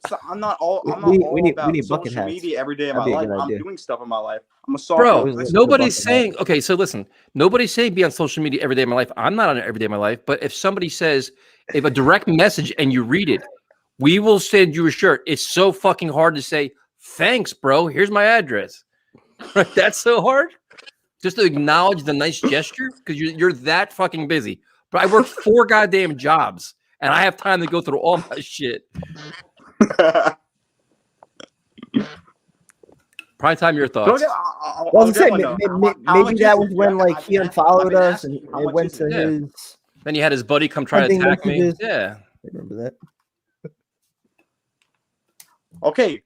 So I'm not all about social media every day of my life. I'm doing stuff in my life. I'm a software. Bro, nobody's saying, okay, so listen, nobody's saying be on social media every day of my life. I'm not on it every day of my life. But if somebody says, if a direct message and you read it, we will send you a shirt. It's so fucking hard to say, thanks, bro. Here's my address. That's so hard. Just to acknowledge the nice gesture because you're that fucking busy. But I work 4 goddamn jobs and I have time to go through all my shit. Prime time, your thoughts. Well, I was gonna say maybe that was when like he unfollowed us and it went to Yeah. his. Then you had his buddy come try to Sending attack me. messages. Yeah. I remember that. Okay,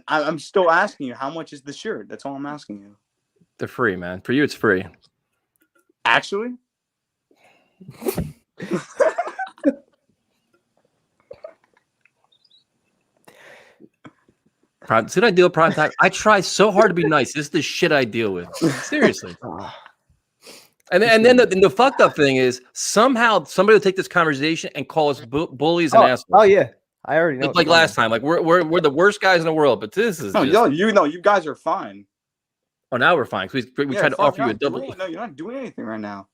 I'm still asking you, how much is the shirt? That's all I'm asking you. They're free, man. For you, it's free. Actually? See what I deal with prime time? I try so hard to be nice. This is the shit I deal with. Seriously. And then the fucked up thing is somehow somebody will take this conversation and call us bullies and assholes. Oh yeah, I already know. Like last time. Like we're the worst guys in the world, but this is. No, you guys are fine. Oh, now we're fine because we tried to offer you a double. No, you're not doing anything right now.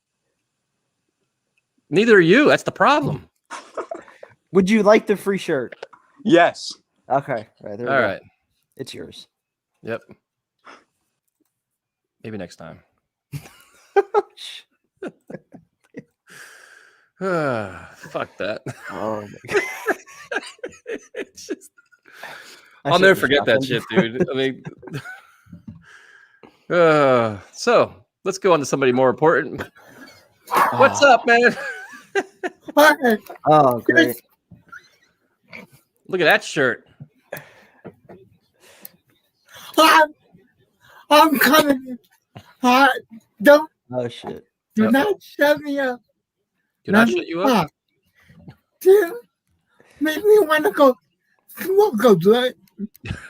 Neither are you. That's the problem. Would you like the free shirt? Yes. Okay. Right, there All right. It's yours. Yep. Maybe next time. Fuck that. Oh my God. It's just, I'll never forget that shit, dude. I mean, so let's go on to somebody more important. What's up, man? Oh, great. Look at that shirt. I'm coming. Don't. Oh shit. Do not shut me up. Do not shut you up? Dude, make me want to go smoke a blunt.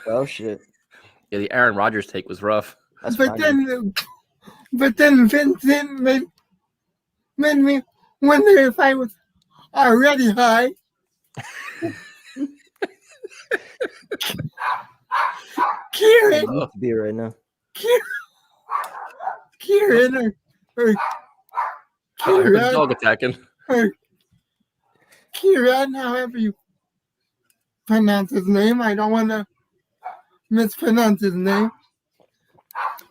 Oh shit. Yeah, the Aaron Rodgers take was rough. But then Vincent made me wonder if I was already high. Kieran. I need to be right now. Kieran or Kieran. Dog attacking. Or Kieran, however you pronounce his name. I don't want to mispronounce his name.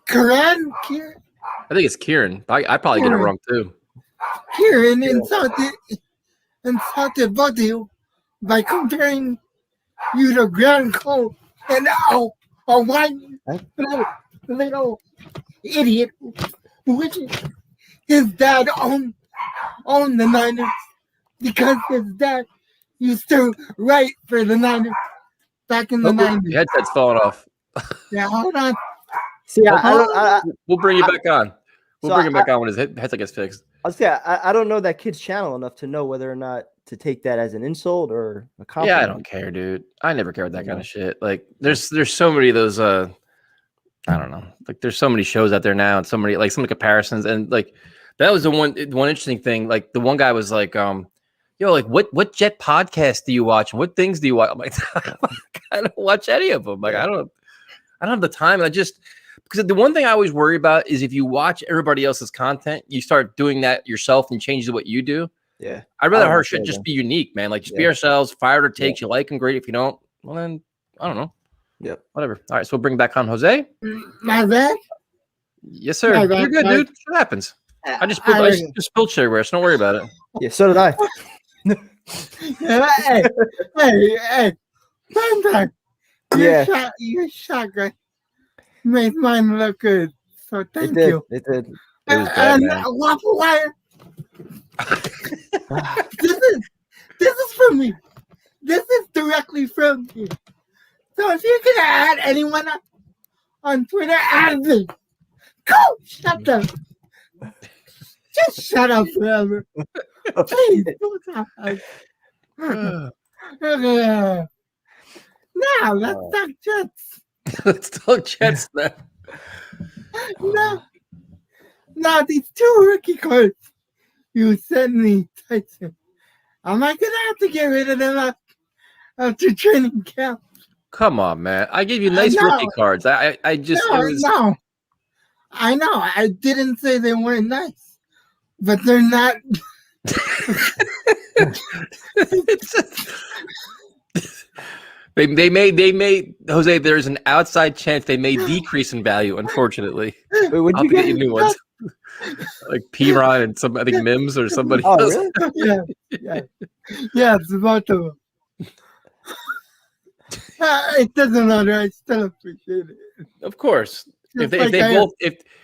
Kieran? I think it's Kieran. I probably get it wrong too. Kieran insulted both of you by comparing you to Grand Cole and a white little idiot, which his dad owned the Niners because his dad used to write for the Niners back in the 90s. The headset's falling off. Yeah, hold on. See, we'll bring you back on. We'll bring him back on when his headset gets fixed. I don't know that kid's channel enough to know whether or not to take that as an insult or a compliment. Yeah, I don't care, dude. I never care about that kind of shit. Like, there's so many of those. I don't know. Like, there's so many shows out there now, and so many like some of the comparisons, and like that was the one interesting thing. Like, the one guy was like, yo, like what Jet podcast do you watch? And what things do you watch? I'm like, I don't watch any of them. Like, I don't have the time. And because the one thing I always worry about is if you watch everybody else's content, you start doing that yourself and change what you do. Yeah. I'd rather our shit just be unique, man. Like, just be ourselves, fire or takes. You like them, great. If you don't, well, then I don't know. Yep. Whatever. All right. So we'll bring back on Jose. My bad? Yes, sir. My bad. You're good, dude. What happens? I just spilled shareware, so don't worry about it. Yeah, so did I. Hey. Sometimes your shotgun made mine look good. So thank you. It did. It was bad, man. Waffle wire. This is from me. This is directly from me. So if you're gonna add anyone on Twitter, add me. Go! Shut up. Just shut up forever. Please don't talk. Now let's talk Jets. Let's talk Jets now. Now these two rookie cards you sent me, Tyson. Am I gonna have to get rid of them after training camp? Come on, man. I gave you nice rookie cards. I just no. I know. I didn't say they weren't nice, but they're not. They may Jose. There's an outside chance they may decrease in value. Unfortunately, would you get you new ones like P-Ron and I think Mims or somebody else. Really? Yeah, it's about to. It doesn't matter. I still appreciate it. Of course. If Just they like both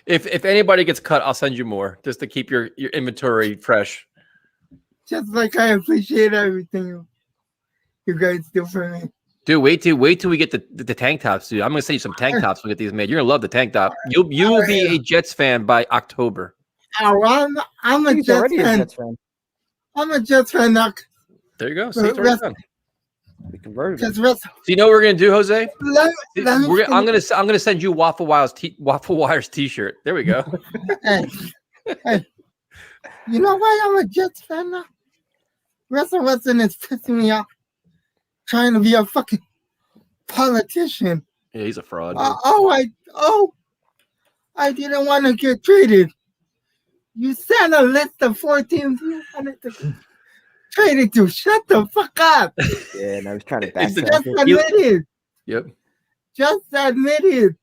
if anybody gets cut, I'll send you more just to keep your inventory fresh. Just like I appreciate everything you guys do for me. Dude, wait till we get the tank tops, dude. I'm gonna send you some tank tops when we get these made. You're gonna love the tank top. You will be a Jets fan by October. Oh, I'm a He's Jets already a fan. Jets fan. I'm a Jets fan now. There you go. See, it's already done. We converted. Because him. Russ, So you know what we're gonna do, Jose? I'm let me gonna send you Waffle Wires t-shirt. There we go. hey, you know why I'm a Jets fan now? Russell Wilson is pissing me off, trying to be a fucking politician. Yeah, he's a fraud. I didn't want to get traded. You sent a list of 4 teams you wanted to trade it to. Shut the fuck up. Yeah, and I was trying to Just backtrack. admit it. Yep. Just admit it.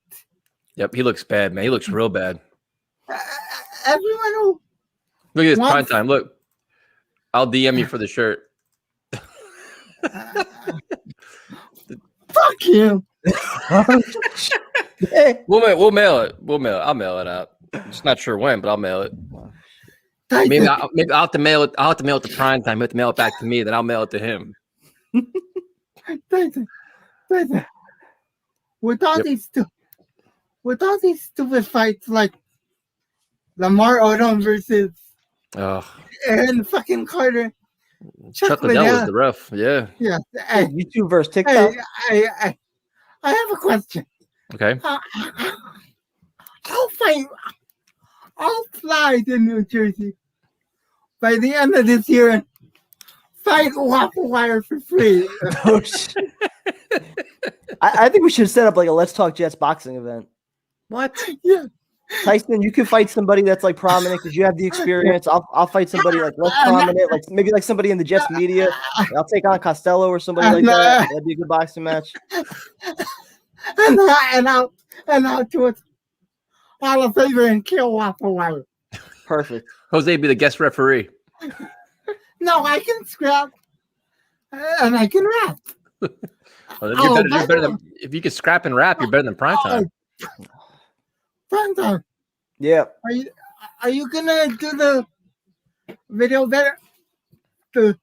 Yep. He looks bad, man. He looks real bad. Everyone who Look at this prime wants- time. Look, I'll DM you for the shirt. fuck you. We'll mail it. I'll mail it out. Just not sure when, but I'll mail it. Maybe I'll have to mail it. I'll have to mail it to prime time. You have to mail it back to me. Then I'll mail it to him. Listen. With all these stupid fights like Lamar Odom versus Aaron fucking Carter. Chuck Liddell was the ref. Yeah. Yeah. Hey, YouTube versus TikTok. I have a question. Okay. I'll fly to New Jersey by the end of this year and fight Waffle Wire for free. Oh, shit. I think we should set up like a Let's Talk Jets boxing event. What? Yeah. Tyson, you can fight somebody that's like prominent because you have the experience. I'll fight somebody like less prominent, like maybe like somebody in the Jets media. I'll take on Costello or somebody like that. That'd be a good boxing match. and I'll do it all a favor and kill Waffle Wire. Perfect. Jose be the guest referee. No, I can scrap and I can rap. You're better than if you can scrap and rap. You're better than prime time. Prime time. Yeah. Are you gonna do the video better? The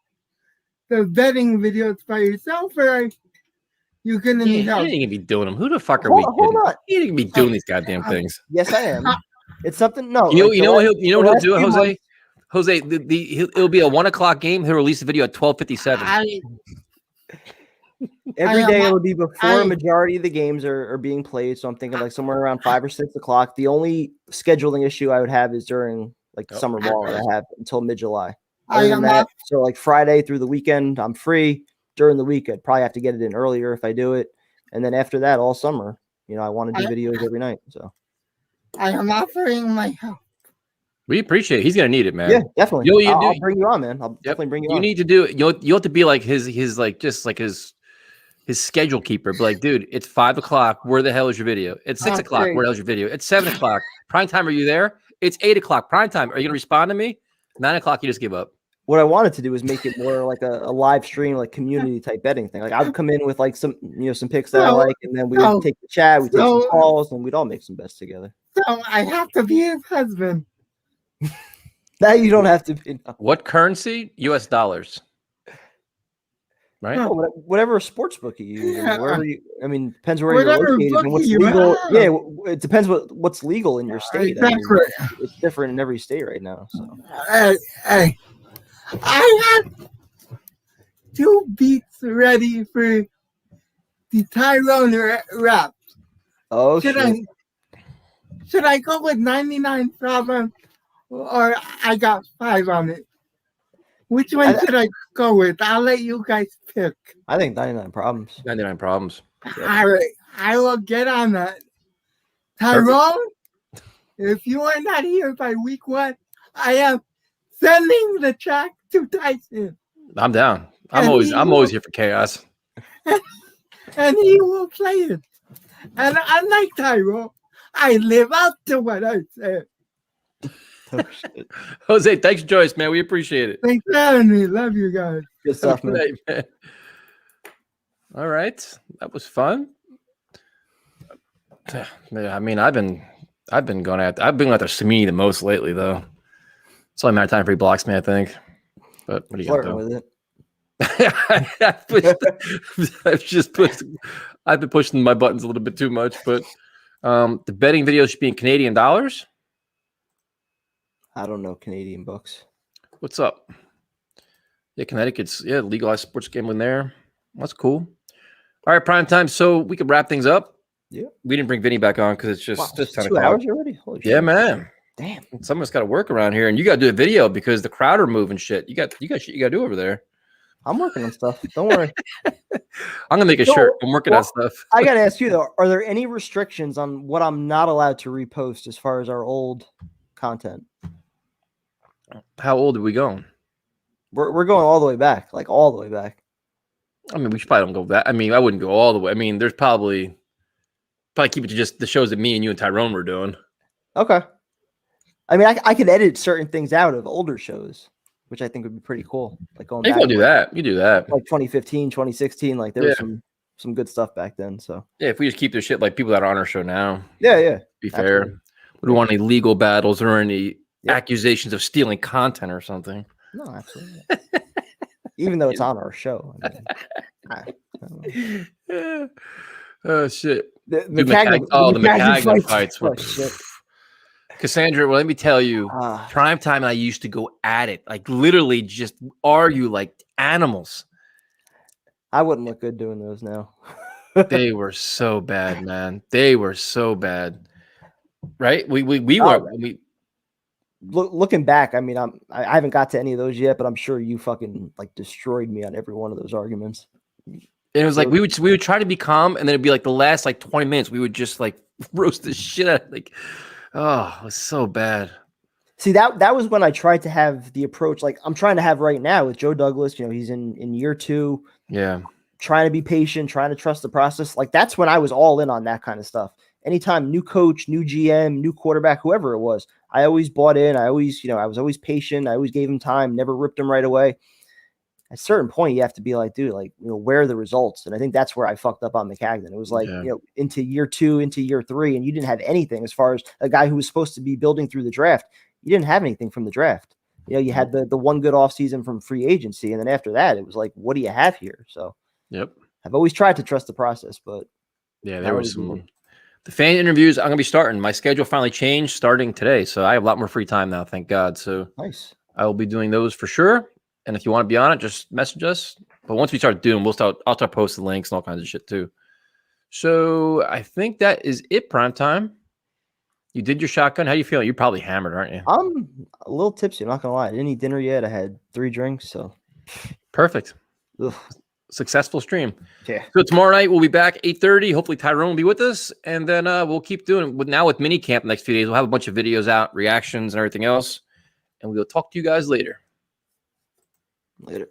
betting videos by yourself, or are you gonna need help? You ain't gonna be doing them. Who the fuck are we kidding? Hold on. You ain't gonna be doing these goddamn things. Yes, I am. It's something. No. You know what he'll do, Jose? Jose, it'll be a 1:00 game. He'll release a video at 12:57. Every day it'll be before a majority of the games are being played. So I'm thinking like somewhere around 5 or 6 o'clock. The only scheduling issue I would have is during like the summer ball that I have until mid-July. So like Friday through the weekend, I'm free. During the week, I'd probably have to get it in earlier if I do it. And then after that, all summer, I want to do videos every night. So I am offering my help. We appreciate it. He's gonna need it, man. Yeah, definitely. I'll bring you on, man. I'll definitely bring you on. You need to do it. You have to be like his like just like his schedule keeper. But like, dude, it's 5 o'clock. Where the hell is your video? It's 6 o'clock. Where the hell is your video? It's 7 o'clock. Prime time. Are you there? It's 8 o'clock. Prime time. Are you gonna respond to me? 9 o'clock. You just give up. What I wanted to do is make it more like a live stream, like community type betting thing. Like I would come in with like some picks that I like, and then we would take the chat, we take some calls, and we'd all make some bets together. So I have to be his husband. That you don't have to be. No. What currency? U.S. dollars. Right. Oh, whatever sports book you use. Yeah. Wherever depends where you're located and what's legal. Yeah, it depends what's legal in your state. Exactly. It's different in every state right now. So. Hey, I have 2 beats ready for the Tyrone rap. Oh, should I go with 99 problems or I got 5 on it? Which one should I go with? I'll let you guys pick. I think 99 problems. 99 problems. All right, I will get on that. Tyrone, if you are not here by week 1, I am sending the track to Tyson. I'm down. I'm always here for chaos. And he will play it. And unlike Tyrone, I live up to what I said. Oh, shit. Jose, thanks, Joyce, man. We appreciate it. Thanks for having me. Love you guys. Good stuff, man. Man. All right, that was fun. I mean, I've been going at the Samini the most lately, though. It's only a matter of time for he blocks me, I think. But what are you Flirting gonna do? with it. I've been pushing my buttons a little bit too much, but the betting videos should be in Canadian dollars. I don't know Canadian bucks. What's up? Yeah, Connecticut's legalized sports gambling there. That's cool. All right, prime time. So we could wrap things up. Yeah. We didn't bring Vinny back on because it's just 10 2 hours already. Holy Yeah, shit. man. Damn. Someone's got to work around here, and you got to do a video because the Crowder move and shit. You got shit you got to do over there. I'm working on stuff. Don't worry. I'm gonna make a shirt. I'm working on stuff. I gotta ask you though: are there any restrictions on what I'm not allowed to repost as far as our old content? How old are we going? We're going all the way back, like all the way back. I mean, we should probably don't go that. I mean, I wouldn't go all the way. I mean, there's probably keep it to just the shows that me and you and Tyrone were doing. Okay. I mean, I could edit certain things out of older shows, which I think would be pretty cool. Like going You back can do that. You do that. like 2015, 2016. Like there was some good stuff back then. So Yeah, if we just keep the shit like people that are on our show now. yeah. Be fair. Absolutely. We don't want any legal battles or any accusations of stealing content or something. No, absolutely. Even though it's on our show. I mean, Oh shit. the McCagnon fights were shit. Cassandra, well, let me tell you, Primetime and I used to go at it, like literally just argue like animals. I wouldn't look good doing those now. They were so bad, man. They were so bad. Right? We were looking back, I mean, I haven't got to any of those yet, but I'm sure you fucking like destroyed me on every one of those arguments. And it was like we would try to be calm, and then it'd be like the last like 20 minutes we would just like roast the shit out of like, oh, it was so bad. See, that was when I tried to have the approach like I'm trying to have right now with Joe Douglas. You know, he's in year 2. Yeah. Trying to be patient, trying to trust the process. Like that's when I was all in on that kind of stuff. Anytime new coach, new GM, new quarterback, whoever it was, I always bought in. I always, I was always patient. I always gave him time, never ripped him right away. At a certain point, you have to be like, dude, like, where are the results? And I think that's where I fucked up on McCagnon. It was like, into year 2, into year 3, and you didn't have anything as far as a guy who was supposed to be building through the draft. You didn't have anything from the draft. You had the one good offseason from free agency. And then after that, it was like, what do you have here? So I've always tried to trust the process, but there was some the fan interviews. I'm gonna be starting. My schedule finally changed starting today, so I have a lot more free time now. Thank God. So nice. I will be doing those for sure. And if you want to be on it, just message us. But once we start doing, I'll start posting links and all kinds of shit too. So I think that is it. Prime time. You did your shotgun. How you feeling? You're probably hammered, aren't you? I'm a little tipsy. I'm not gonna lie. I didn't eat dinner yet. I had 3 drinks. So perfect. Ugh. Successful stream. Yeah. So tomorrow night we'll be back 8:30. Hopefully Tyrone will be with us, and then we'll keep doing with mini camp the next few days. We'll have a bunch of videos out, reactions, and everything else, and we'll talk to you guys later. Later.